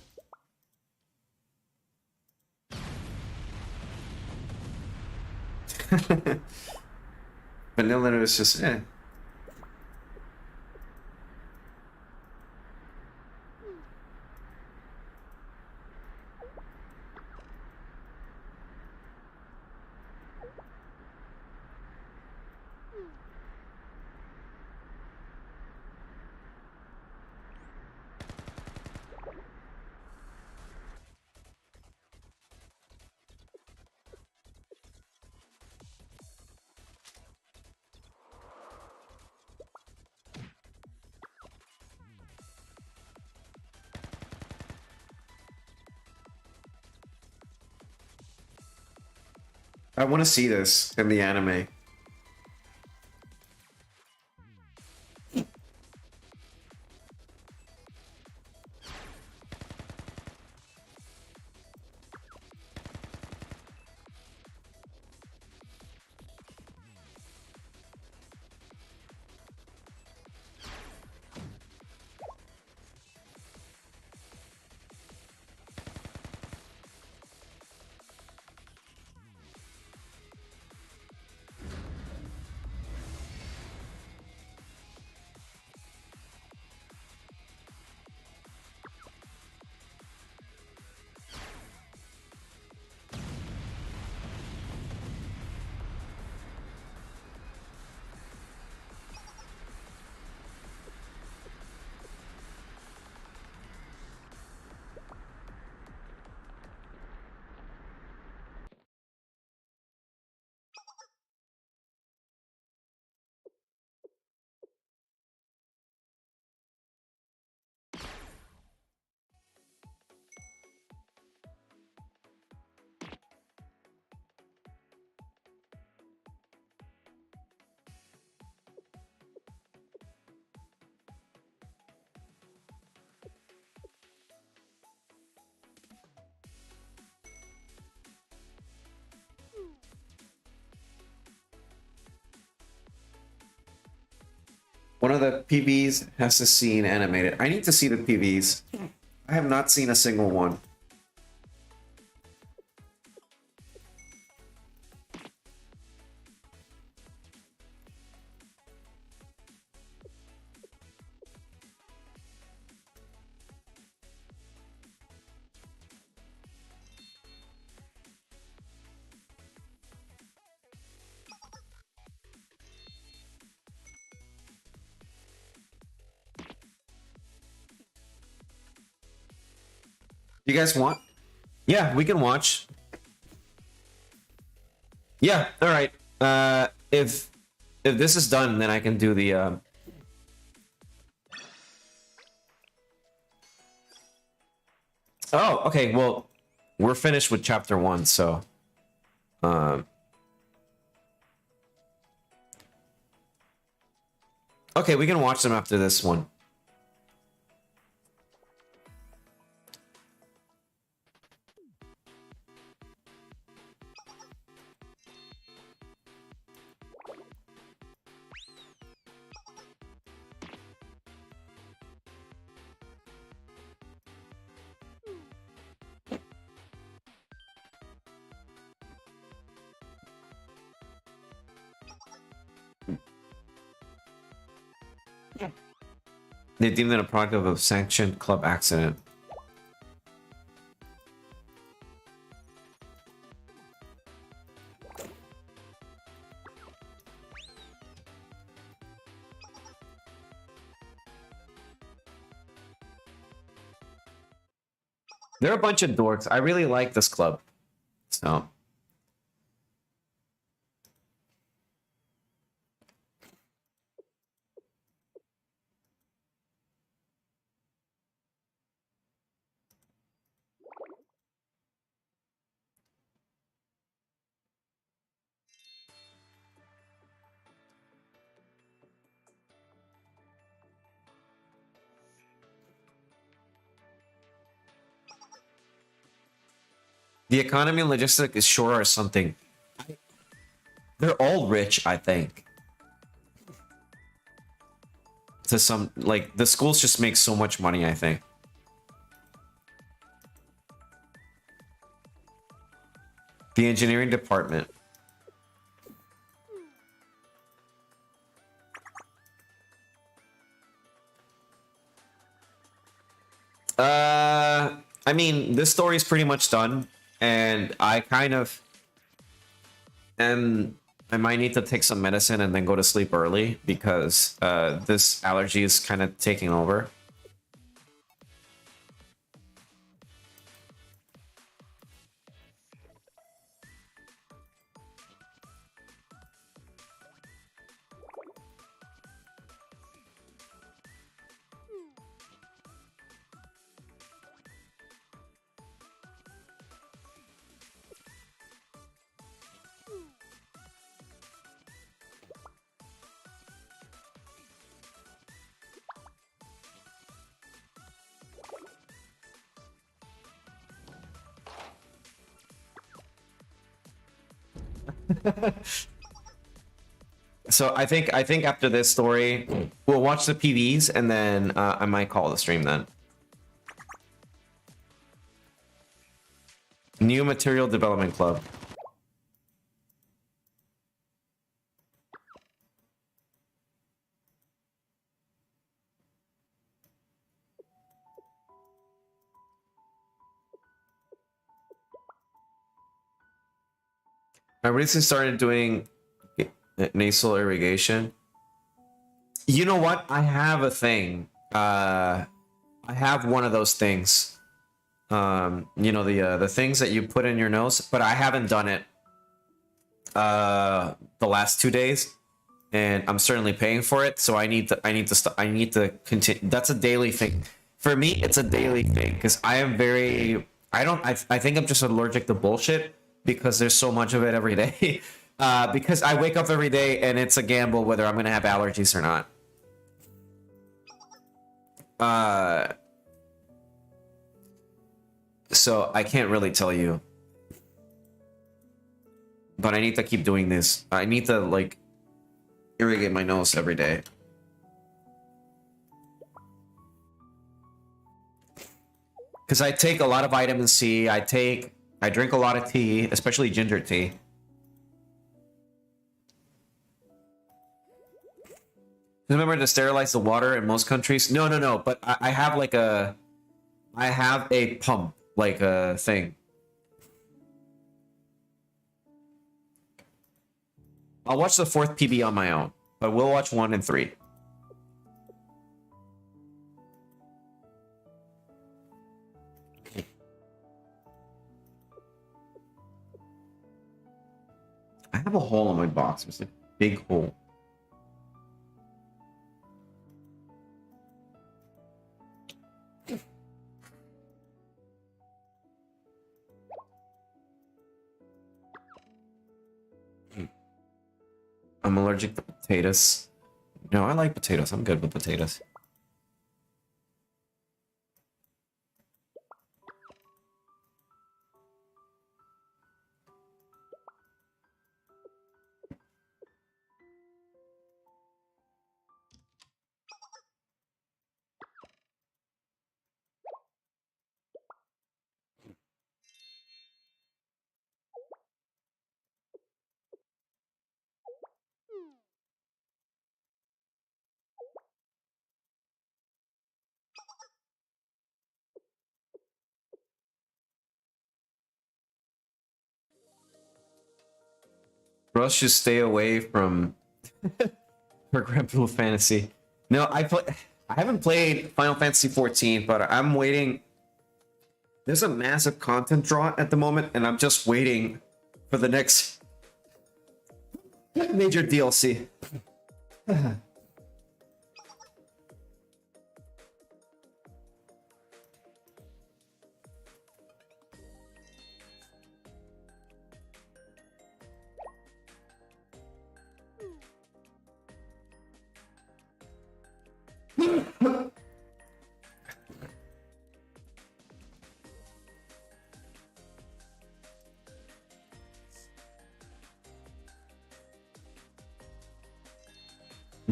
Vanilla is just eh. I want to see this in the anime. One of the PVs has to scene animated. I need to see the PVs. I have not seen a single one. You guys want? Yeah, we can watch. Yeah, all right. If this is done, then I can do the. Oh, okay. Well, we're finished with chapter 1, so. Okay, we can watch them after this one. They deemed it a product of a sanctioned club accident. They're a bunch of dorks. I really like this club. So. The economy and logistics is sure or something. They're all rich, I think. To some, like, the schools just make so much money, I think. The engineering department. I mean, this story is pretty much done, and I kind of I might need to take some medicine and then go to sleep early because this allergy is kind of taking over. So I think after this story, we'll watch the PVs and then I might call the stream then. New Material Development Club. I recently started doing nasal irrigation. You know what? I have a thing. I have one of those things. You know, the things that you put in your nose, but I haven't done it the last 2 days, and I'm certainly paying for it. So I need to continue. That's a daily thing for me. It's a daily thing because I am very. I think I'm just allergic to bullshit because there's so much of it every day. Because I wake up every day and it's a gamble whether I'm gonna have allergies or not. So I can't really tell you. But I need to keep doing this. I need to, like, irrigate my nose every day. Because I take a lot of vitamin C. I drink a lot of tea, especially ginger tea. Remember to sterilize the water in most countries? No. But I have like I have a pump, like a thing. I'll watch the 4th PB on my own, but we'll watch 1 and 3. I have a hole in my box. It's like a big hole. I'm allergic to potatoes. No, I like potatoes. I'm good with potatoes. Russ should stay away from Regretful Fantasy. No, I haven't played Final Fantasy 14, but I'm waiting. There's a massive content draw at the moment, and I'm just waiting for the next major DLC.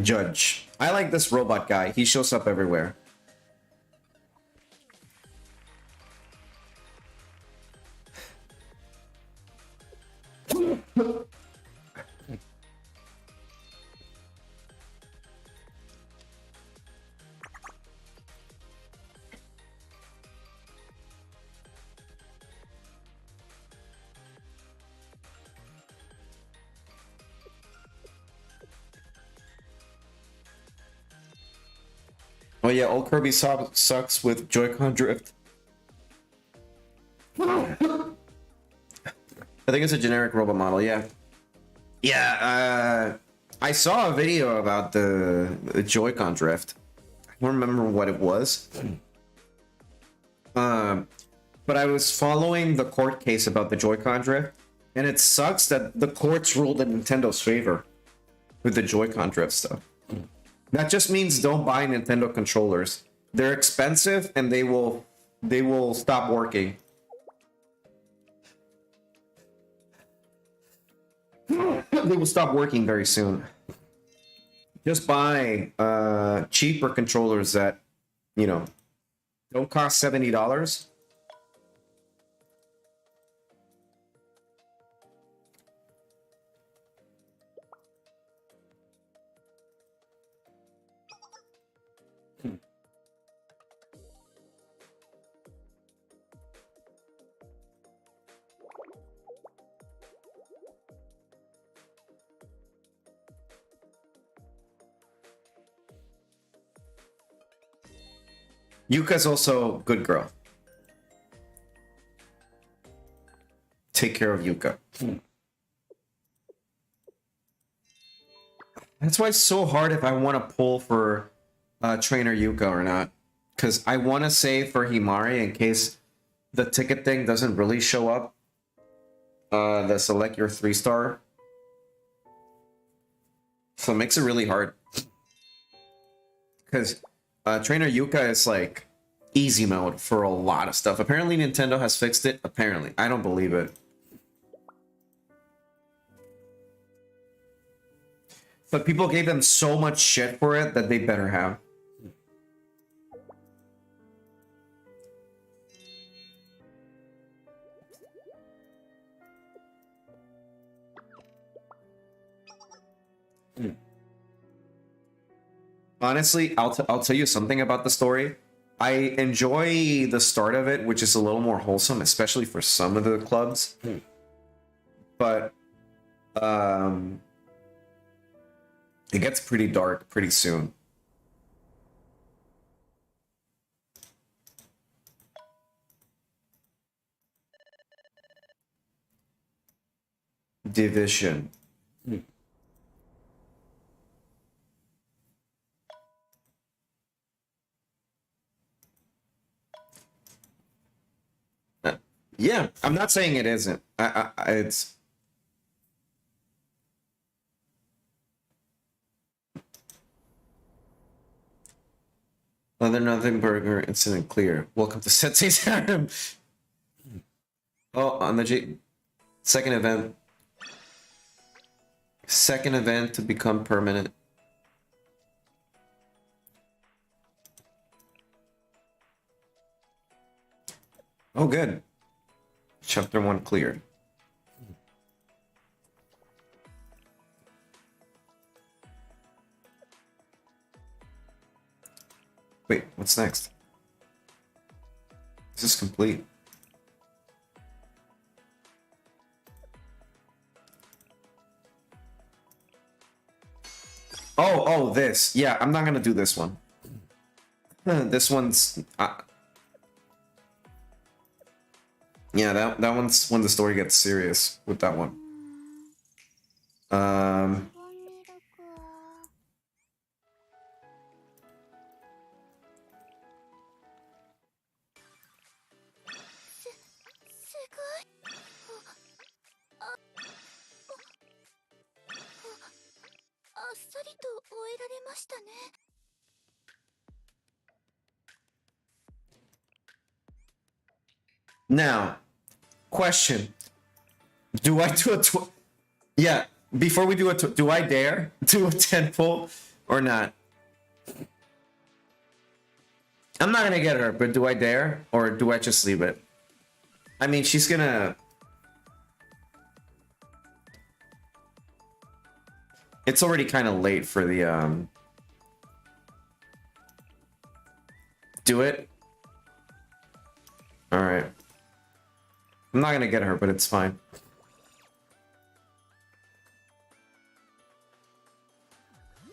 Judge. I like this robot guy. He shows up everywhere. Oh yeah, old Kirby sucks with Joy-Con drift. I think it's a generic robot model, yeah. Yeah, I saw a video about the Joy-Con drift. I don't remember what it was. But I was following the court case about the Joy-Con drift, and it sucks that the courts ruled in Nintendo's favor with the Joy-Con drift stuff. That just means don't buy Nintendo controllers. They're expensive and they will stop working. They will stop working very soon. Just buy cheaper controllers that, you know, don't cost $70. Yuka's also good girl. Take care of Yuka. That's why it's so hard if I want to pull for trainer Yuka or not. Because I want to save for Himari in case the ticket thing doesn't really show up. The select your 3-star. So it makes it really hard. Because trainer Yuka is like easy mode for a lot of stuff. Apparently Nintendo has fixed it. Apparently. I don't believe it. But people gave them so much shit for it that they better have. Honestly, I'll tell you something about the story. I enjoy the start of it, which is a little more wholesome, especially for some of the clubs. But it gets pretty dark pretty soon. Division. Yeah, I'm not saying it isn't. It's Nothing burger incident clear. Welcome to Sensei's harem. Oh, on the second event. Second event to become permanent. Oh, good. Chapter 1 cleared. Wait, what's next? Is this complete? Oh, this. Yeah, I'm not gonna do this one. This one's... yeah, that one's when the story gets serious with that one. Now, question. Do I do a yeah, before we do do I dare do a 10 pull or not? I'm not gonna get her, but do I dare or do I just leave it? I mean, she's gonna... It's already kind of late for the do it? Alright. I'm not gonna get her, but it's fine.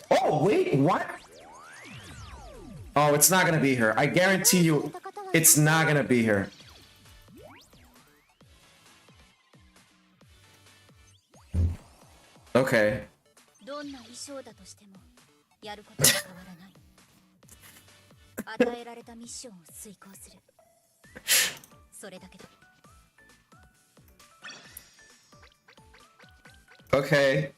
Oh, wait, what? Oh, it's not gonna be her. I guarantee you, it's not gonna be her. Okay. Okay.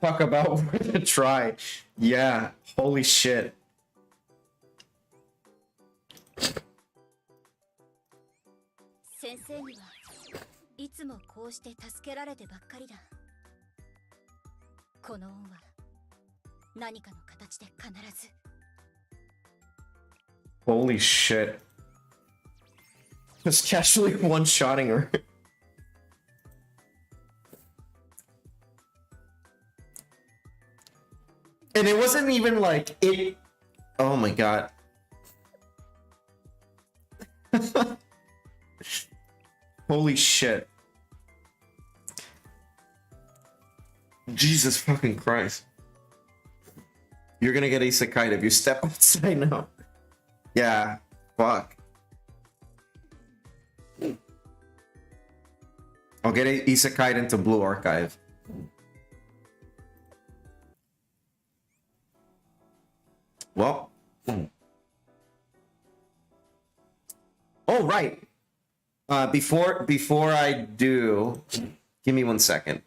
talk about where to try. Yeah, holy shit. 先生にはいつもこうして助けられてばっかりだ。この恩は何かの形で必ず。Holy shit. Just casually one-shotting her. And it wasn't even like it. Oh my god. Holy shit. Jesus fucking Christ. You're gonna get isekai if you step outside now. Yeah, fuck. I'll get isekai into Blue Archive. Well. Oh, right. Before I do, give me 1 second.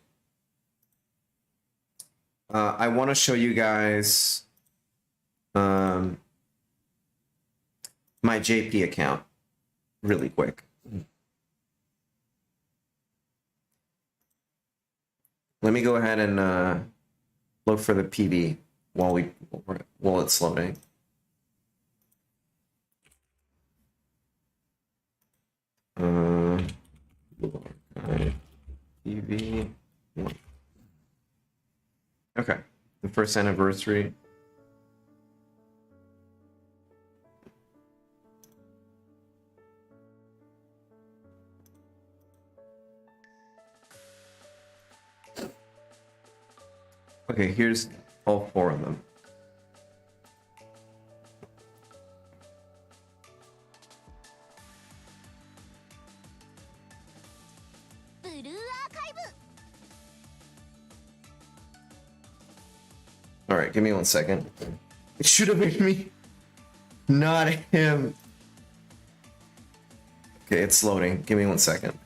I want to show you guys my JP account really quick. Let me go ahead and look for the PV while it's loading. PV 1. Okay, the first anniversary. Okay, here's all 4 of them. All right, give me 1 second. It should have been me, not him. Okay, it's loading. Give me 1 second.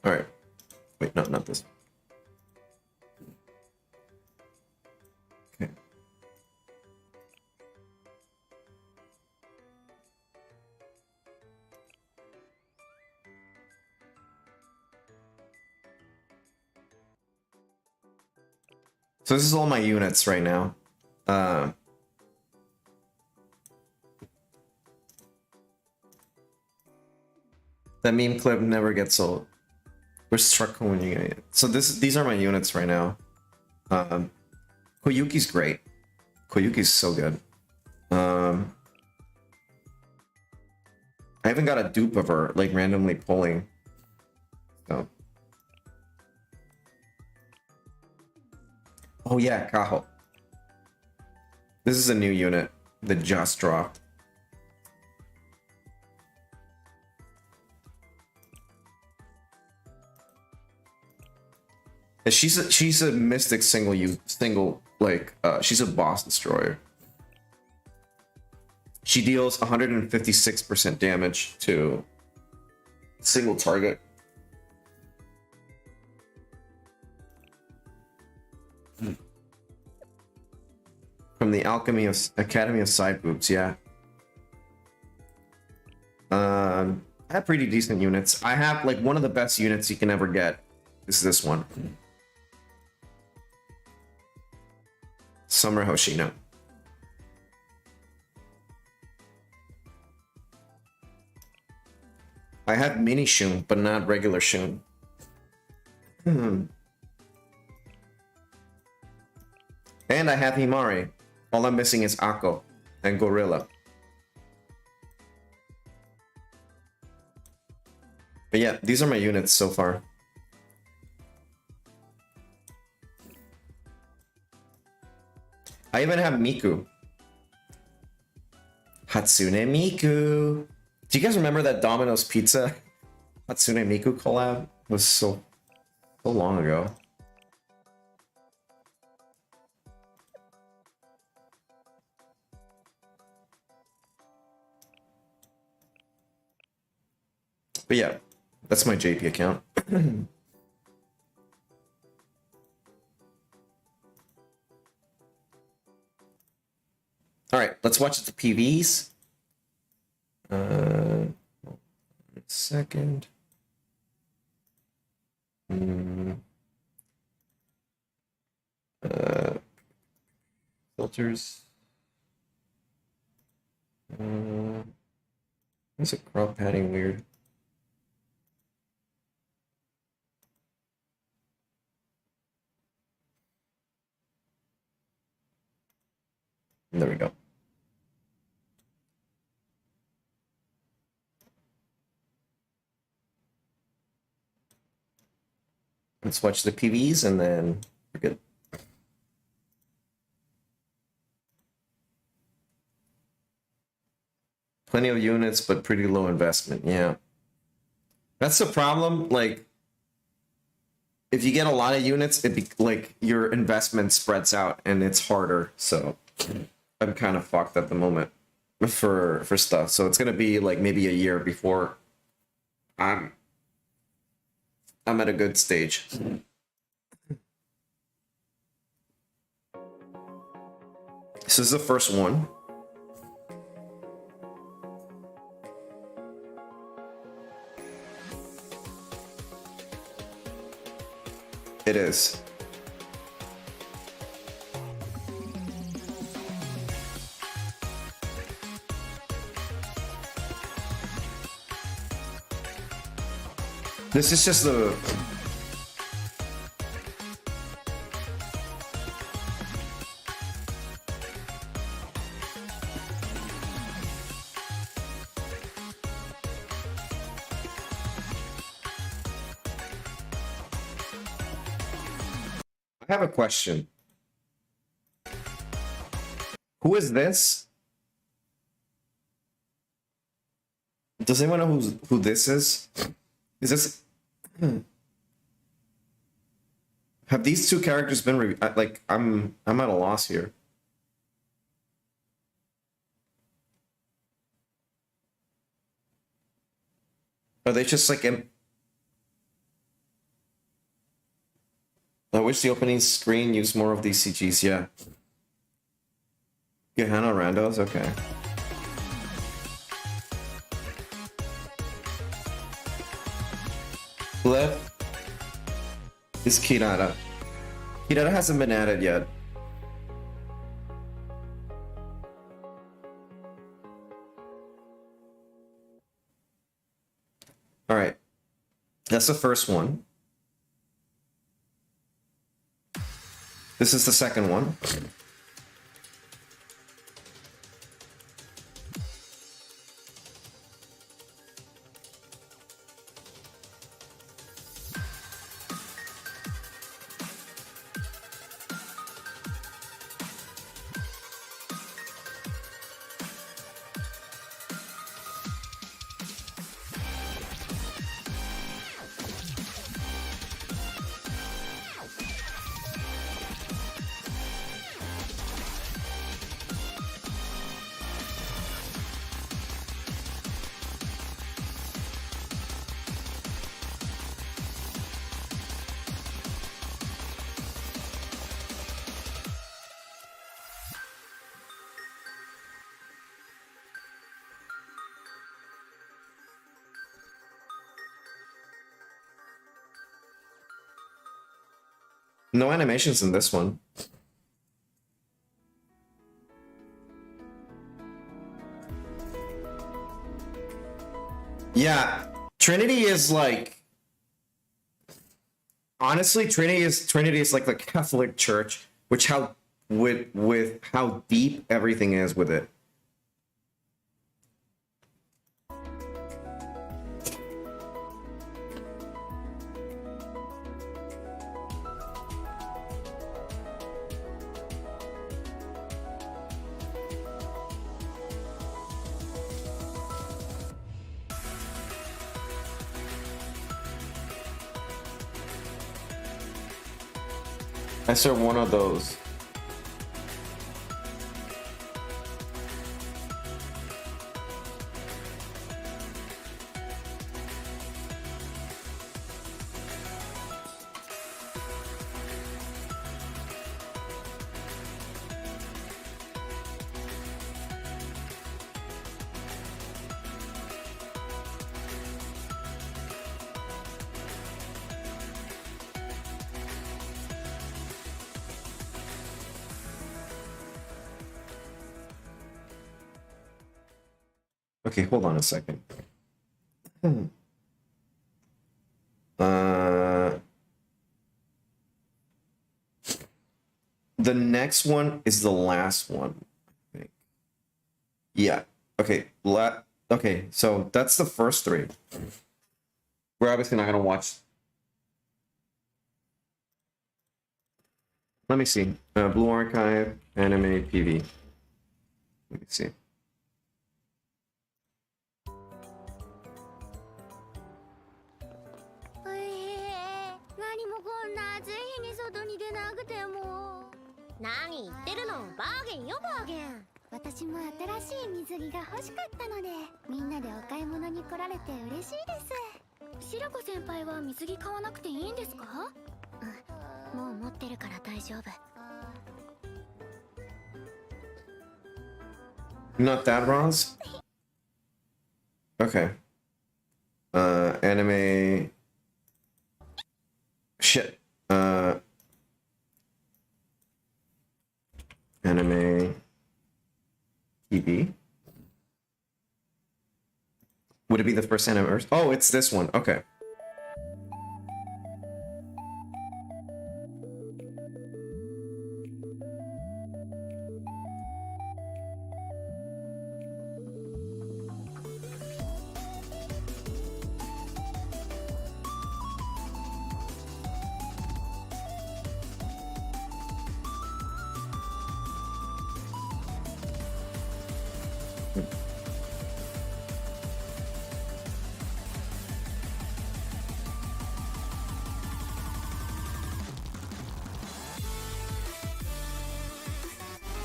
All right. Wait, no, not this. Okay. So this is all my units right now. That meme clip never gets old. We're struck when you get it. So these are my units right now. Koyuki's great. Koyuki's so good. I haven't got a dupe of her, like randomly pulling. So. Oh yeah, Kaho. This is a new unit that just dropped. She's a mystic she's a boss destroyer. She deals 156% damage to a single target. From the Academy of Side Boobs, yeah. I have pretty decent units. I have like one of the best units you can ever get is this one. Summer Hoshino. I have mini Shun, but not regular Shun. And I have Himari. All I'm missing is Akko and Gorilla. But yeah, these are my units so far. I even have Miku. Hatsune Miku. Do you guys remember that Domino's Pizza Hatsune Miku collab? It was so long ago. But yeah, that's my JP account. All right, let's watch the PVs. Second. Filters. Is it crop padding weird? There we go. Let's watch the PVs and then we're good. Plenty of units, but pretty low investment. Yeah. That's the problem. Like, if you get a lot of units, like your investment spreads out and it's harder. So I'm kind of fucked at the moment for stuff. So it's gonna be like maybe a year before I'm at a good stage. This is the first one. It is. This is just the... I have a question. Who is this? Does anyone know who this is? Is this... Have these two characters been like I'm at a loss here. Are they just like I wish the opening screen used more of these CGs, yeah. Johanna Randos, okay. Left is Kirara. Kirara hasn't been added yet. All right, that's the first one. This is the second one. No animations in this one. Yeah, Trinity is like, honestly, Trinity is like the Catholic Church, which how with how deep everything is with it. I serve one of those. Okay, hold on a second. The next one is the last one, I think. Yeah. Okay. Okay, so that's the first three. We're obviously not gonna watch. Let me see. Blue Archive, Anime, PV. Let me see. Not that, Roz? Okay. Anime. Shit. Anime. TV. Would it be the first anime? Oh, it's this one. Okay.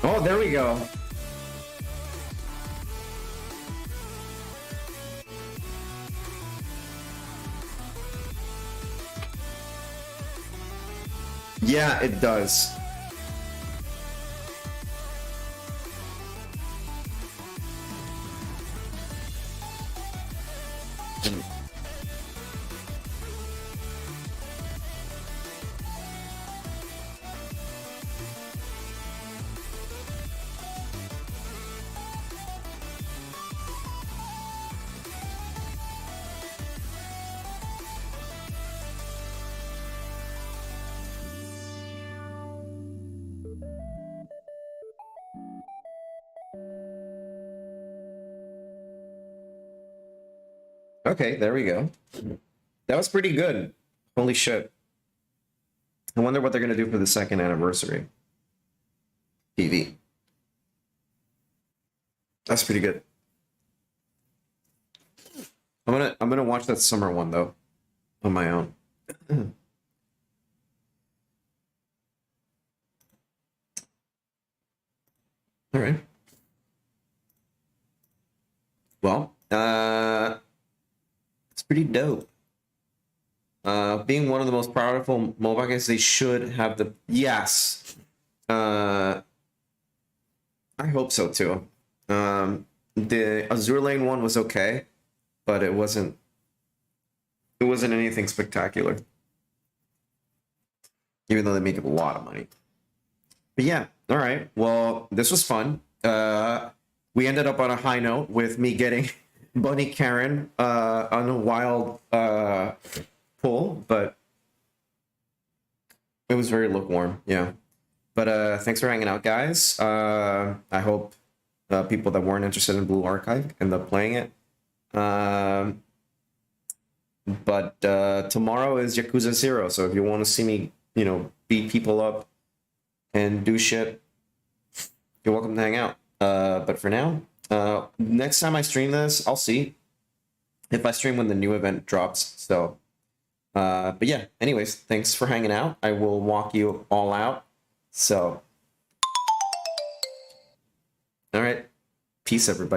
Oh, there we go. Yeah, it does. Okay, there we go. That was pretty good. Holy shit. I wonder what they're gonna do for the second anniversary. TV. That's pretty good. I'm gonna watch that summer one though, on my own. All right. Well, it's pretty dope. Being one of the most powerful mobile games, they should have the yes. I hope so too. The Azure Lane one was okay, but it wasn't anything spectacular. Even though they make a lot of money. But yeah, all right. Well, this was fun. We ended up on a high note with me getting Bunny Karen on a wild pull, but it was very lukewarm. Yeah. But thanks for hanging out, guys. I hope people that weren't interested in Blue Archive end up playing it. But tomorrow is Yakuza 0, so if you want to see me, beat people up and do shit, you're welcome to hang out. But for now, next time I stream this, I'll see if I stream when the new event drops. So, but yeah, anyways, thanks for hanging out. I will walk you all out. So, all right. Peace, everybody.